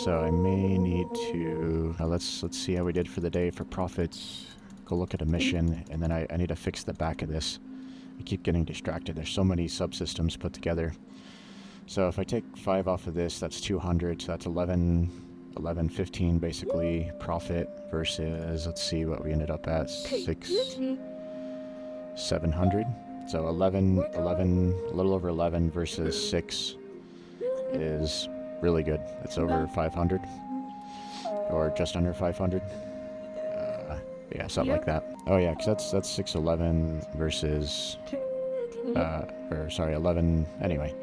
So I may need to... let's see how we did for the day for profits. Go look at a mission, and then I need to fix the back of this. I keep getting distracted. There's so many subsystems put together. So if I take 5 off of this, that's 200. So that's 15 basically profit versus, let's see what we ended up at, 700. So 11, a little over 11 versus 6 is... really good. It's over 500 or just under 500. Yeah, something like that. Oh yeah, because that's 611 versus or sorry, 11. Anyway,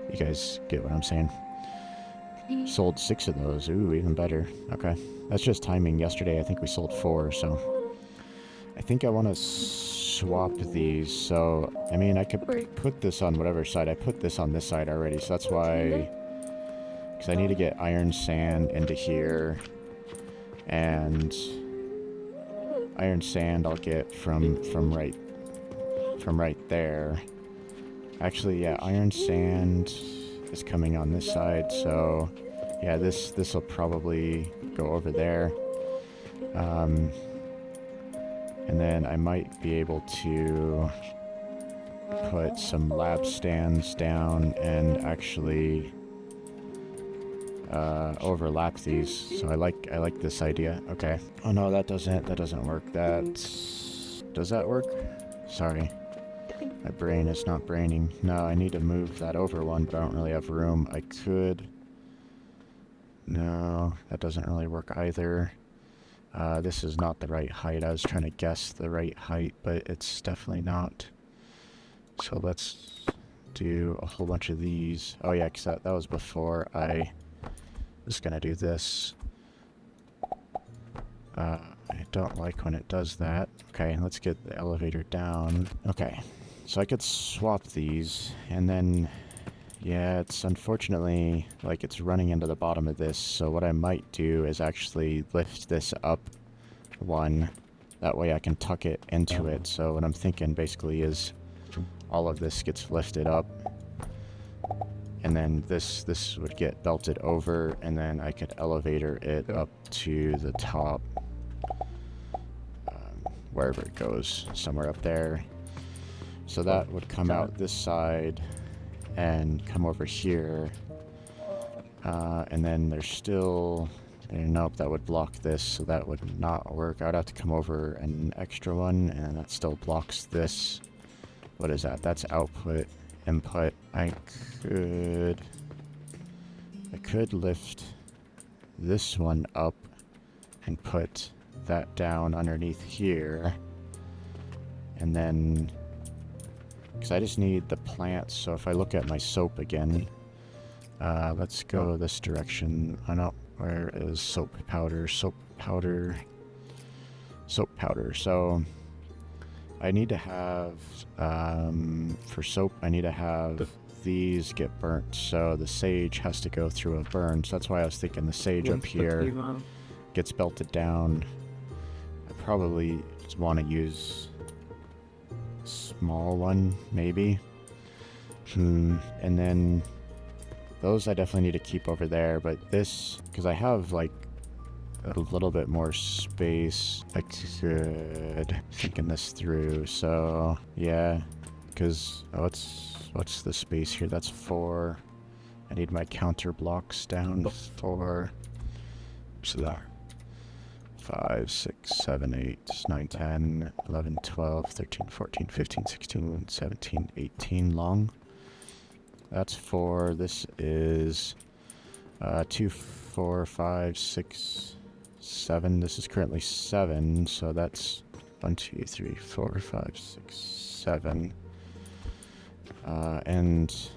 you guys get what I'm saying. Sold 6 of those. Ooh, even better. Okay, that's just timing. Yesterday I think we sold 4, so I think I want to swap these. So I mean, I could put this on whatever side. I put this on this side already, so that's why. Because I need to get iron sand into here, and iron sand I'll get from right there. Actually, yeah, iron sand is coming on this side, so yeah, this will probably go over there. And then I might be able to put some lab stands down and actually overlap these. So I like this idea. Okay. Oh no, that doesn't work. Does that work? Sorry. My brain is not braining. No, I need to move that over one, but I don't really have room. I could... No, that doesn't really work either. This is not the right height. I was trying to guess the right height, but it's definitely not. So let's do a whole bunch of these. Oh yeah, because that was before I was going to do this. I don't like when it does that. Okay, let's get the elevator down. Okay, so I could swap these, and then, yeah, it's unfortunately, like, it's running into the bottom of this, so what I might do is actually lift this up one. That way I can tuck it into it. So what I'm thinking basically is all of this gets lifted up, and then this would get belted over, and then I could elevator it up to the top, wherever it goes, somewhere up there. So that would come out this side and come over here, and then there's still, nope, that would block this, so that would not work. I would have to come over an extra one, and that still blocks this. What is that? That's output. Input. I could lift this one up and put that down underneath here, and then, because I just need the plants. So if I look at my soap again, let's go this direction. I know, where is soap powder? Soap powder. So I need to have, for soap, I need to have these get burnt. So the sage has to go through a burn. So that's why I was thinking the sage up here gets belted down. I probably want to use a small one, maybe. And then those I definitely need to keep over there. But this, because I have like a little bit more space, I could, thinking this through, so yeah, because what's the space here? That's 4. I need my counter blocks down 4, so there, 5, 6, 7, 8, 9, 10, 11, 12, 13, 14, 15, 16, 17, 18 long. That's 4. This is 2, 4, 5, 6, 7. This is currently 7, so that's 1, 2, 3, 4, 5, 6, 7. And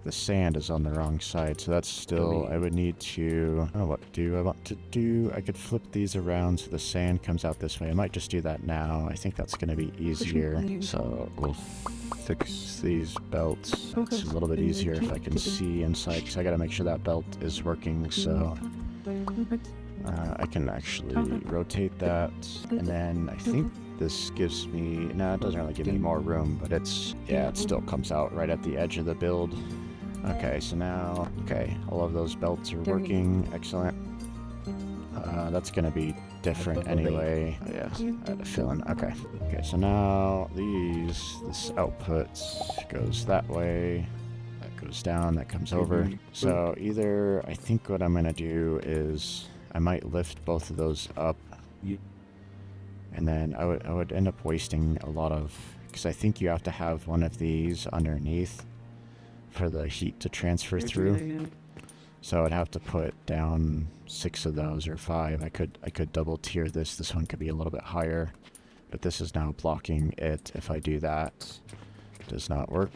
the sand is on the wrong side, so that's still, I would need to, what do I want to do? I could flip these around so the sand comes out this way. I might just do that now. I think that's going to be easier. So we'll fix these belts. It's a little bit easier if I can see inside, because I got to make sure that belt is working, so I can actually rotate that, and then I think this gives me, no, it doesn't really give me more room, but it's, yeah, it still comes out right at the edge of the build. Okay, so now, okay, all of those belts are working, excellent. That's gonna be different anyway. Oh, yeah, I had a feeling. Okay, so now this output goes that way, that goes down, that comes over. So either, I think what I'm gonna do is, I might lift both of those up, and then I would end up wasting a lot of, because I think you have to have one of these underneath for the heat to transfer through. So I'd have to put down 6 of those, or 5. I could double tier this. This one could be a little bit higher, but this is now blocking it. If I do that, it does not work.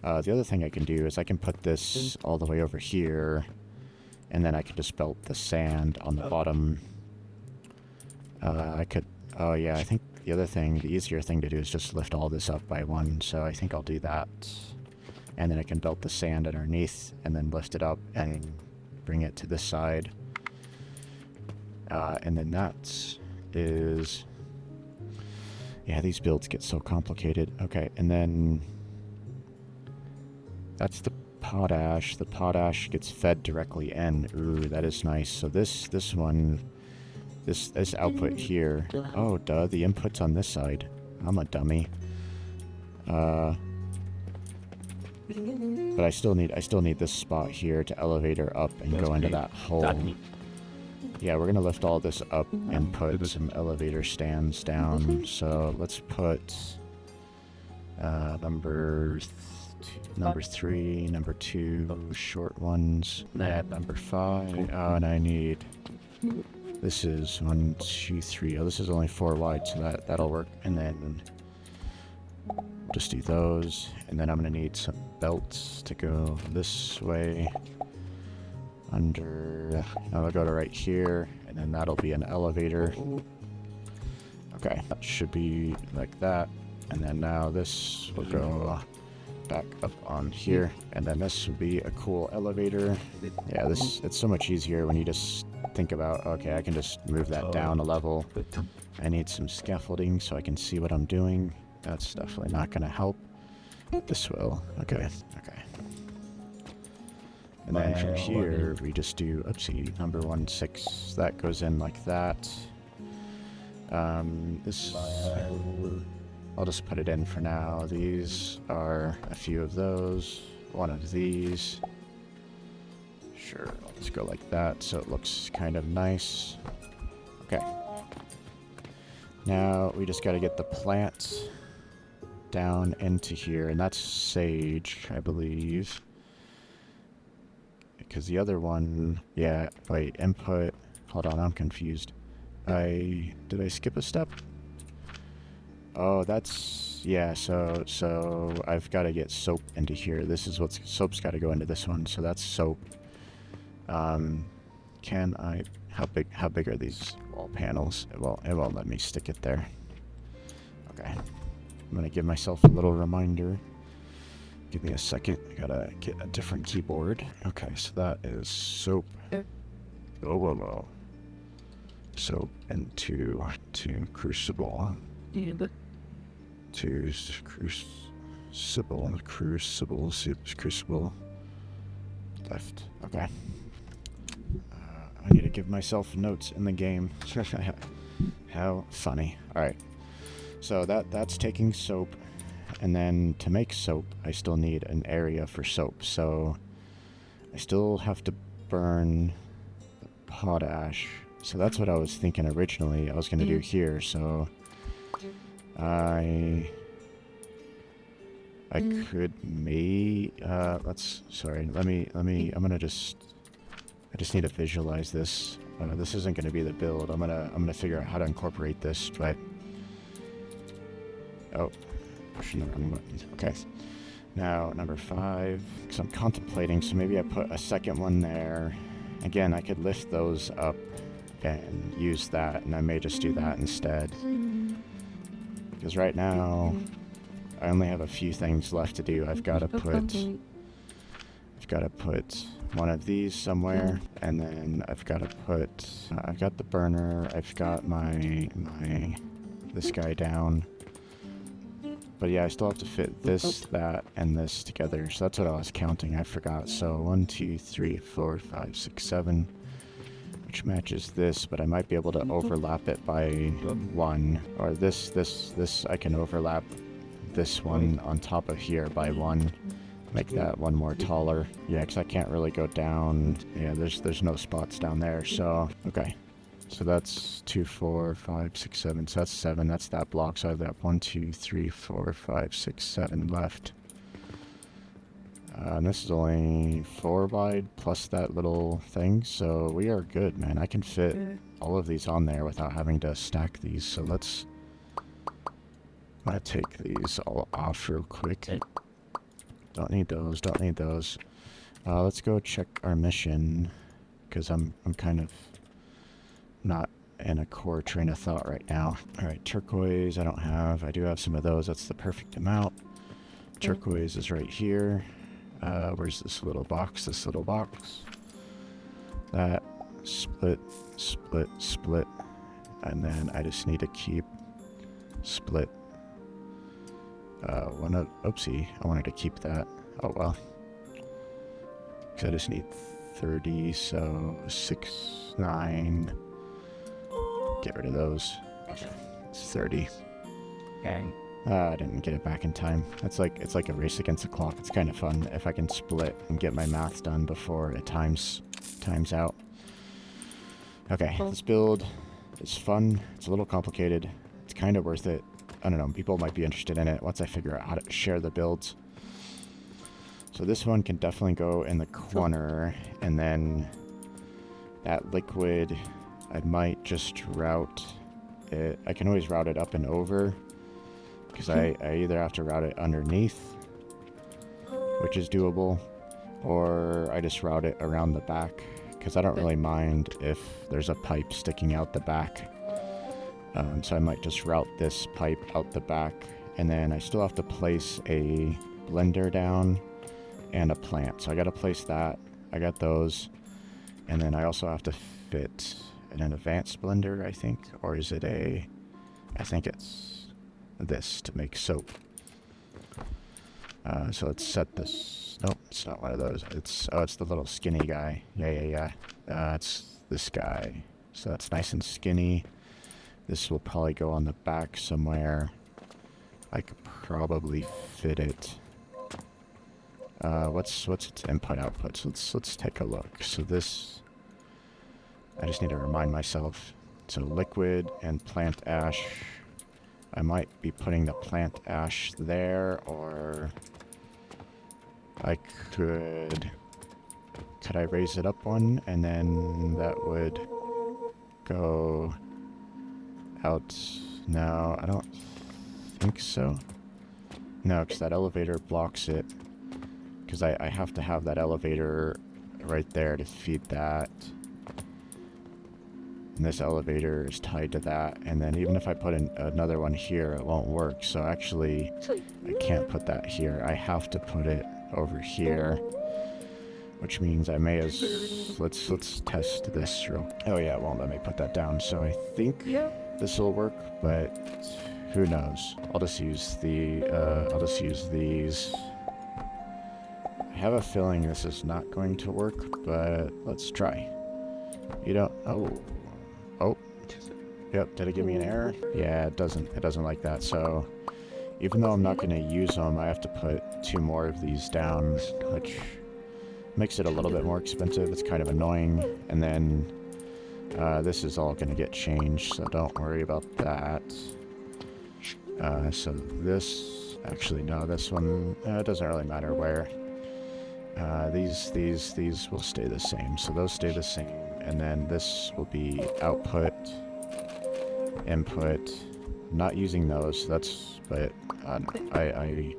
The other thing I can do is I can put this all the way over here, and then I could just belt the sand on the bottom. I could, oh yeah, I think the easier thing to do is just lift all this up by 1, so I think I'll do that. And then I can belt the sand underneath, and then lift it up and bring it to this side. And then that is, yeah, these builds get so complicated. Okay, and then that's the potash. The potash gets fed directly in. Ooh, that is nice. So this one, this output here. Oh, duh, the input's on this side. I'm a dummy. But I still need this spot here to elevate her up and go into that hole. Yeah, we're gonna lift all this up and put some elevator stands down. So let's put number 3, number 2 short ones. At number 5. Oh, and I need. This is 1, 2, 3. Oh, this is only 4 wide, so that'll work. And then just do those, and then I'm gonna need some belts to go this way. I'll go to right here, and then that'll be an elevator. Okay, that should be like that, and then now this will go back up on here, and then this will be a cool elevator. Yeah, it's so much easier when you just think about, okay, I can just move that down a level. I need some scaffolding so I can see what I'm doing. That's definitely not going to help. This will. Okay. And then from here, we just do, oopsie, number 1-6. That goes in like that. This, I'll just put it in for now. These are a few of those. One of these. Sure, let's go like that so it looks kind of nice. Okay. Now we just got to get the plants down into here, and that's sage, I believe. Because the other one, yeah, wait, input, hold on, I'm confused. Did I skip a step? Oh, that's, yeah, so I've got to get soap into here. This is what's, soap's got to go into this one, so that's soap. Can I, how big are these wall panels? It won't let me stick it there. Okay. I'm gonna give myself a little reminder. Give me a second. I gotta get a different keyboard. Okay, so that is soap. Oh. Soap into crucible. To crucible. Left. Okay. I need to give myself notes in the game. How funny. Alright. So that's taking soap. And then to make soap, I still need an area for soap. So I still have to burn the potash. So that's what I was thinking originally I was going to do here. So I could I just need to visualize this. This isn't going to be the build. I'm gonna figure out how to incorporate this, but pushing the wrong button. Okay. Now number 5, because I'm contemplating, so maybe I put a second one there. Again, I could lift those up and use that, and I may just do that instead. Because right now, I only have a few things left to do. I've got to put one of these somewhere, and then I've got to put, I've got the burner, I've got this guy down. But yeah, I still have to fit this, that, and this together. So that's what I was counting. I forgot. So 1, 2, 3, 4, 5, 6, 7, which matches this, but I might be able to overlap it by 1. Or this, I can overlap this one on top of here by 1. Make that one more taller. Yeah, because I can't really go down. Yeah, there's no spots down there. So, okay. So that's 2, 4, 5, 6, 7. So that's 7. That's that block. So I've got 1, 2, 3, 4, 5, 6, 7 left. And this is only 4 wide plus that little thing. So we are good, man. I can fit all of these on there without having to stack these. So let's... I'm going to take these all off real quick. Don't need those. Don't need those. Let's go check our mission. Because I'm kind of... not in a core train of thought right now. Alright, turquoise I don't have. I do have some of those. That's the perfect amount. Turquoise is right here. Where's this little box? This little box. That. Split. Split. Split. And then I just need to keep split. Oopsie. I wanted to keep that. Oh well. Because I just need 30, so 6, 9... Get rid of those. It's 30. Okay. I didn't get it back in time. It's like a race against the clock. It's kind of fun if I can split and get my math done before it times out. Okay, this build is fun. It's a little complicated. It's kind of worth it. I don't know. People might be interested in it once I figure out how to share the builds. So this one can definitely go in the corner, and then that liquid... I might just route it. I can always route it up and over, because I either have to route it underneath, which is doable, or I just route it around the back, because I don't really mind if there's a pipe sticking out the back. So I might just route this pipe out the back, and then I still have to place a blender down and a plant. So I gotta place that. I got those, and then I also have to fit an advanced blender, I think, or is it I think it's this to make soap. So let's set this. Nope, it's not one of those. It's the little skinny guy. Yeah. It's this guy. So that's nice and skinny. This will probably go on the back somewhere. I could probably fit it. What's its input output? So let's take a look. So this, I just need to remind myself. So liquid and plant ash. I might be putting the plant ash there, or I could I raise it up one, and then that would go out? No, I don't think so. No, because that elevator blocks it. Because I have to have that elevator right there to feed that. And this elevator is tied to that. And then even if I put in another one here, it won't work. So actually, I can't put that here. I have to put it over here. Which means I may as... Let's test this real... Oh yeah, it won't let me put that down. So I think this will work, but who knows? I'll just use these. I have a feeling this is not going to work, but let's try. You don't... Oh. Yep, did it give me an error? Yeah, it doesn't like that. So even though I'm not going to use them, I have to put 2 more of these down, which makes it a little bit more expensive. It's kind of annoying. And then this is all going to get changed, so don't worry about that. So this... Actually, no, this one... it doesn't really matter where. These will stay the same. So those stay the same. And then this will be output, input. I'm not using those. But I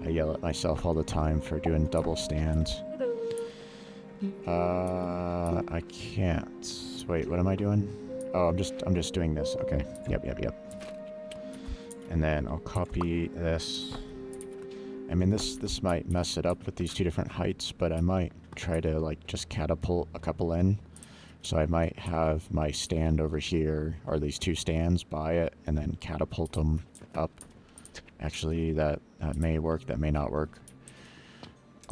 yell at myself all the time for doing double stands. I can't. Wait, what am I doing? Oh, I'm just doing this. Okay. Yep. And then I'll copy this. I mean, this might mess it up with these 2 different heights, but I might try to, like, just catapult a couple in. So I might have my stand over here, or these 2 stands by it, and then catapult them up. Actually, that may work, that may not work.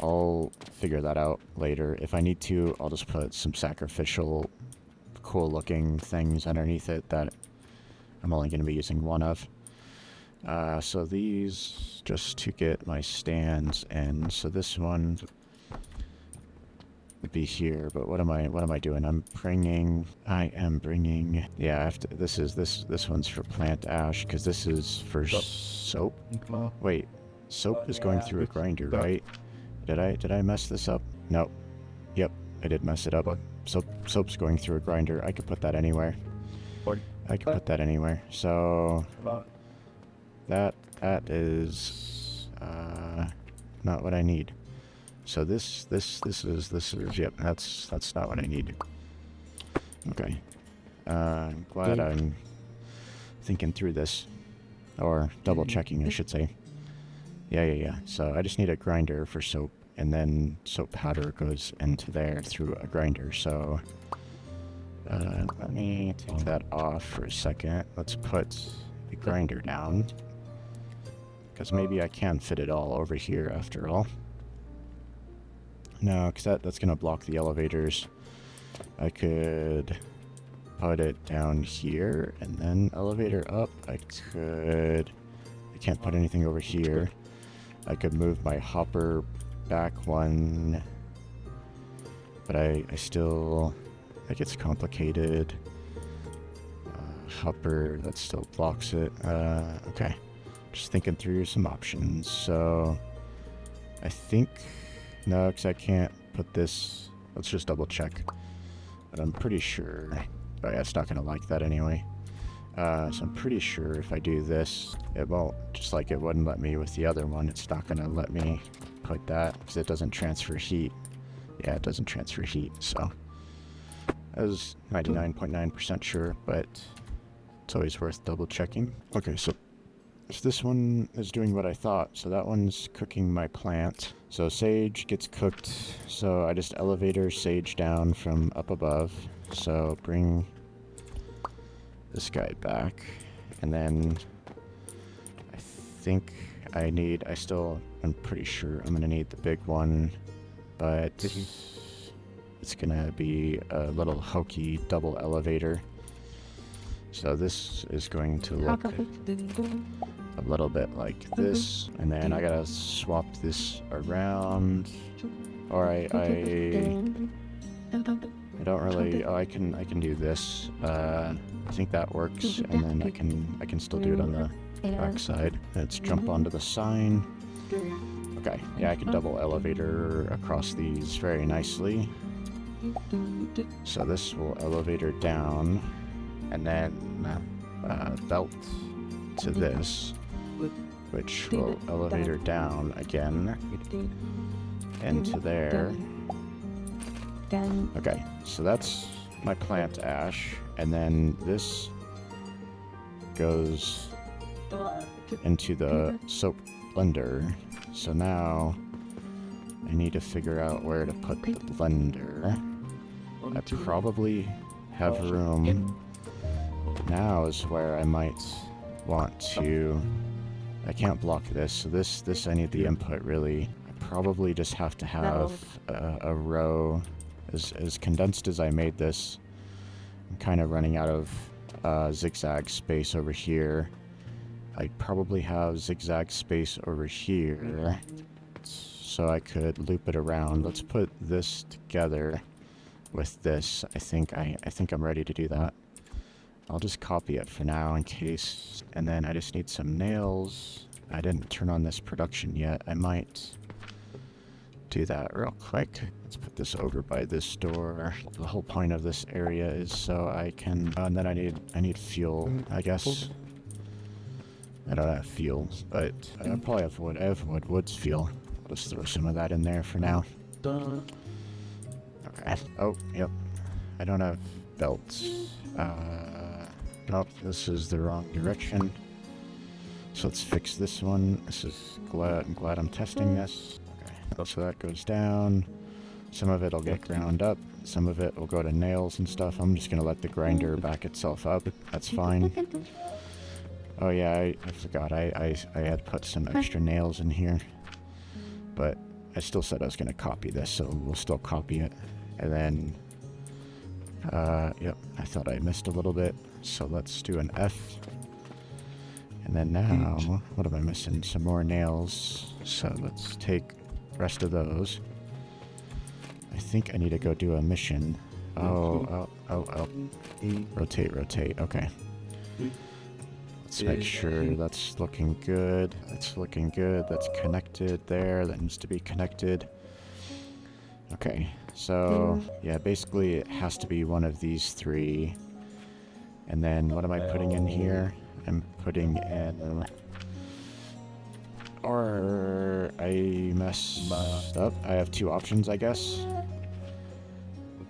I'll figure that out later. If I need to, I'll just put some sacrificial, cool-looking things underneath it that I'm only going to be using 1 of. So these, just to get my stands, and so this one would be here, but what am I doing? I am bringing, yeah, I have to, this one's for plant ash, because this is for soap. Wait, soap is going through a grinder, right? Did I mess this up? Nope. Yep, I did mess it up. Soap's going through a grinder. I could put that anywhere. So that is not what I need. So this is yep, that's not what I need. Okay. I'm glad I'm thinking through this, or double checking, I should say. Yeah. So I just need a grinder for soap, and then soap powder goes into there through a grinder. So let me take that off for a second. Let's put the grinder down, because maybe I can fit it all over here after all. No, because that's going to block the elevators. I could put it down here, and then elevator up. I can't put anything over here. I could move my hopper back 1, but I still, that gets complicated. Hopper, that still blocks it. Okay. Just thinking through some options. So I think, no, because I can't put this. Let's just double check. But I'm pretty sure, oh yeah, it's not going to like that anyway. So I'm pretty sure if I do this, it won't, just like it wouldn't let me with the other one, it's not going to let me put that, because it doesn't transfer heat. Yeah, it doesn't transfer heat, so I was 99.9% sure, but it's always worth double checking. Okay, so this one is doing what I thought. So that one's cooking my plant. So sage gets cooked. So I just elevator sage down from up above. So bring this guy back. And then I think I'm pretty sure I'm gonna need the big one, but it's gonna be a little hokey double elevator. So this is going to look a little bit like this, and then I gotta swap this around. Or I don't really. Oh, I can do this. I think that works, and then I can still do it on the back side. Let's jump onto the sign. Okay, yeah, I can double elevator across these very nicely. So this will elevator down, and then belt to this, which will elevator down again into there. Okay, so that's my plant ash, and then this goes into the soap blender. So now I need to figure out where to put the blender. I probably have room. Now is where I might want to. I can't block this, so this I need the input really. I probably just have to have a row. As condensed as I made this, I'm kind of running out of zigzag space over here. I probably have zigzag space over here, so I could loop it around. Let's put this together with this. I think I'm ready to do that. I'll just copy it for now in case, and then I just need some nails. I didn't turn on this production yet. I might do that real quick. Let's put this over by this door. The whole point of this area is so I can, and then I need fuel, I guess. I don't have fuel, but I probably have wood. I have wood. Wood's fuel. I'll just throw some of that in there for now. Okay. Oh, yep. I don't have belts. Nope, this is the wrong direction. So let's fix this one. I'm glad I'm testing this. Okay. So that goes down. Some of it'll get ground up. Some of it will go to nails and stuff. I'm just gonna let the grinder back itself up. That's fine. Oh yeah, I forgot. I had put some extra nails in here. But I still said I was gonna copy this, so we'll still copy it. And then, yep, I thought I missed a little bit. So let's do an F. And then now, what am I missing? Some more nails. So let's take the rest of those. I think I need to go do a mission. Oh. Rotate. Okay. Let's make sure that's looking good. That's looking good. That's connected there. That needs to be connected. Okay. So, yeah, basically it has to be one of these three. And then what am I putting in here? I'm putting in... Or I messed up. I have two options, I guess.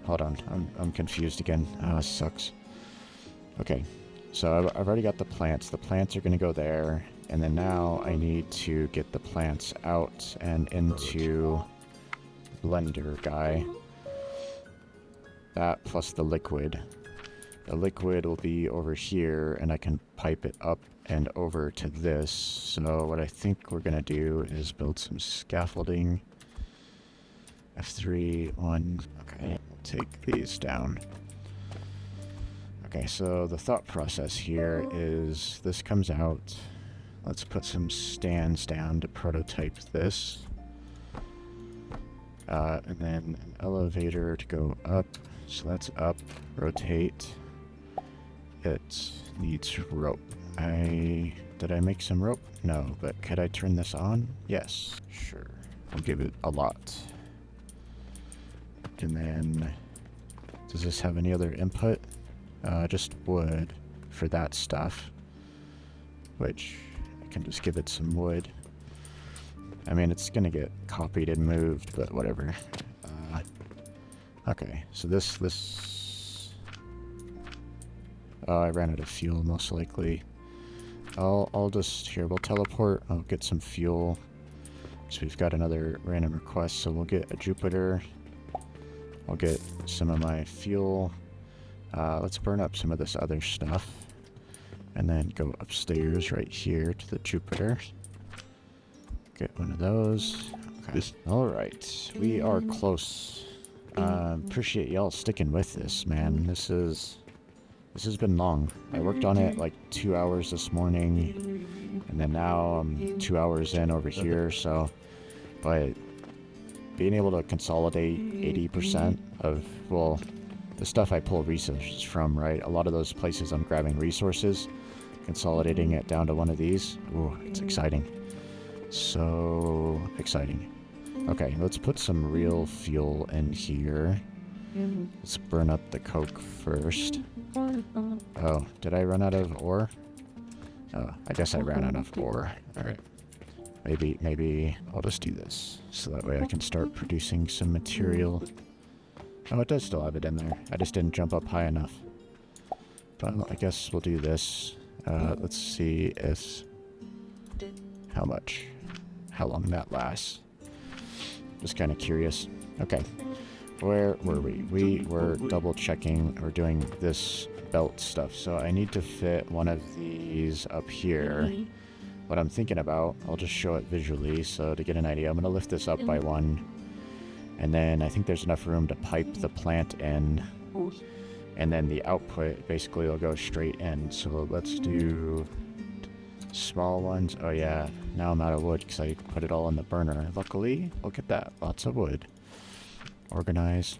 Hold on. I'm confused again. Oh, this sucks. Okay. So I've already got the plants. The plants are going to go there. And then now I need to get the plants out and into blender guy. That plus the liquid. The liquid will be over here, and I can pipe it up and over to this. So what I think we're going to do is build some scaffolding. F3, 1. Okay, we'll take these down. Okay, so the thought process here is this comes out. Let's put some stands down to prototype this. And then an elevator to go up. So that's up, rotate. It needs rope. Did I make some rope? No, but could I turn this on? Yes, sure. I'll give it a lot. And then, does this have any other input? Just wood for that stuff. Which, I can just give it some wood. I mean, it's gonna get copied and moved, but whatever. Okay, so this... I ran out of fuel, most likely. I'll just... Here, we'll teleport. I'll get some fuel. So we've got another random request, so we'll get a Jupiter. I'll get some of my fuel. Let's burn up some of this other stuff. And then go upstairs right here to the Jupiter. Get one of those. Okay. Alright, we are close. Appreciate y'all sticking with this, man. This has been long. I worked on it like 2 hours this morning, and then now I'm 2 hours in over here, so... But being able to consolidate 80% of, well, the stuff I pull resources from, right? A lot of those places I'm grabbing resources, consolidating it down to one of these. Ooh, it's exciting. So exciting. Okay, let's put some real fuel in here. Let's burn up the coke first. Oh, did I run out of ore? Oh, I guess I ran out of ore. Alright. Maybe I'll just do this. So that way I can start producing some material. Oh, it does still have it in there. I just didn't jump up high enough. But I guess we'll do this. Let's see if... How long that lasts. Just kind of curious. Okay. Where were we? We were double checking or doing this belt stuff. So I need to fit one of these up here. What I'm thinking about, I'll just show it visually. So to get an idea, I'm going to lift this up by one. And then I think there's enough room to pipe the plant in. And then the output basically will go straight in. So let's do small ones. Oh yeah, now I'm out of wood because I put it all in the burner. Luckily, look at that, lots of wood. Organize.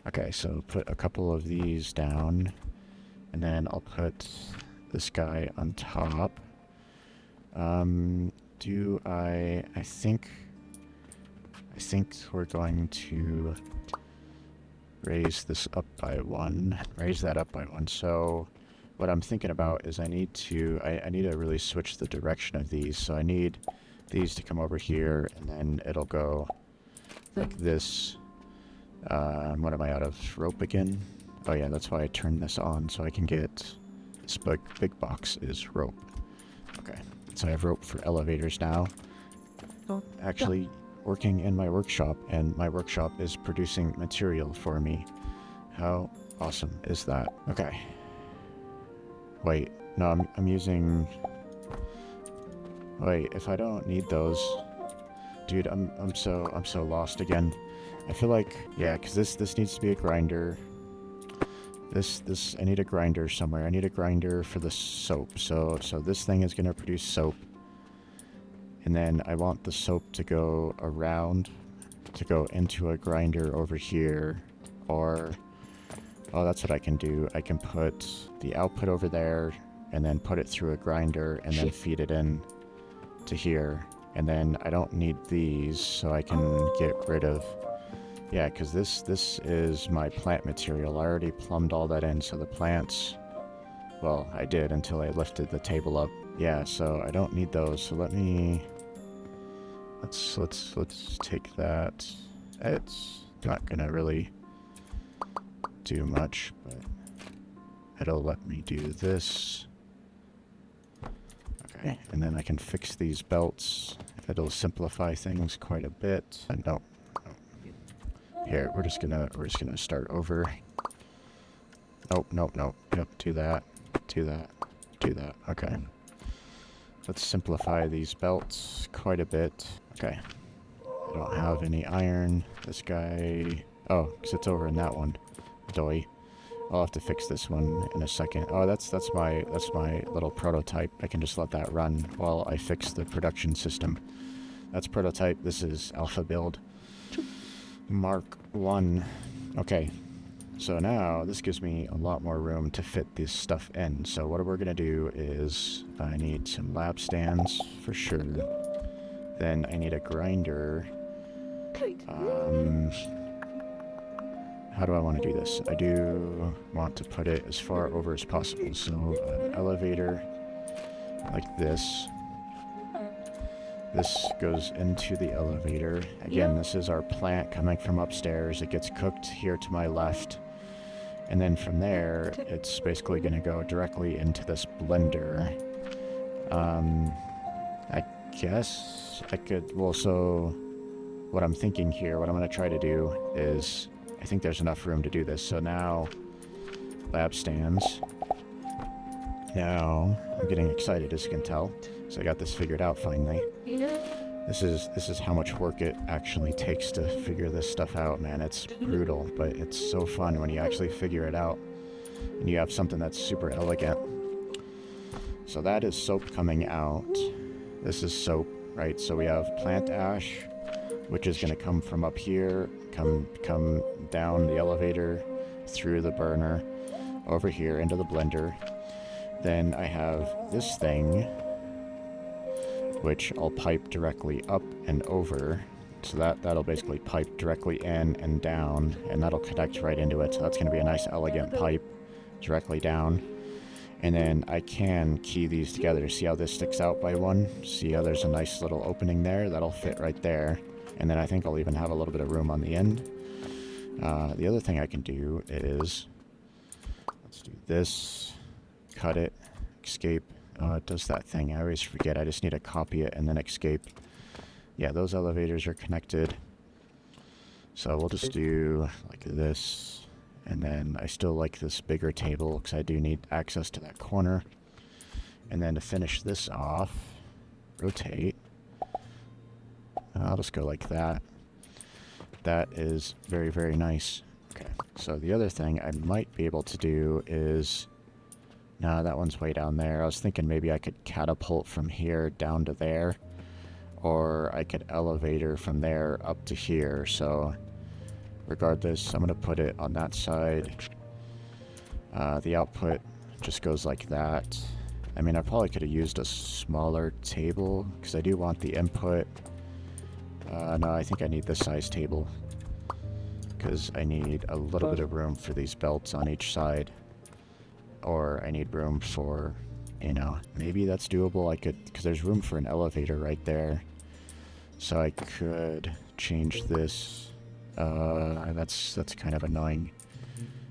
Okay, so put a couple of these down. And then I'll put this guy on top. I think we're going to raise this up by one. Raise that up by one. So what I'm thinking about is I need to really switch the direction of these. So I need these to come over here, and then it'll go like this. What am I out of rope again? Oh yeah, that's why I turned this on, so I can get this big box is rope. Okay, so I have rope for elevators now. Actually working in my workshop, and my workshop is producing material for me. How awesome is that? Okay. Wait, no, I'm using... Wait, if I don't need those... Dude, I'm so lost again. I feel like, yeah, because this needs to be a grinder. I need a grinder somewhere. I need a grinder for the soap. So this thing is going to produce soap. And then I want the soap to go around, to go into a grinder over here. Or, oh, that's what I can do. I can put the output over there, and then put it through a grinder, and then feed it in to here. And then I don't need these, so I can get rid of... Yeah, because this is my plant material. I already plumbed all that in, so the plants... Well, I did until I lifted the table up. Yeah, so I don't need those, so let me... Let's take that. It's not gonna really do much, but it'll let me do this. Okay, and then I can fix these belts. It'll simplify things quite a bit. No. Here, we're just gonna start over. Nope. Yep, do that. Okay. Let's simplify these belts quite a bit. Okay. I don't have any iron. This guy... Oh, because it's over in that one. Doy. I'll have to fix this one in a second. Oh, that's my little prototype. I can just let that run while I fix the production system. That's prototype. This is alpha build. Mark 1. Okay. So now, this gives me a lot more room to fit this stuff in. So what we're going to do is, I need some lab stands, for sure. Then I need a grinder. How do I want to do this? I do want to put it as far over as possible. So, an elevator, like this. This goes into the elevator. Again, this is our plant coming from upstairs. It gets cooked here to my left. And then from there, it's basically going to go directly into this blender. I guess I could... Well, so what I'm thinking here, what I'm going to try to do is... I think there's enough room to do this. So now, lab stands. Now, I'm getting excited, as you can tell. So I got this figured out finally. This is how much work it actually takes to figure this stuff out, man. It's brutal, but it's so fun when you actually figure it out and you have something that's super elegant. So that is soap coming out. This is soap, right? So we have plant ash, which is going to come from up here, come down the elevator, through the burner, over here into the blender. Then I have this thing, which I'll pipe directly up and over. So that'll basically pipe directly in and down, and that'll connect right into it. So that's going to be a nice elegant pipe directly down. And then I can key these together. See how this sticks out by one? See how there's a nice little opening there? That'll fit right there. And then I think I'll even have a little bit of room on the end. The other thing I can do is, let's do this, cut it, escape. It does that thing. I always forget. I just need to copy it and then escape. Yeah, those elevators are connected. So we'll just do like this. And then I still like this bigger table because I do need access to that corner. And then to finish this off, rotate. I'll just go like that. That is very, very nice. Okay, so the other thing I might be able to do is... No, that one's way down there. I was thinking maybe I could catapult from here down to there. Or I could elevator from there up to here, so... Regardless, I'm going to put it on that side. The output just goes like that. I mean, I probably could have used a smaller table, because I do want the input. No, I think I need this size table, because I need a little bit of room for these belts on each side. Or I need room for, you know, maybe that's doable. I could, because there's room for an elevator right there. So I could change this. That's kind of annoying.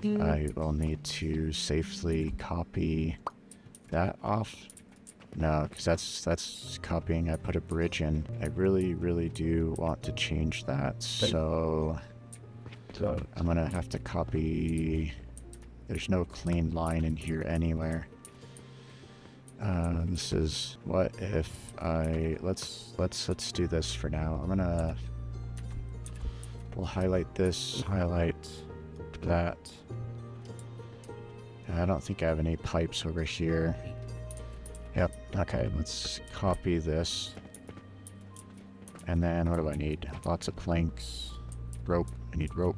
I will need to safely copy that off. No, because that's copying. I put a bridge in. I really, really do want to change that. So I'm gonna have to copy. There's no clean line in here anywhere. This is what if I let's do this for now. We'll highlight this, highlight that. I don't think I have any pipes over here. Yep, okay, let's copy this. And then what do I need? Lots of planks. Rope, I need rope.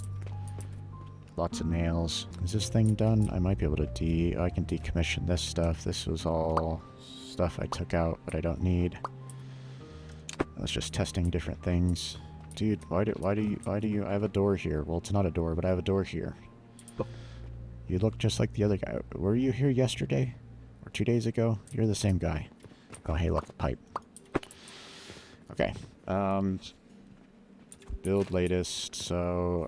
Lots of nails. Is this thing done? I might be able to I can decommission this stuff. This was all stuff I took out, but I don't need. I was just testing different things. Dude, why do you... I have a door here. Well, it's not a door, but I have a door here. You look just like the other guy. Were you here yesterday? Or 2 days ago? You're the same guy. Oh, hey, look, pipe. Okay. Build latest. So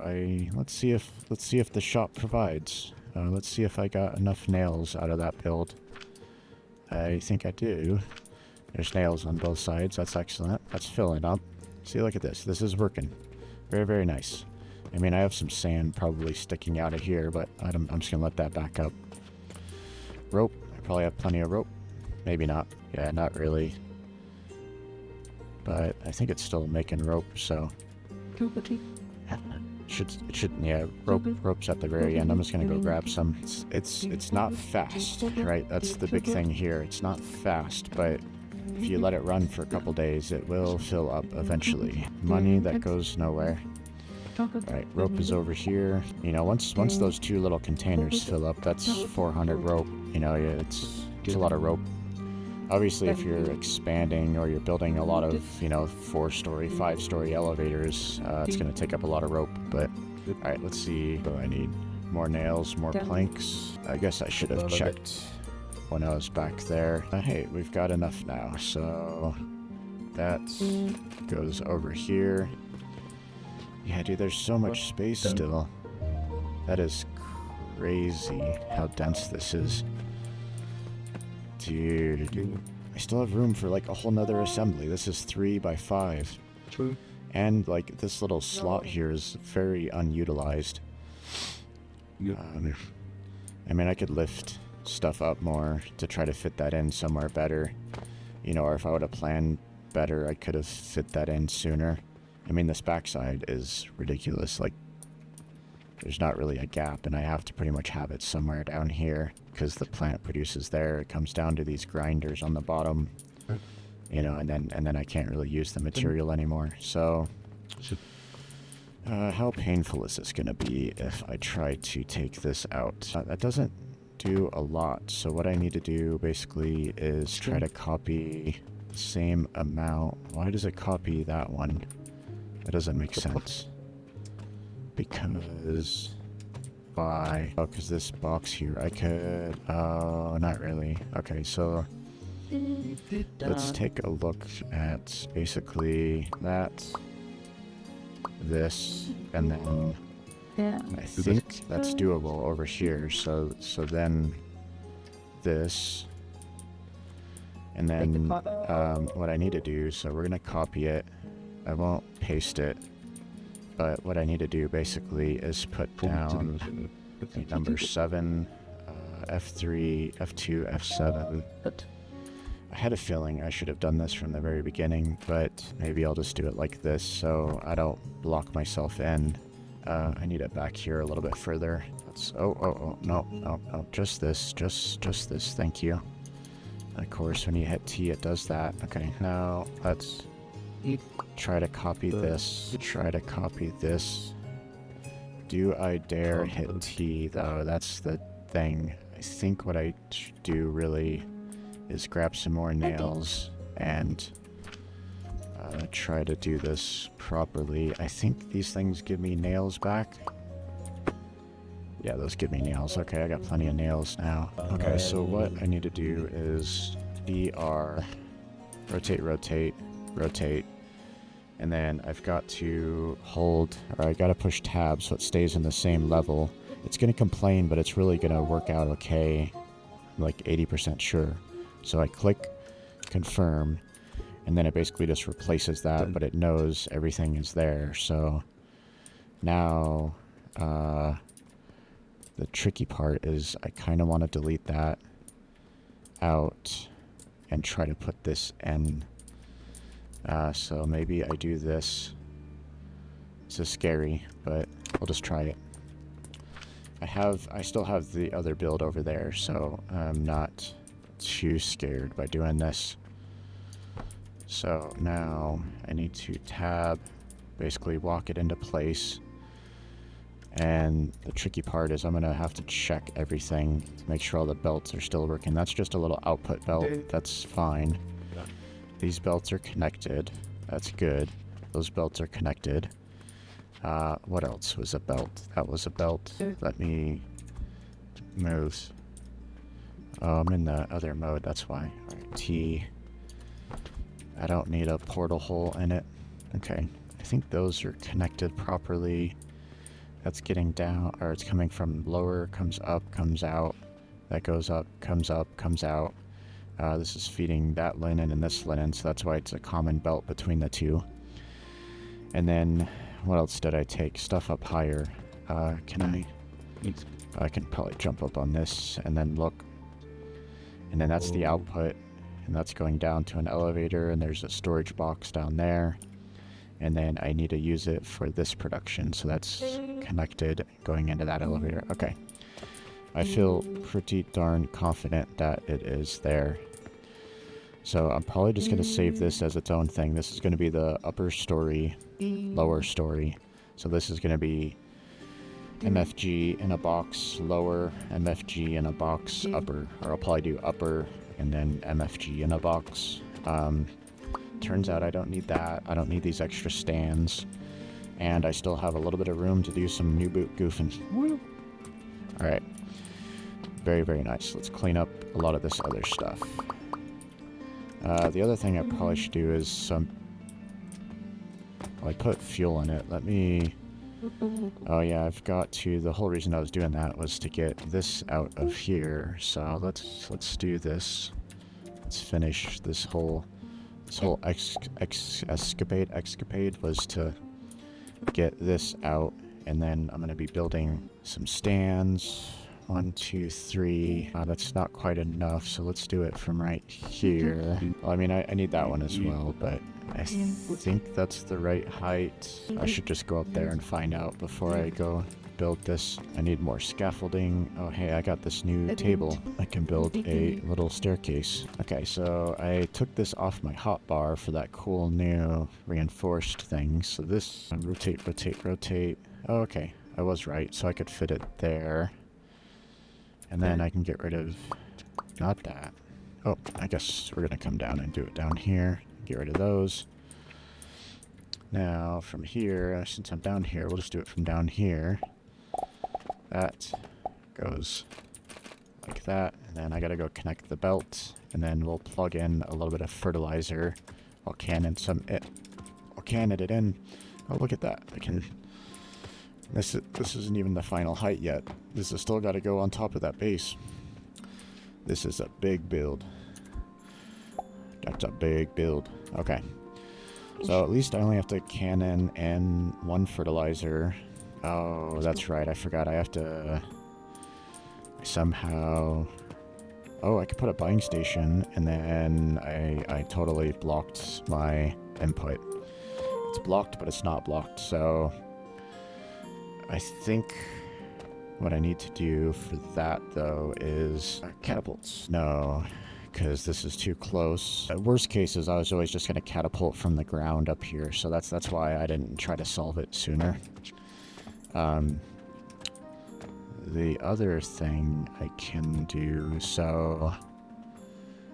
let's see if the shop provides. Let's see if I got enough nails out of that build. I think I do. There's nails on both sides. That's excellent. That's filling up. See, look at this. This is working. Very, very nice. I mean, I have some sand probably sticking out of here, but I'm just going to let that back up. Rope. I probably have plenty of rope. Maybe not. Yeah, not really. But I think it's still making rope, so... Yeah, rope's at the very end. I'm just going to go grab some. It's not fast, right? That's the big thing here. It's not fast, but... If you let it run for a couple days, it will fill up eventually. Money that goes nowhere. Right, rope is over here. You know, once those two little containers fill up, that's 400 rope. You know, it's a lot of rope. Obviously, if you're expanding or you're building a lot of, you know, 4-story, 5-story elevators, it's going to take up a lot of rope. But, alright, let's see. What do I need? More nails, more planks. I guess I should have checked when I was back there. Hey, we've got enough now, so that goes over here. Yeah, dude, there's so much space still. That is crazy how dense this is. Dude, I still have room for like a whole nother assembly. This is 3 by 5. True. And like this little slot here is very unutilized. Yep. I mean, I could lift stuff up more to try to fit that in somewhere better, you know, or if I would have planned better. I could have fit that in sooner. I mean, this backside is ridiculous. Like, there's not really a gap, and I have to pretty much have it somewhere down here because the plant produces there. It comes down to these grinders on the bottom, you know, and then I can't really use the material anymore. So, how painful is this going to be if I try to take this out? That doesn't do a lot. So what I need to do basically is try to copy the same amount. Why does it copy that one? That doesn't make sense. Because why? Oh, because this box here, I could, oh, not really. Okay, so let's take a look at basically that, this, and then I think that's doable over here. So then this, and then what I need to do, so we're gonna copy it. I won't paste it, but what I need to do basically is put down number 7, F3, F2, F7. I had a feeling I should have done this from the very beginning, but maybe I'll just do it like this so I don't block myself in. I need it back here a little bit further. Let's, no, just this, just this, thank you. Of course, when you hit T, it does that. Okay, now let's try to copy this, try to copy this. Do I dare hit T, though? That's the thing. I think what I do really is grab some more nails and try to do this properly. I think these things give me nails back. Yeah, those give me nails. Okay, I got plenty of nails now. Okay, so what I need to do is BR, rotate, rotate, rotate, and then I've got to hold, or I gotta push tab so it stays in the same level. It's gonna complain, but it's really gonna work out okay. I'm like 80% sure. So I click confirm, and then it basically just replaces that, but it knows everything is there. So now the tricky part is I kind of want to delete that out and try to put this in. So maybe I do this. This is scary, but I'll just try it. I still have the other build over there, so I'm not too scared by doing this. So now I need to tab, basically walk it into place. And the tricky part is I'm gonna have to check everything to make sure all the belts are still working. That's just a little output belt, that's fine. These belts are connected, that's good. Those belts are connected. What else was a belt? That was a belt. Let me move. Oh, I'm in the other mode, that's why. Alright, T. I don't need a portal hole in it. Okay, I think those are connected properly. That's getting down, or it's coming from lower, comes up, comes out. That goes up, comes out. This is feeding that linen and this linen, so that's why it's a common belt between the two. And then, what else did I take? Stuff up higher. I can probably jump up on this and then look. And then that's the output, and that's going down to an elevator, and there's a storage box down there. And then I need to use it for this production, so that's connected going into that elevator. Okay. I feel pretty darn confident that it is there. So I'm probably just going to save this as its own thing. This is going to be the upper story, lower story. So this is going to be MFG in a box, lower, MFG in a box, upper. Or I'll probably do upper and then MFG in a box. Turns out I don't need that. I don't need these extra stands. And I still have a little bit of room to do some new boot goofing. Alright. Very, very nice. Let's clean up a lot of this other stuff. The other thing I probably should do is some... Well, I put fuel in it. Let me... Oh yeah, I've got to... The whole reason I was doing that was to get this out of here. So let's do this. Let's finish this whole... This whole escapade was to get this out, and then I'm going to be building some stands 1, 2, 3. That's not quite enough, so let's do it from right here. Well, I mean, I need that one as well, but I think that's the right height. I should just go up there and find out before I go build this. I need more scaffolding. Oh, hey, I got this new table. I can build a little staircase. Okay, so I took this off my hotbar for that cool new reinforced thing. So this, rotate, rotate, rotate. Oh, okay, I was right. So I could fit it there. And then I can get rid of, not that. Oh, I guess we're gonna come down and do it down here. Get rid of those. Now, from here, since I'm down here, we'll just do it from down here. That goes like that, and then I gotta go connect the belt, and then we'll plug in a little bit of fertilizer. I'll cannon it in. Oh, look at that! I can. This isn't even the final height yet. This has still got to go on top of that base. This is a big build. That's a big build. Okay. So at least I only have to cannon and one fertilizer. Oh, that's right. I forgot. I have to somehow... Oh, I could put a buying station, and then I totally blocked my input. It's blocked, but it's not blocked. So I think what I need to do for that, though, is catapults. No, because this is too close. Worst case is I was always just going to catapult from the ground up here, so that's why I didn't try to solve it sooner. The other thing I can do, so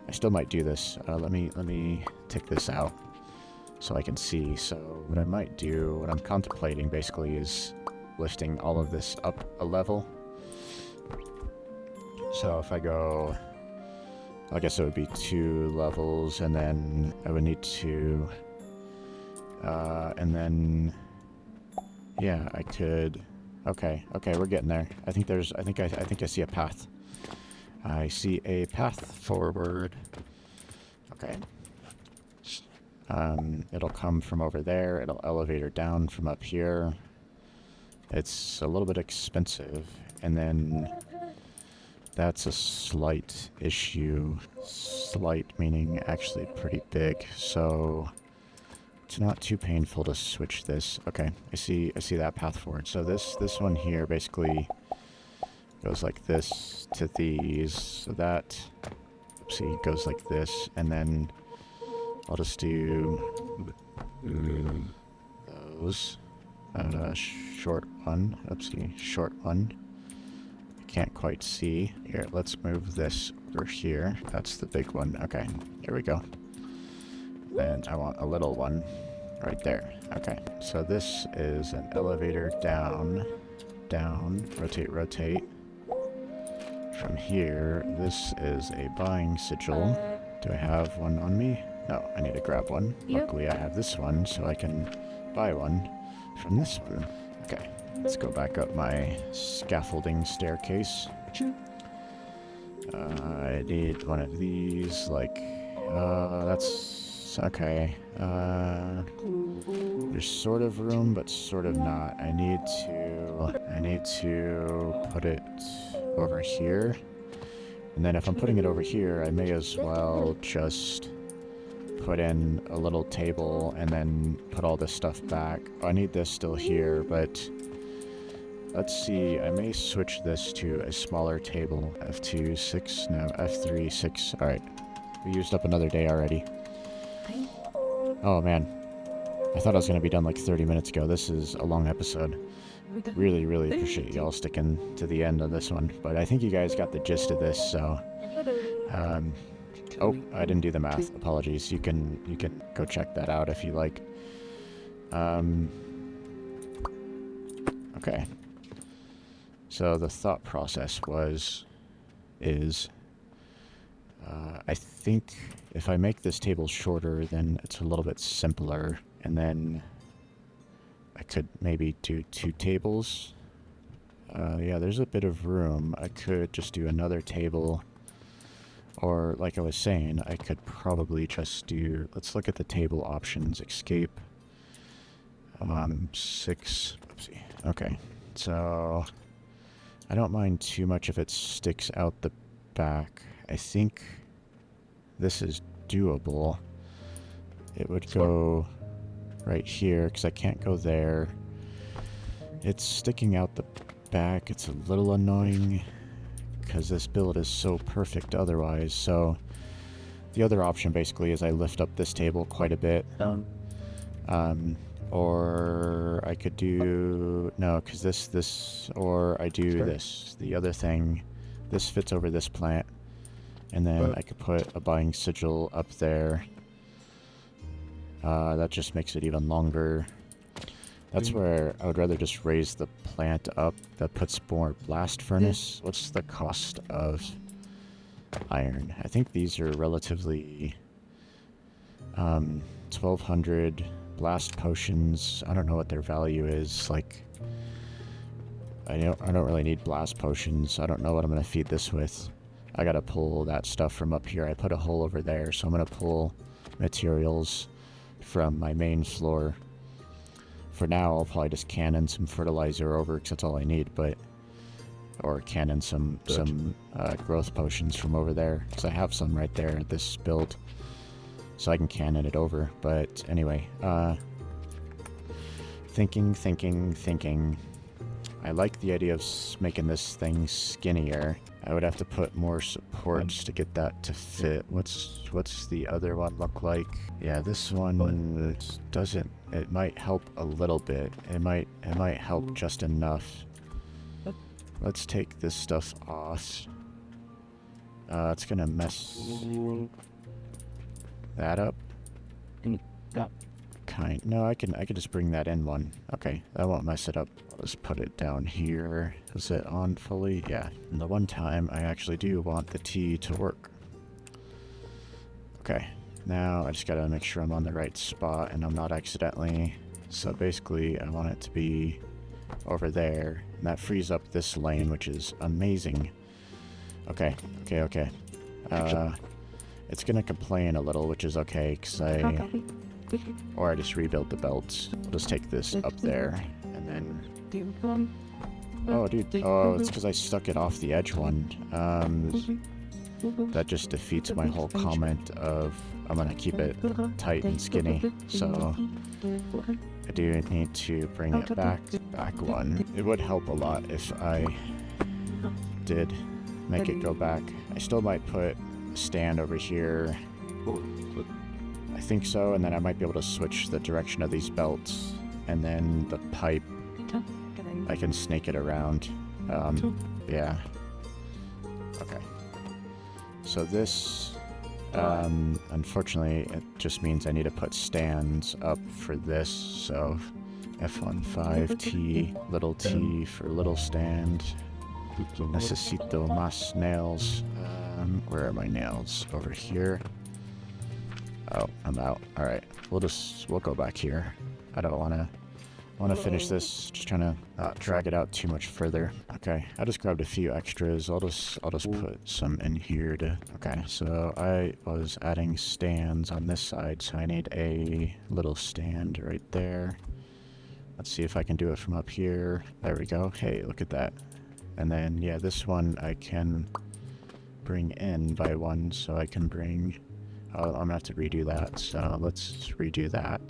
I still might do this. Let me take this out so I can see. So what I might do, what I'm contemplating basically is lifting all of this up a level. So if I go, I guess it would be 2 levels, and then I would need to, and then, yeah, I could. Okay, we're getting there. I think I see a path. I see a path forward. Okay. It'll come from over there. It'll elevator down from up here. It's a little bit expensive, and then that's a slight issue. Slight meaning actually pretty big. So it's not too painful to switch this. Okay, I see that path forward. So this one here basically goes like this to these. So that, oopsie, goes like this, and then I'll just do those. Short one. Oopsie, short one. I can't quite see. Here, let's move this over here. That's the big one. Okay, here we go. Then I want a little one right there. Okay, so this is an elevator down, rotate, rotate. From here, this is a buying sigil. Do I have one on me? No, I need to grab one. Luckily I have this one, so I can buy one from this one. Okay, let's go back up my scaffolding staircase. I need one of these, like, that's okay. There's sort of room, but sort of not. I need to put it over here. And then if I'm putting it over here, I may as well just put in a little table and then put all this stuff back. Oh, I need this still here, but let's see. I may switch this to a smaller table. F2, 6, no, F3, 6. Alright. We used up another day already. Oh, man. I thought I was going to be done like 30 minutes ago. This is a long episode. Really, really appreciate y'all sticking to the end of this one. But I think you guys got the gist of this, so... oh, I didn't do the math. Apologies. You can go check that out if you like. Okay. So the thought process is... I think if I make this table shorter, then it's a little bit simpler, and then I could maybe do 2 tables. Yeah, there's a bit of room. I could just do another table, or like I was saying, I could probably just do, let's look at the table options. Escape, 6, oopsie. Okay, so I don't mind too much if it sticks out the back. I think this is doable. It would go right here, because I can't go there. It's sticking out the back. It's a little annoying, because this build is so perfect otherwise. So the other option basically is I lift up this table quite a bit. Or I could do, no, because or I do this. The other thing, this fits over this plant, and then I could put a buying sigil up there. That just makes it even longer. That's where I would rather just raise the plant up. That puts more blast furnace. What's the cost of iron? I think these are relatively 1200 blast potions. I don't know what their value is. Like, I don't really need blast potions. I don't know what I'm gonna feed this with. I gotta pull that stuff from up here. I put a hole over there, so I'm gonna pull materials from my main floor. For now, I'll probably just cannon some fertilizer over, because that's all I need, or cannon some growth potions from over there, because I have some right there at this build, so I can cannon it over. But anyway, thinking. I like the idea of making this thing skinnier. I would have to put more supports to get that to fit. What's the other one look like? Yeah, this one doesn't. It might help a little bit. It might help just enough. Let's take this stuff off. It's gonna mess that up. No, I can just bring that in one. Okay, that won't mess it up. I'll just put it down here. Is it on fully? Yeah. And the one time I actually do want the T to work. Okay, now I just gotta make sure I'm on the right spot and I'm not accidentally. So basically I want it to be over there, and that frees up this lane, which is amazing. Okay. It's gonna complain a little, which is okay, because or I just rebuild the belts. I'll just take this up there, and then... Oh, dude. Oh, it's because I stuck it off the edge one. That just defeats my whole comment of I'm gonna keep it tight and skinny. So I do need to bring it back one. It would help a lot if I did make it go back. I still might put a stand over here. I think so, and then I might be able to switch the direction of these belts, and then the pipe, I can snake it around. Yeah. Okay. So this, unfortunately, it just means I need to put stands up for this, so F15 T, little t for little stand. Necesito más nails. Where are my nails? Over here. Oh, I'm out. Alright, we'll go back here. I don't want to finish this, just trying to not drag it out too much further. Okay, I just grabbed a few extras. I'll just put some in here to... Okay, so I was adding stands on this side, so I need a little stand right there. Let's see if I can do it from up here. There we go. Hey, look at that. And then, yeah, this one I can bring in by one, so I can bring... Oh, I'm gonna have to redo that, so let's redo that.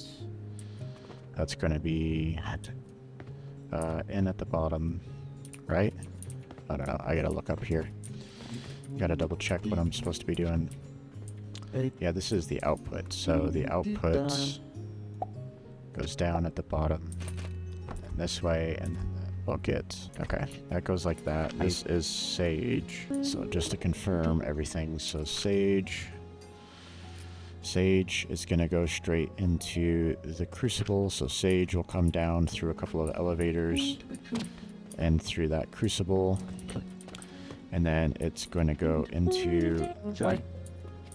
That's gonna be in at the bottom, right? I don't know, I gotta look up here. Gotta double check what I'm supposed to be doing. Yeah, this is the output, so the output goes down at the bottom, and this way, and then the bucket. Okay, that goes like that. This is sage, so just to confirm everything, so sage is going to go straight into the crucible, so sage will come down through a couple of elevators and through that crucible, and then it's going to go into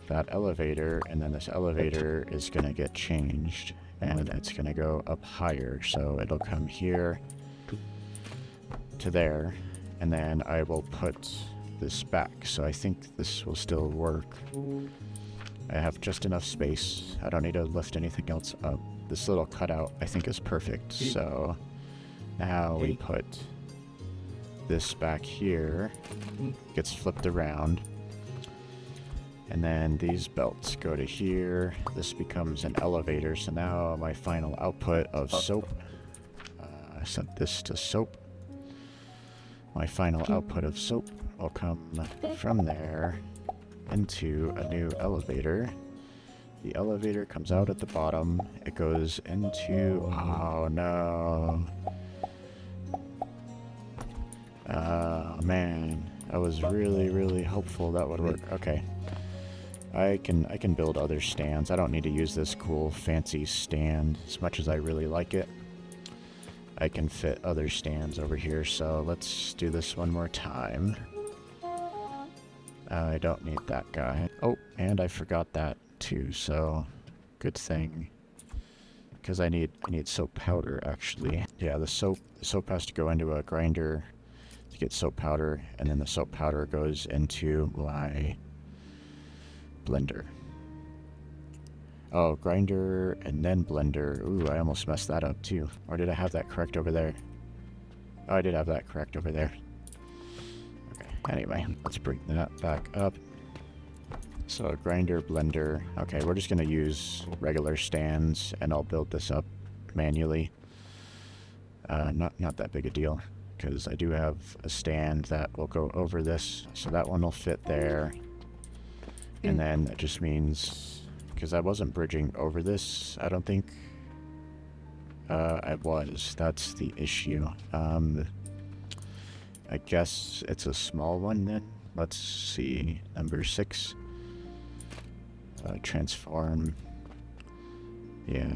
that elevator, and then this elevator is going to get changed, and it's going to go up higher, so it'll come here to there, and then I will put this back, so I think this will still work. I have just enough space. I don't need to lift anything else up. This little cutout I think is perfect. So now we put this back here gets flipped around. And then these belts go to here. This becomes an elevator. So now my final output of soap. I set this to soap. My final output of soap will come from there into a new elevator. The elevator comes out at the bottom. It goes into... Oh, no. Oh, man. I was really, really hopeful that would work. Okay. I can build other stands. I don't need to use this cool fancy stand as much as I really like it. I can fit other stands over here, so let's do this one more time. I don't need that guy. Oh, and I forgot that too, so good thing. Because I need soap powder actually. Yeah, the soap has to go into a grinder to get soap powder, and then the soap powder goes into my blender. Oh, grinder and then blender. Ooh, I almost messed that up too. Or did I have that correct over there? Oh, I did have that correct over there. Okay, anyway, let's bring that back up. So grinder, blender. Okay, we're just gonna use regular stands and I'll build this up manually. Not that big a deal, because I do have a stand that will go over this, so that one will fit there. And then that just means, because I wasn't bridging over this, I don't think I was. That's the issue. I guess it's a small one then. Let's see, number 6. Transform. Yeah,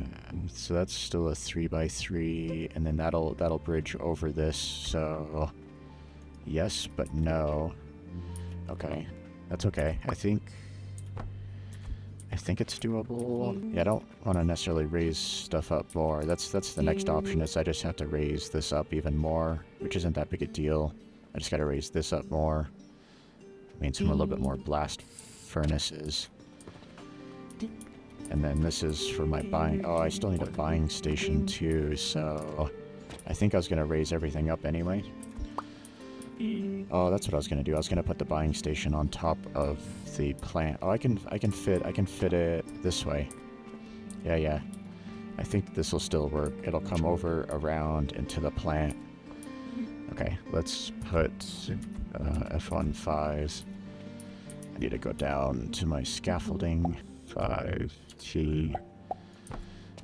so that's still a 3x3, and then that'll bridge over this. So yes, but no. Okay, that's okay. I think it's doable. Yeah, I don't want to necessarily raise stuff up more. That's the next option, is I just have to raise this up even more, which isn't that big a deal. I just got to raise this up more. Means I'm a little bit more blast furnaces. And then this is for my buying. Oh, I still need a buying station too, so I think I was going to raise everything up anyway. Oh, that's what I was going to do. I was going to put the buying station on top of the plant. Oh, I can fit it this way. Yeah. I think this will still work. It'll come over around into the plant. Okay, let's put F15s. I need to go down to my scaffolding. 5T.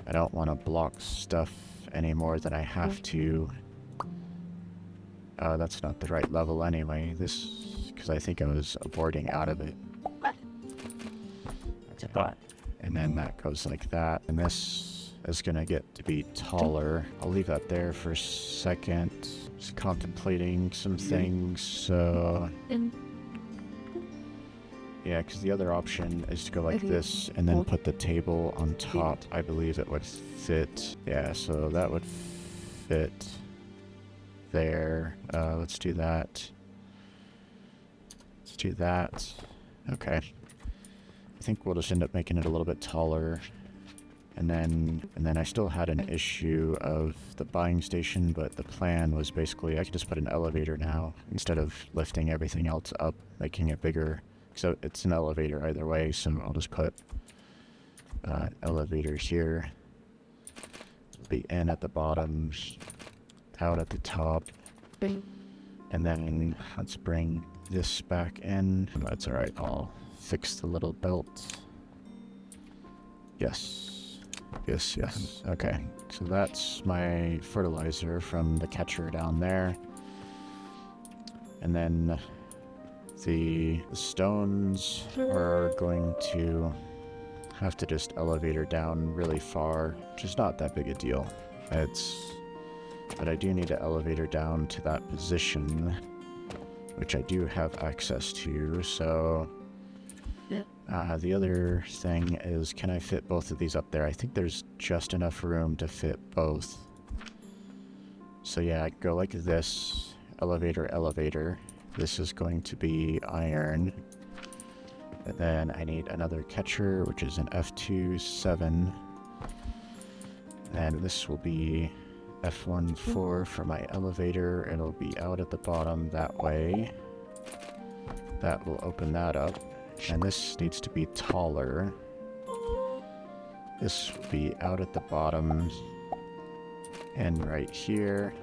I don't want to block stuff any more than I have to. That's not the right level anyway. This, because I think I was aborting out of it. Okay. And then that goes like that. And this is going to get to be taller. I'll leave that there for a second. Just contemplating some things, so... Yeah, because the other option is to go like this and then put the table on top. I believe it would fit. Yeah, so that would fit there. Let's do that. Let's do that. Okay. I think we'll just end up making it a little bit taller. And then I still had an issue of the buying station, but the plan was basically I could just put an elevator now instead of lifting everything else up, making it bigger. So it's an elevator either way, so I'll just put elevators here. It'll be in at the bottom, out at the top. And then let's bring this back in. That's alright, I'll fix the little belt. Yes. Okay, so that's my fertilizer from the catcher down there. And then the stones are going to have to just elevator down really far, which is not that big a deal. But I do need to elevator down to that position, which I do have access to, so... the other thing is, can I fit both of these up there? I think there's just enough room to fit both. So yeah, I go like this, elevator. This is going to be iron. And then I need another catcher, which is an F27. And this will be F14 for my elevator. It'll be out at the bottom that way. That will open that up. And this needs to be taller. This will be out at the bottom. And right here.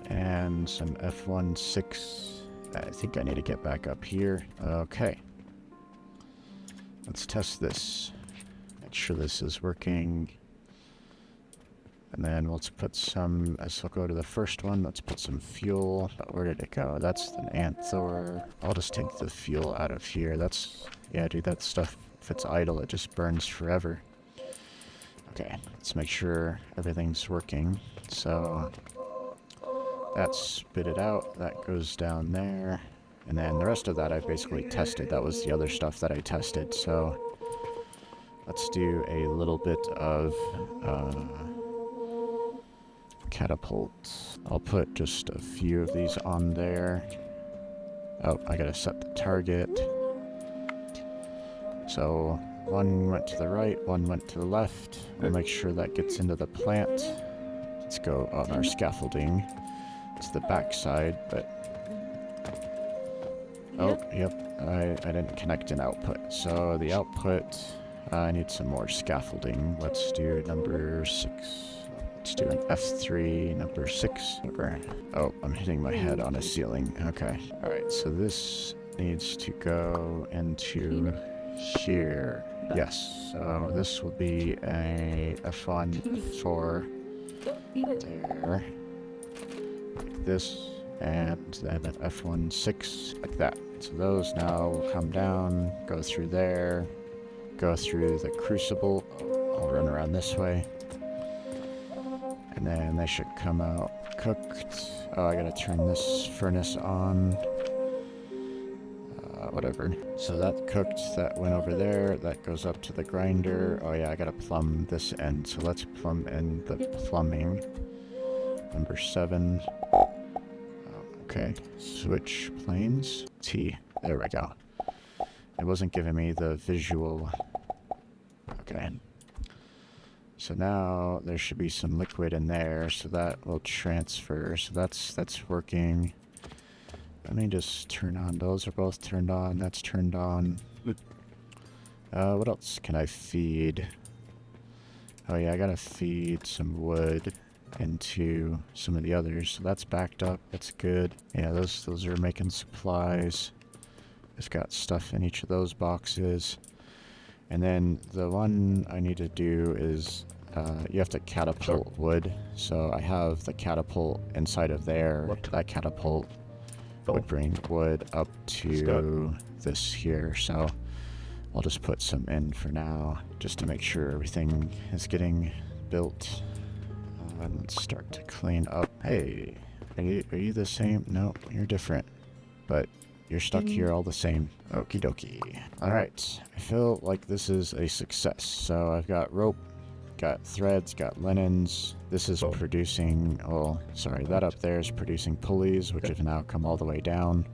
And some F16. I think I need to get back up here. Okay. Let's test this. Make sure this is working. And then let's put some, as we'll go to the first one, let's put some fuel. Where did it go? That's an Anthor. I'll just take the fuel out of here. That's, yeah, dude, that stuff, if it's idle, it just burns forever. Okay, let's make sure everything's working. So, that's spit it out. That goes down there. And then the rest of that I've basically tested. That was the other stuff that I tested. So, let's do a little bit of catapults. I'll put just a few of these on there. Oh, I gotta set the target. So, one went to the right, one went to the left. We'll make sure that gets into the plant. Let's go on our scaffolding to the back side, but... Oh, yep, I didn't connect an output. So the output, I need some more scaffolding. Let's do number 6. Let's do an F3, number 6. Oh, I'm hitting my head on a ceiling. Okay. Alright, so this needs to go into here. Yes, so this will be a F1 for there. Like this, and then an F16 like that. So those now will come down, go through there, go through the crucible. I'll run around this way. And then they should come out cooked. Oh, I gotta turn this furnace on. Whatever. So that cooked, that went over there, that goes up to the grinder. Oh yeah, I gotta plumb this end. So let's plumb in the plumbing. Number 7. Okay, switch planes. T. There we go. It wasn't giving me the visual. Okay. So now there should be some liquid in there, so that will transfer. So that's working. Let me just turn on. Those are both turned on. That's turned on. What else can I feed? Oh yeah, I gotta feed some wood into some of the others. So that's backed up. That's good. Yeah, those are making supplies. It's got stuff in each of those boxes. And then the one I need to do is you have to catapult wood. So I have the catapult inside of there. That catapult would bring wood up to this here. So I'll just put some in for now, just to make sure everything is getting built. And let's start to clean up. Hey, are you the same? No, you're different. But you're stuck here all the same. Okie dokie. Alright, I feel like this is a success. So I've got rope, got threads, got linens. This is producing, oh, sorry, that up there is producing pulleys, which have now come all the way down.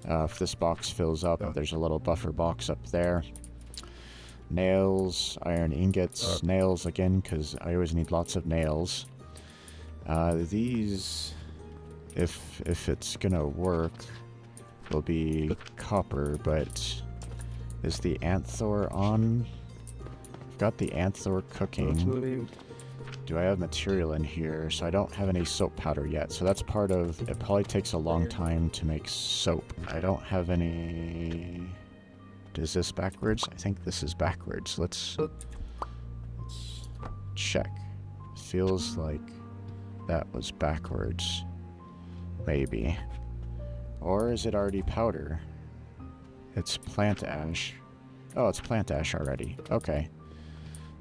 If this box fills up, there's a little buffer box up there. Nails, iron ingots, nails again, because I always need lots of nails. These, if it's gonna work, will be copper, but is the Anthor on? I've got the Anthor cooking. Do I have material in here? So I don't have any soap powder yet. So that's part of, it probably takes a long time to make soap. I don't have any... Is this backwards? I think this is backwards. Let's check. Feels like that was backwards. Maybe. Or is it already powder? It's plant ash. Oh, it's plant ash already. Okay.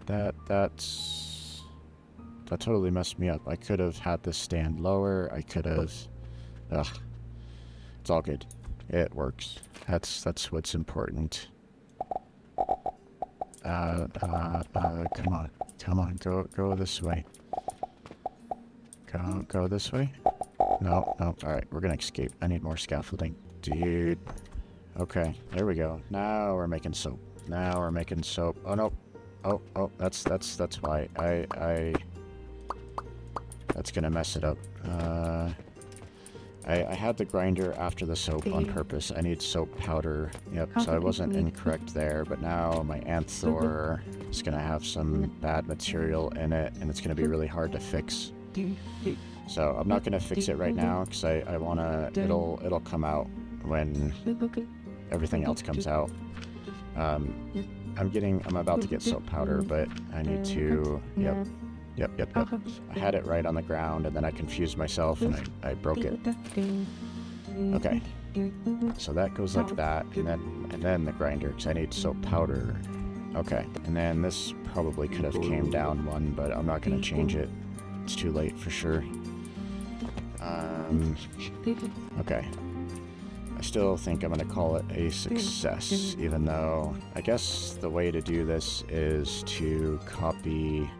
That totally messed me up. I could have had this stand lower. I could have... Ugh. It's all good. It works. That's what's important. Come on, go this way. Go this way? No. Alright, we're gonna escape. I need more scaffolding. Dude. Okay, there we go. Now we're making soap. Oh no. Oh, that's why. That's gonna mess it up. I had the grinder after the soap on purpose. I need soap powder. Yep, so I wasn't incorrect there, but now my Anthor is gonna have some bad material in it, and it's gonna be really hard to fix. So I'm not gonna fix it right now, because I wanna, it'll come out when everything else comes out. I'm about to get soap powder, but I need to, yep. I had it right on the ground, and then I confused myself, and I broke it. Okay. So that goes like that, and then the grinder, because I need soap powder. Okay. And then this probably could have came down one, but I'm not going to change it. It's too late for sure. Okay. I still think I'm going to call it a success, even though I guess the way to do this is to copy...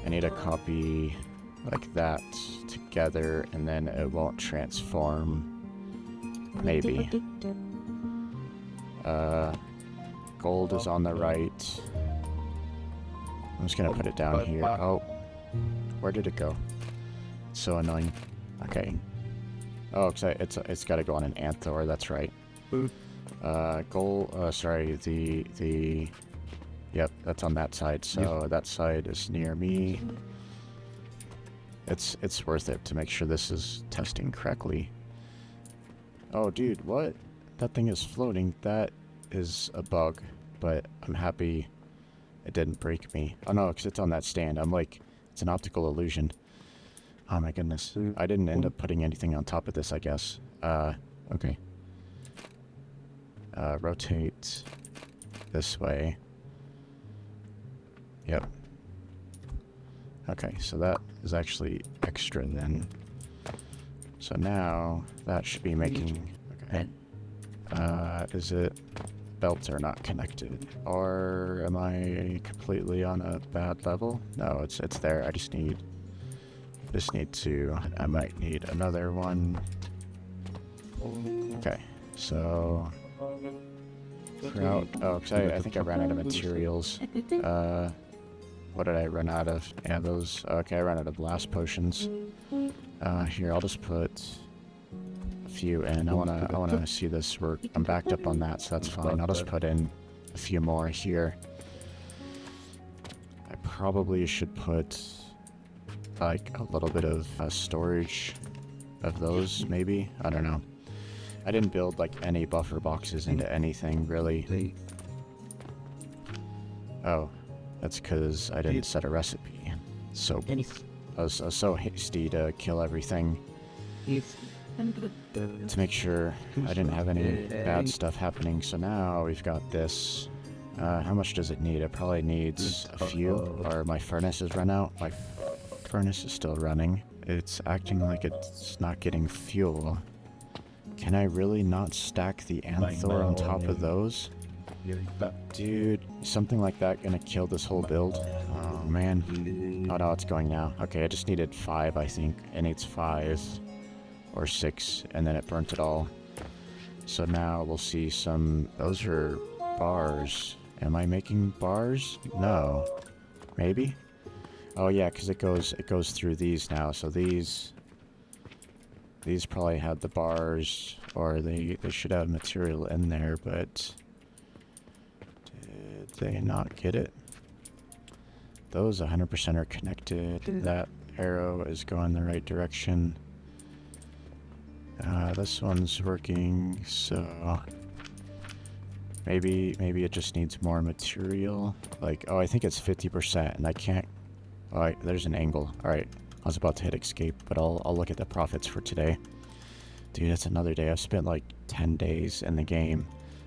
I need to copy like that together, and then it won't transform. Maybe. Gold is on the right. I'm just gonna put it down here. Oh, where did it go? It's so annoying. Okay. Oh, it's got to go on an Anthor. That's right. Gold. Sorry. The. Yep, that's on that side, so that side is near me. It's worth it to make sure this is testing correctly. Oh, dude, what? That thing is floating. That is a bug, but I'm happy it didn't break me. Oh no, because it's on that stand. I'm like, it's an optical illusion. Oh my goodness. I didn't end up putting anything on top of this, I guess. Okay. Rotate this way. Yep. Okay, so that is actually extra then. So now that should be making... Okay. Is it... Belts are not connected. Or am I completely on a bad level? No, it's there. I just need to... I might need another one. Okay, so... Oh, because I think I ran out of materials. What did I run out of? Yeah, those... Okay, I ran out of blast potions. Here, I'll just put a few in. I wanna see this work. I'm backed up on that, so that's fine. I'll just put in a few more here. I probably should put like a little bit of storage of those, maybe? I don't know. I didn't build like any buffer boxes into anything, really. Oh. That's because I didn't set a recipe. So I was so hasty to kill everything to make sure I didn't have any bad stuff happening. So now we've got this. How much does it need? It probably needs a few. Or my furnace has run out. My furnace is still running. It's acting like it's not getting fuel. Can I really not stack the Anthor on top of those? Dude, something like that gonna kill this whole build? Oh man. Oh no, it's going now. Okay, I just needed 5, I think. It needs 5 or 6, and then it burnt it all. So now we'll see some... Those are bars. Am I making bars? No. Maybe? Oh yeah, because it goes through these now. So these probably had the bars, or they should have material in there, but... Did they not get it? Those 100% are connected. That arrow is going the right direction. This one's working, so maybe it just needs more material. Like, oh, I think it's 50%, and I can't. Oh, there's an angle. All right, I was about to hit escape, but I'll look at the profits for today. Dude, that's another day. I've spent like 10 days in the game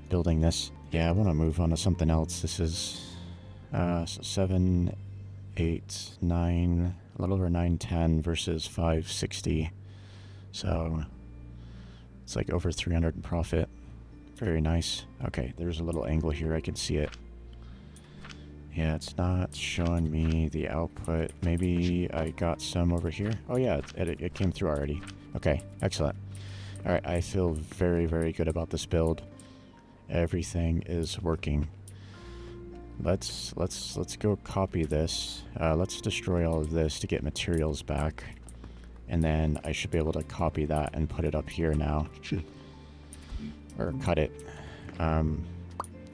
building this. Yeah, I want to move on to something else. This is so 7, 8, 9, a little over 910 versus 560. So it's like over 300 in profit. Very nice. Okay, there's a little angle here. I can see it. Yeah, it's not showing me the output. Maybe I got some over here. Oh yeah, it came through already. Okay, excellent. Alright, I feel very, very good about this build. Everything is working. let's go copy this. Let's destroy all of this to get materials back. And then I should be able to copy that and put it up here now. Or cut it.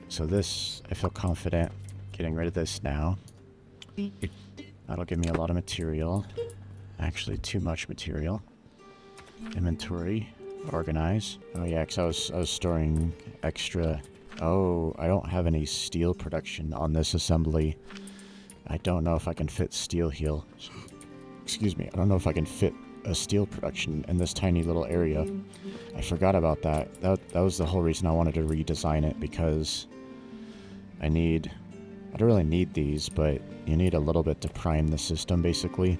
So this, I feel confident getting rid of this now. That'll give me a lot of material. Actually, too much material. Inventory. Organize. Oh yeah, because I was storing extra. Oh, I don't have any steel production on this assembly. I don't know if I can fit steel here. Excuse me, I don't know if I can fit a steel production in this tiny little area. I forgot about that. That was the whole reason I wanted to redesign it, because I don't really need these, but you need a little bit to prime the system, basically.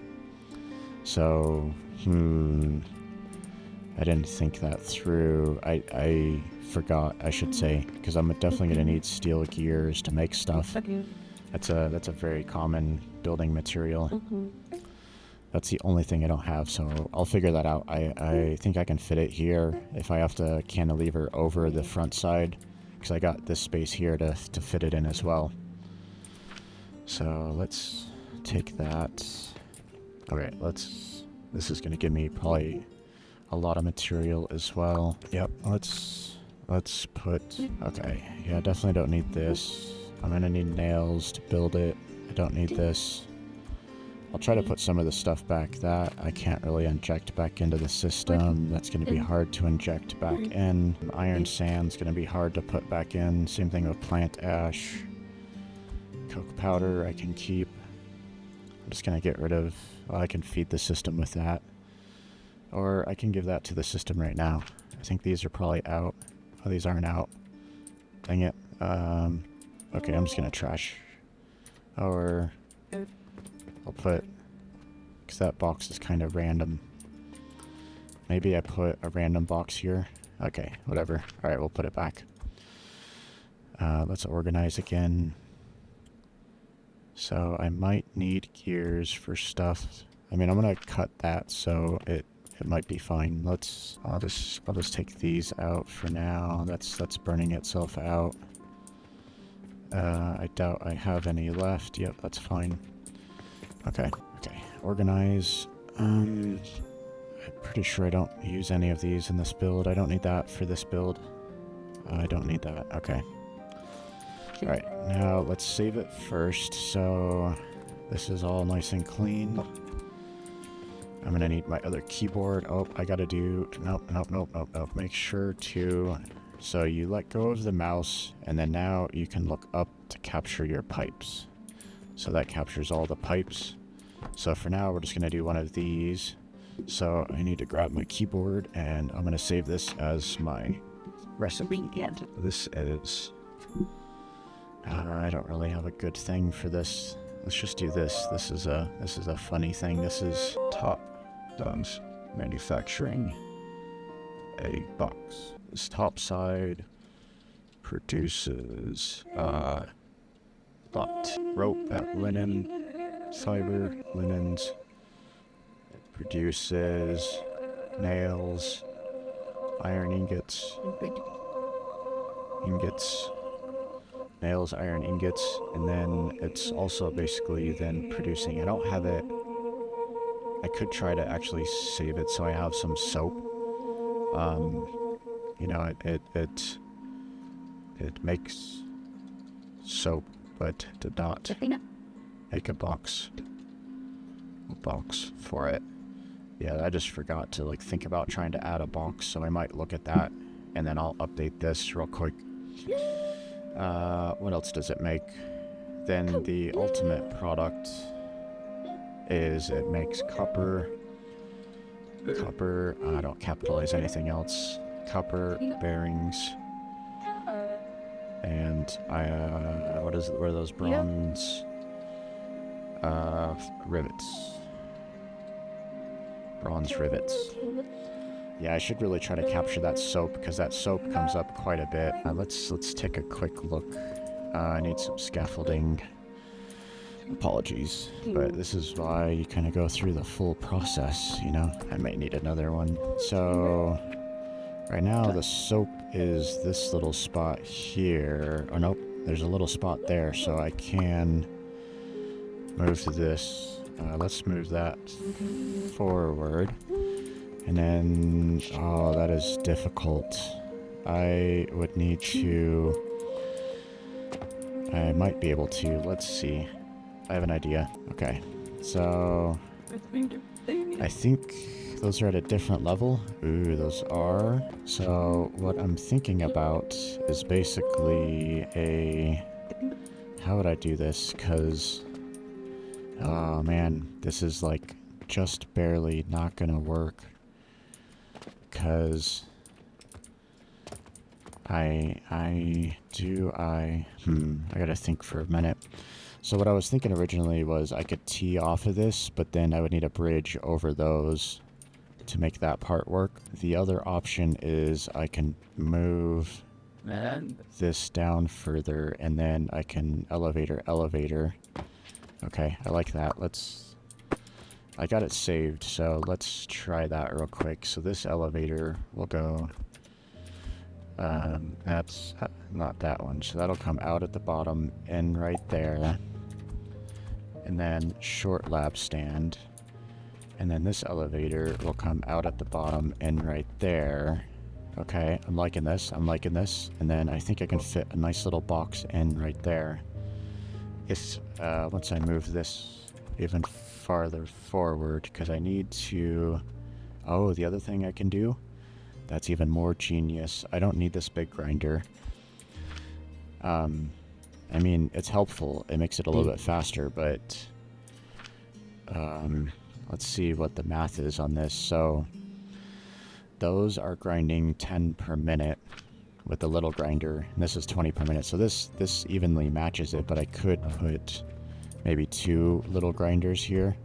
So, I didn't think that through. I forgot, I should say, because I'm definitely going to need steel gears to make stuff. That's a very common building material. That's the only thing I don't have, so I'll figure that out. I think I can fit it here if I have to cantilever over the front side, because I got this space here to fit it in as well. So let's take that. Okay, this is going to give me probably a lot of material as well. Yep, let's put, okay, yeah, definitely don't need this. I'm going to need nails to build it. I don't need this. I'll try to put some of the stuff back that I can't really inject back into the system. That's going to be hard to inject back in. Iron sand's going to be hard to put back in. Same thing with plant ash. Coke powder I can keep. I'm just going to get rid of, well, I can feed the system with that. Or I can give that to the system right now. I think these are probably out. Oh, these aren't out. Dang it. Okay, I'm just going to trash. Or I'll put, because that box is kind of random. Maybe I put a random box here. Okay, whatever. Alright, we'll put it back. Let's organize again. So I might need gears for stuff. I mean, I'm going to cut that so it might be fine. I'll just take these out for now. That's burning itself out. I doubt I have any left. Yep, that's fine. Okay, organize. I'm pretty sure I don't use any of these in this build. I don't need that for this build. I don't need that. Okay. Alright, now let's save it first. So this is all nice and clean. I'm gonna need my other keyboard. Oh, I gotta do, nope. Make sure to, so you let go of the mouse, and then now you can look up to capture your pipes. So that captures all the pipes. So for now, we're just going to do one of these. So I need to grab my keyboard, and I'm going to save this as my recipe. This is, I don't really have a good thing for this. Let's just do this. This is a funny thing. This is Top Guns manufacturing a box. This top side produces rope, linen, fiber, linens. It produces nails, iron ingots, nails, iron ingots, and then it's also basically then producing, I don't have it, I could try to actually save it so I have some soap. You know, it makes soap, but did not make a box for it. Yeah, I just forgot to think about trying to add a box, so I might look at that, and then I'll update this real quick. What else does it make? Then the ultimate product is it makes copper, I don't capitalize anything else, copper, bearings, and what are those bronze, rivets. Bronze rivets. Yeah, I should really try to capture that soap, because that soap comes up quite a bit. Let's take a quick look. I need some scaffolding. Apologies, but this is why you kind of go through the full process, you know? I might need another one. So, right now the soap is this little spot here. Oh, nope, there's a little spot there, so I can move to this. Let's move that forward. And then, oh, that is difficult. I would need to, I might be able to, let's see. I have an idea. Okay, so I think those are at a different level. Ooh, those are. So what I'm thinking about is basically a, how would I do this? Because, oh man, this is like just barely not gonna work. Because I gotta think for a minute. So what I was thinking originally was I could tee off of this, but then I would need a bridge over those to make that part work. The other option is I can move this down further, and then I can elevator. Okay, I like that. I got it saved, so let's try that real quick. So this elevator will go, that's not that one, so that'll come out at the bottom and right there. And then short lab stand. And then this elevator will come out at the bottom and right there. Okay, I'm liking this. And then I think I can fit a nice little box in right there. If, once I move this even farther forward, because I need to, oh, the other thing I can do, that's even more genius. I don't need this big grinder. I mean, it's helpful. It makes it a little bit faster, but let's see what the math is on this. So those are grinding 10 per minute with the little grinder, and this is 20 per minute. So this evenly matches it, but I could put maybe 2 little grinders here.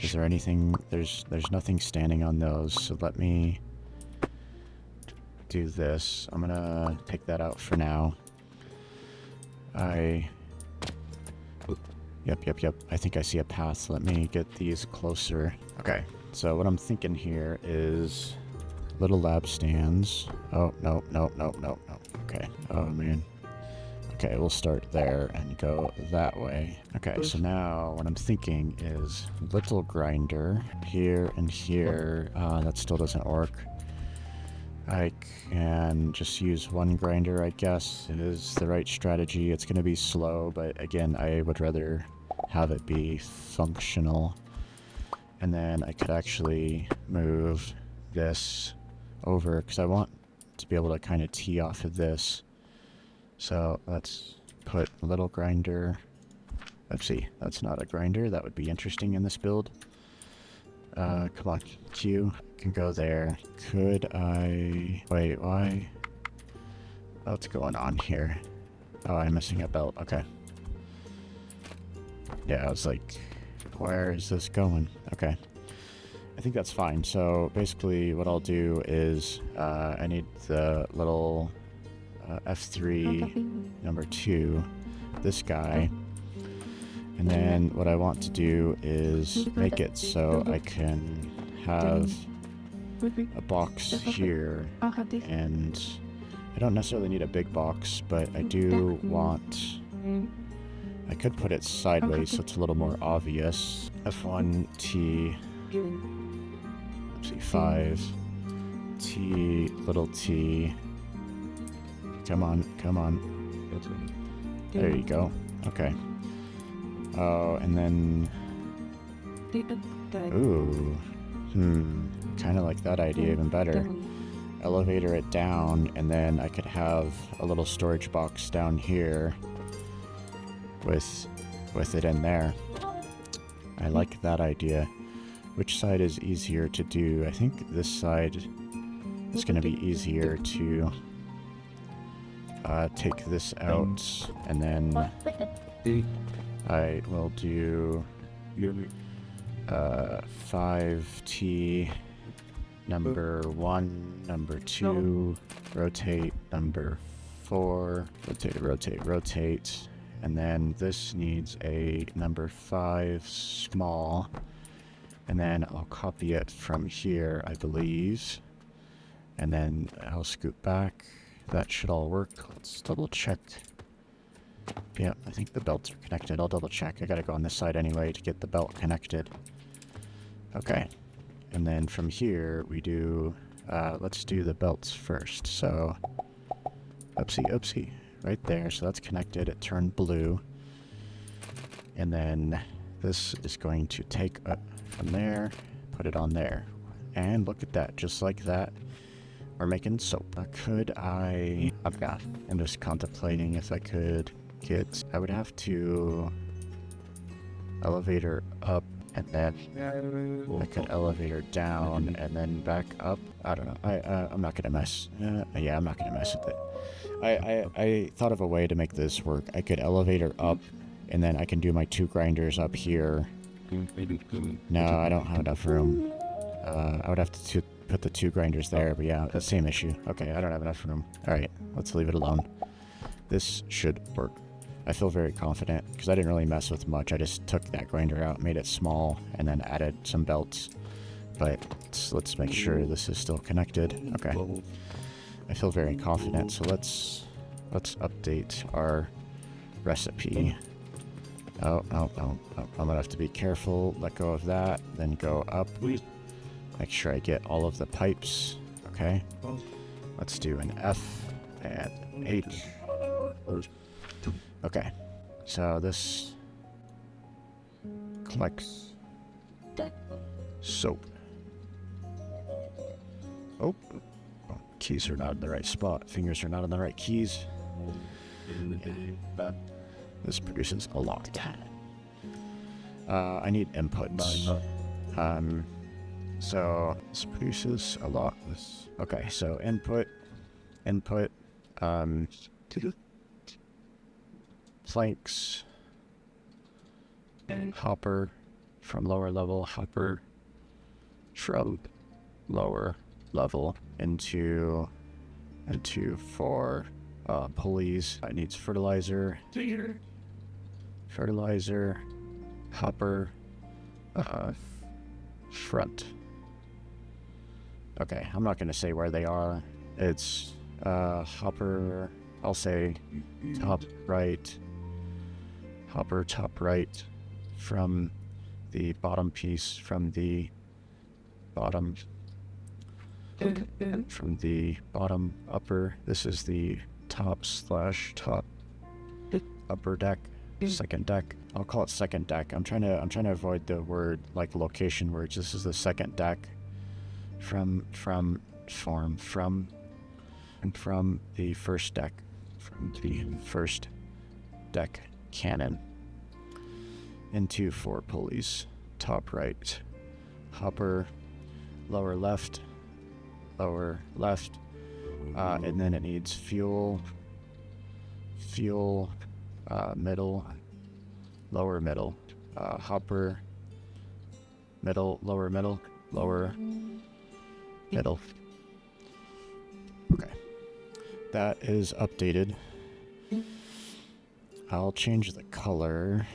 Is there anything? There's nothing standing on those, so let me do this. I'm gonna take that out for now. Yep. I think I see a path. Let me get these closer. Okay, so what I'm thinking here is little lab stands. Oh, no. Okay, oh man. Okay, we'll start there and go that way. Okay, so now what I'm thinking is little grinder here and here. That still doesn't work. I can just use one grinder, I guess. It is the right strategy. It's going to be slow, but again, I would rather have it be functional. And then I could actually move this over, because I want to be able to kind of tee off of this. So let's put a little grinder. Let's see, that's not a grinder. That would be interesting in this build. Come on, Q can go there. Could I... Wait, why? What's going on here? Oh, I'm missing a belt. Okay. Yeah, I was like, where is this going? Okay. I think that's fine. So basically what I'll do is I need the little F3 number 2, this guy. And then what I want to do is make it so I can have a box here, and I don't necessarily need a big box, but I do want, I could put it sideways so it's a little more obvious. F1 T, let's see, 5 T, little t, come on, there you go. Okay. Oh, and then, ooh, kind of like that idea even better. Elevator it down, and then I could have a little storage box down here with it in there. I like that idea. Which side is easier to do? I think this side is going to be easier to take this out, and then I will do 5T number 1, number 2, rotate number 4, rotate, and then this needs a number 5 small, and then I'll copy it from here, I believe, and then I'll scoot back. That should all work. Let's double check. Yeah, I think the belts are connected. I'll double check. I gotta go on this side anyway to get the belt connected. Okay. And then from here, we do... let's do the belts first. So... Oopsie, oopsie. Right there. So that's connected. It turned blue. And then this is going to take up from there, put it on there. And look at that. Just like that. We're making soap. Could I... I'm just contemplating if I could get... I would have to... elevator up, and then I could elevator down, and then back up. I don't know. I'm not gonna mess... yeah, I'm not gonna mess with it. I thought of a way to make this work. I could elevator up, and then I can do my 2 grinders up here. No, I don't have enough room. I would have to put the 2 grinders there, but yeah, the same issue. Okay, I don't have enough room. Alright, let's leave it alone. This should work. I feel very confident, because I didn't really mess with much. I just took that grinder out, made it small, and then added some belts. But let's make sure this is still connected. Okay. I feel very confident, so let's update our recipe. Oh, I'm gonna have to be careful. Let go of that, then go up. Make sure I get all of the pipes. Okay. Let's do an F and H. Okay. So this collects soap. Oh. Keys are not in the right spot. Fingers are not on the right keys. Yeah. This produces a lot. I need inputs. So this produces a lot. Okay, so input, planks, hopper from lower level, hopper from lower level into 4 pulleys. It needs fertilizer, hopper, front. Okay, I'm not going to say where they are. It's hopper, I'll say top right, hopper top right from the bottom piece, from the bottom upper. This is the top upper deck, second deck. I'll call it second deck. I'm trying to avoid the word like location words. This is the second deck from the first deck, from the first deck cannon into 4 pulleys. Top right, hopper, lower left, and then it needs fuel, middle, lower middle, hopper, middle, lower middle, lower middle. Okay, that is updated. I'll change the color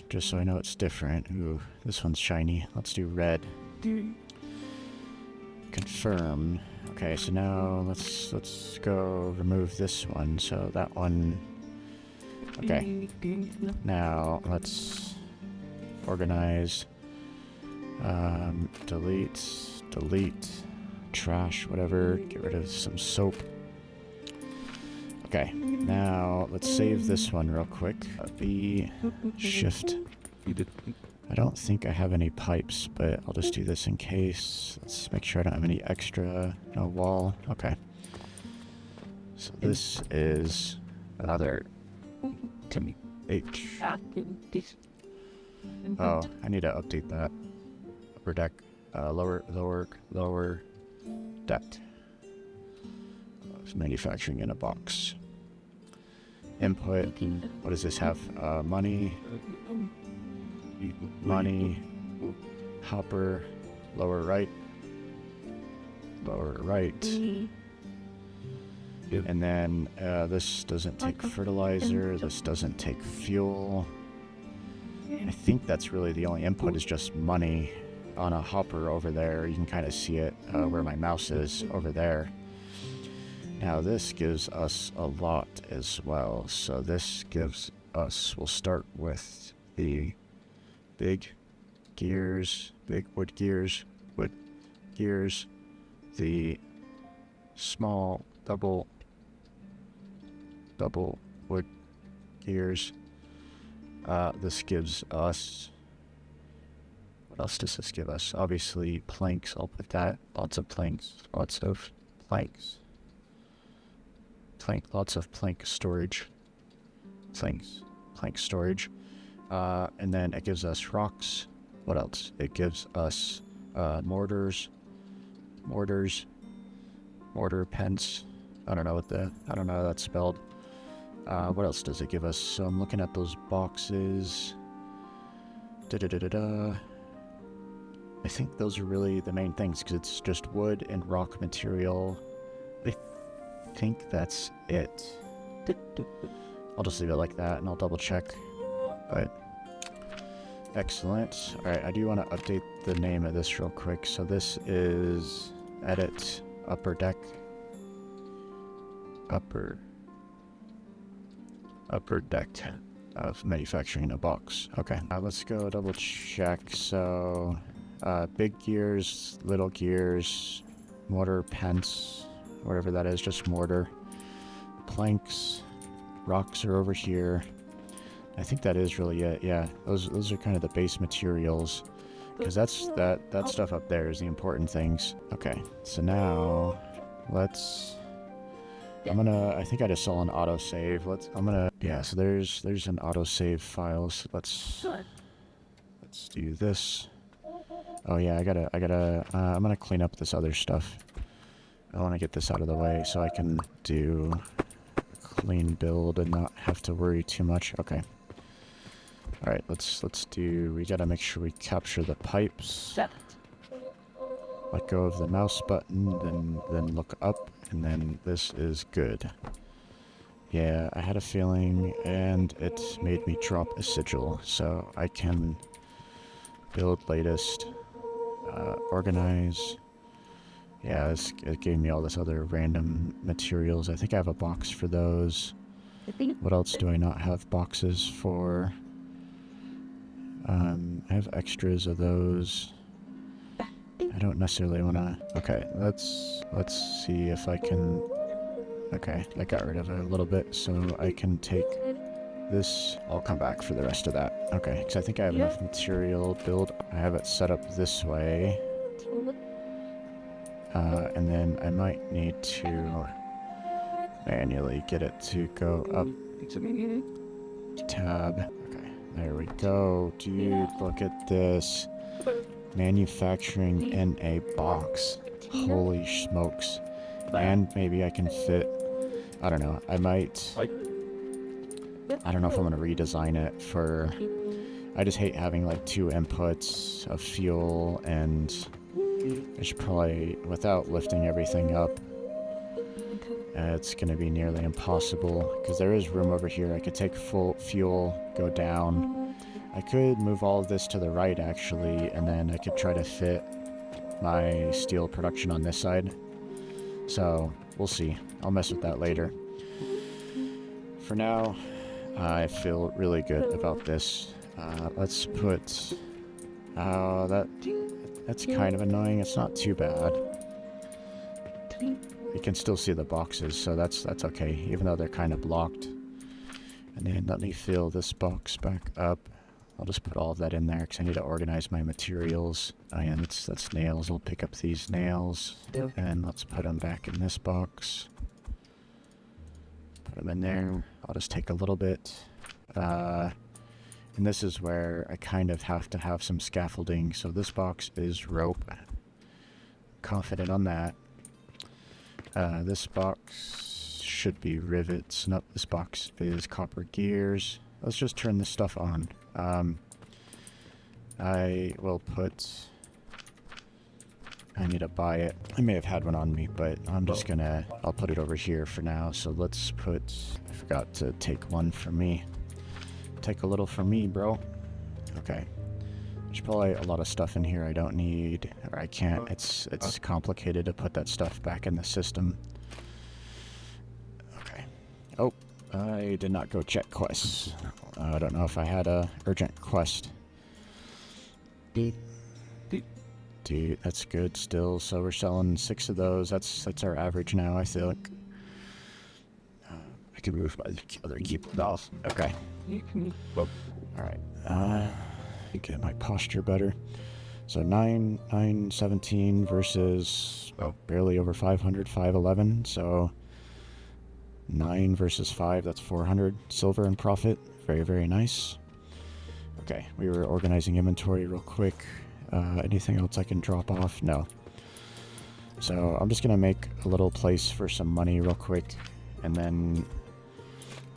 just so I know it's different. Ooh, this one's shiny. Let's do red. Confirm. Okay, so now let's go remove this one. So that one. Okay. Now let's organize. Delete, trash, whatever. Get rid of some soap. Okay. Now let's save this one real quick. B shift. I don't think I have any pipes, but I'll just do this in case. Let's make sure I don't have any extra. No wall. Okay. So this is another H. Oh, I need to update that. Upper deck. Lower deck. Manufacturing in a box. Input. What does this have? Money, hopper, lower right, and then this doesn't take fertilizer, this doesn't take fuel. I think that's really the only input is just money on a hopper over there. You can kind of see it where my mouse is over there. Now this gives us a lot as well. So this gives us. We'll start with the big gears, big wood gears, the small double wood gears. This gives us, what else does this give us? Obviously planks, I'll put that, lots of planks, lots of plank storage, plank storage. And then it gives us rocks. What else? It gives us mortar pens. I don't know how that's spelled. What else does it give us? So I'm looking at those boxes. I think those are really the main things, because it's just wood and rock material. I think that's it. I'll just leave it like that, and I'll double check. But excellent. Alright, I do want to update the name of this real quick. So this is edit upper deck. Upper deck of manufacturing a box. Okay, let's go double check. So big gears, little gears, mortar pens, whatever that is, just mortar. Planks, rocks are over here. I think that is really it. Yeah, those are kind of the base materials, because that stuff up there is the important things. Okay, so now let's. I think I just saw an autosave. Yeah, so there's an autosave file. So let's do this. Oh yeah, I'm gonna clean up this other stuff. I want to get this out of the way so I can do a clean build and not have to worry too much. Okay. All right, let's do. We gotta make sure we capture the pipes. Let go of the mouse button, then look up, and then this is good. Yeah, I had a feeling, and it made me drop a sigil, so I can build latest, organize. Yeah, it gave me all this other random materials. I think I have a box for those. What else do I not have boxes for? I have extras of those. I don't necessarily want to. Okay, let's see if I can. Okay, I got rid of it a little bit, so I can take this. I'll come back for the rest of that. Okay, because I think I have enough material build. I have it set up this way. And then I might need to manually get it to go up. Tab. Okay, there we go. Dude, look at this. Manufacturing in a box. Holy smokes. And maybe I can fit. I don't know. I don't know if I'm going to redesign it for. I just hate having like two inputs of fuel, and I should probably, without lifting everything up, it's going to be nearly impossible, because there is room over here. I could take full fuel, go down. I could move all of this to the right, actually, and then I could try to fit my steel production on this side. So, we'll see. I'll mess with that later. For now, I feel really good about this. Let's put... that's kind of annoying. It's not too bad. You can still see the boxes, so that's okay, even though they're kind of blocked. And then let me fill this box back up. I'll just put all of that in there because I need to organize my materials. And that's nails. I'll pick up these nails. And let's put them back in this box. Put them in there. I'll just take a little bit. And this is where I kind of have to have some scaffolding. So this box is rope. Confident on that. This box should be rivets. Nope, this box is copper gears. Let's just turn this stuff on. I will put... I need to buy it. I may have had one on me, but I'm just gonna... I'll put it over here for now. So let's put... I forgot to take one for me. Take a little for me, bro. Okay. There's probably a lot of stuff in here I don't need, or I can't. It's complicated to put that stuff back in the system. Okay. Oh, I did not go check quests. I don't know if I had a urgent quest. Dude, that's good still. So we're selling 6 of those. That's our average now, I think. I can move my other keyboard off. Okay. Alright. Get my posture better. So 917 versus barely over 500, 511. So 9 versus 5, that's 400 silver and profit. Very, very nice. Okay, we were organizing inventory real quick. Anything else I can drop off? No. So I'm just going to make a little place for some money real quick, and then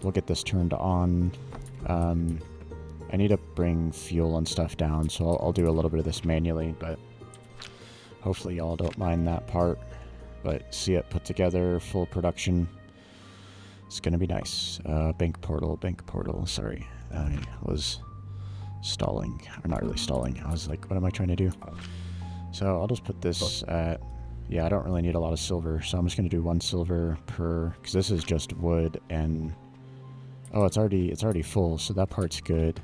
we'll get this turned on. I need to bring fuel and stuff down, so I'll do a little bit of this manually, but hopefully y'all don't mind that part. But see it put together, full production. It's going to be nice. Bank portal, sorry. I was stalling, or not really stalling. I was like, what am I trying to do? So I'll just put this at, yeah, I don't really need a lot of silver, so I'm just going to do 1 silver per, because this is just wood, and oh, it's already full, so that part's good.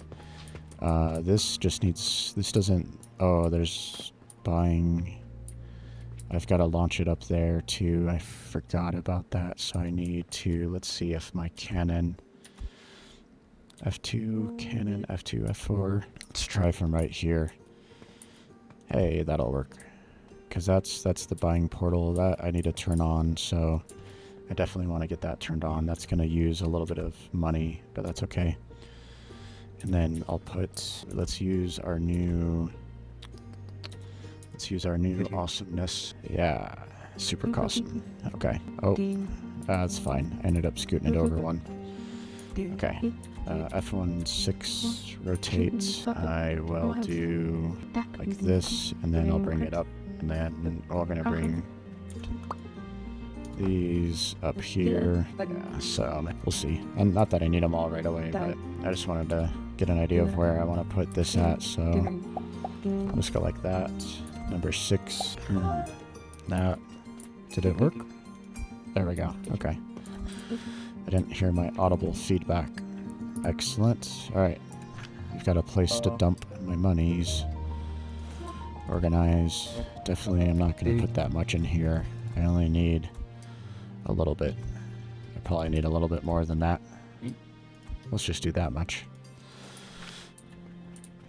This just needs, this doesn't, oh, there's buying, I've got to launch it up there too. I forgot about that, so I need to, let's see if my cannon, F2, cannon, F2, F4, let's try from right here. Hey, that'll work. Because that's the buying portal that I need to turn on, so I definitely want to get that turned on. That's going to use a little bit of money, but that's okay. And then I'll put, let's use our new awesomeness. Yeah, super awesome. Okay. Oh, that's fine. I ended up scooting it over 1. Okay. F1 6 rotate. I will do like this, and then I'll bring it up, and then we're going to bring these up here. Yeah, so we'll see. And not that I need them all right away, but I just wanted to get an idea of where I want to put this at, so I'll just go like that. Number 6. Now, did it work? There we go. Okay. I didn't hear my audible feedback. Excellent. Alright. We've got a place to dump my monies. Organize. Definitely I'm not going to put that much in here. I only need a little bit. I probably need a little bit more than that. Let's just do that much.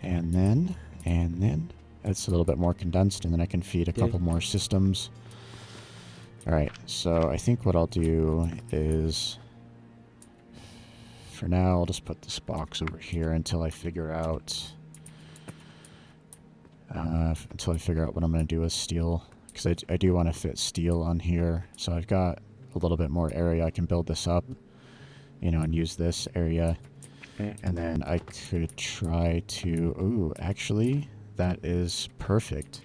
And then it's a little bit more condensed, and then I can feed a couple more systems. Alright, so I think what I'll do is, for now, I'll just put this box over here until I figure out what I'm going to do with steel. Because I do want to fit steel on here. So I've got a little bit more area. I can build this up, you know, and use this area. And then I could try to, ooh, actually, that is perfect.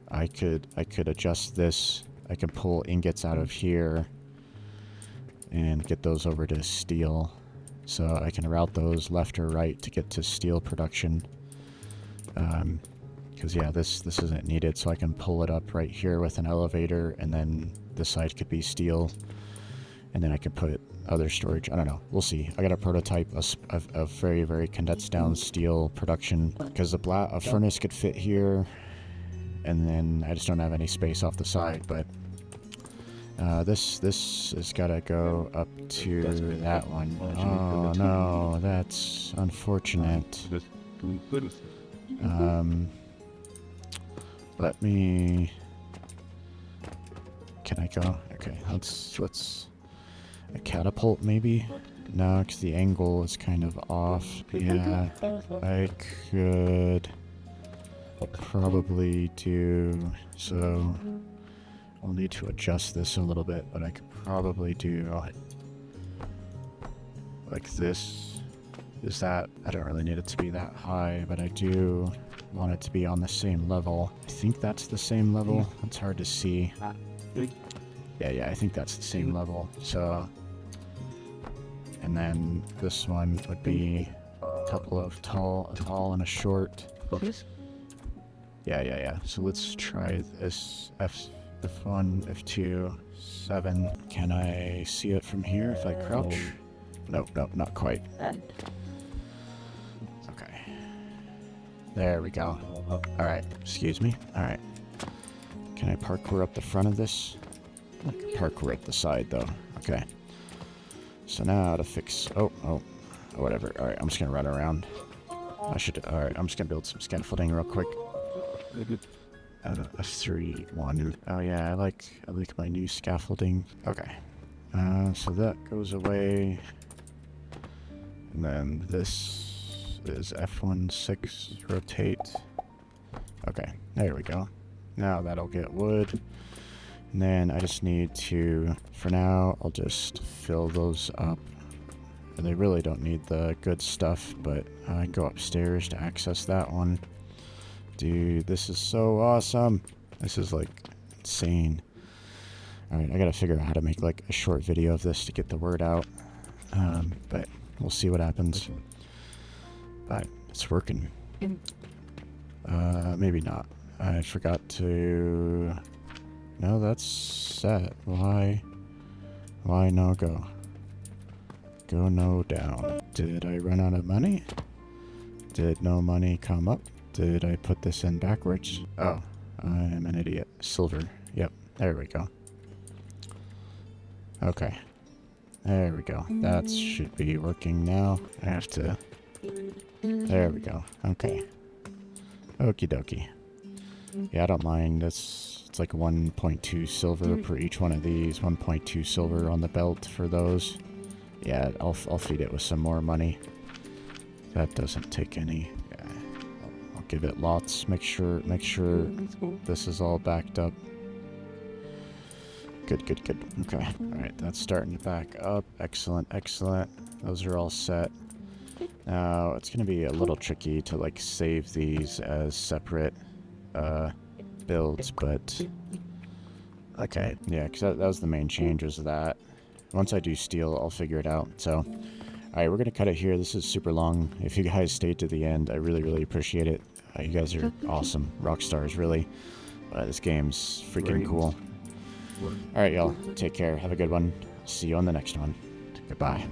I could adjust this. I can pull ingots out of here and get those over to steel. So I can route those left or right to get to steel production. Because yeah, this isn't needed, so I can pull it up right here with an elevator, and then this side could be steel, and then I can put other storage. I don't know. We'll see. I got a prototype of very, very condensed down steel production, because a furnace could fit here, and then I just don't have any space off the side. But this has got to go up to that one. Oh no, that's unfortunate. Let me. Can I go? Okay, let's a catapult maybe. No, because the angle is kind of off. Yeah, I could probably do so. I'll need to adjust this a little bit, but I could probably do like this. Is that, I don't really need it to be that high, but I do want it to be on the same level. I think that's the same level. It's hard to see. Yeah, I think that's the same level. So, and then this one would be a couple of a tall and a short. Yeah. So let's try this. F1, F2, 7. Can I see it from here if I crouch? nope, nope, not quite. Okay. There we go. Alright, excuse me. Alright. Can I parkour up the front of this? I can parkour up the side, though. Okay. So now to fix... Oh, whatever. Alright, I'm just gonna run around. Alright, I'm just gonna build some scaffolding real quick. A 3-1. Oh yeah, I like my new scaffolding. Okay. So that goes away. And then this is F16 rotate. Okay, there we go. Now that'll get wood. And then I just need to, for now, I'll just fill those up. And they really don't need the good stuff, but I can go upstairs to access that one. Dude, this is so awesome. This is like insane. Alright, I gotta figure out how to make like a short video of this to get the word out. But we'll see what happens. But it's working. Maybe not. I forgot to... No, that's set. Why no go? Go no down. Did I run out of money? Did no money come up? Did I put this in backwards? Oh, I'm an idiot. Silver. Yep, there we go. Okay. There we go. That should be working now. I have to... There we go. Okay. Okie dokie. Yeah, I don't mind. It's like 1.2 silver per each one of these. 1.2 silver on the belt for those. Yeah, I'll feed it with some more money. That doesn't take any. Yeah, I'll give it lots. Make sure this is all backed up. Good. Okay. Alright, that's starting to back up. Excellent. Those are all set. Now, it's going to be a little tricky to, like, save these as separate builds, but... Okay, yeah, because that was the main change, was that. Once I do steel, I'll figure it out. So, alright, we're going to cut it here. This is super long. If you guys stayed to the end, I really appreciate it. You guys are awesome. Rock stars, really. This game's freaking cool. Alright, y'all. Take care. Have a good one. See you on the next one. Goodbye.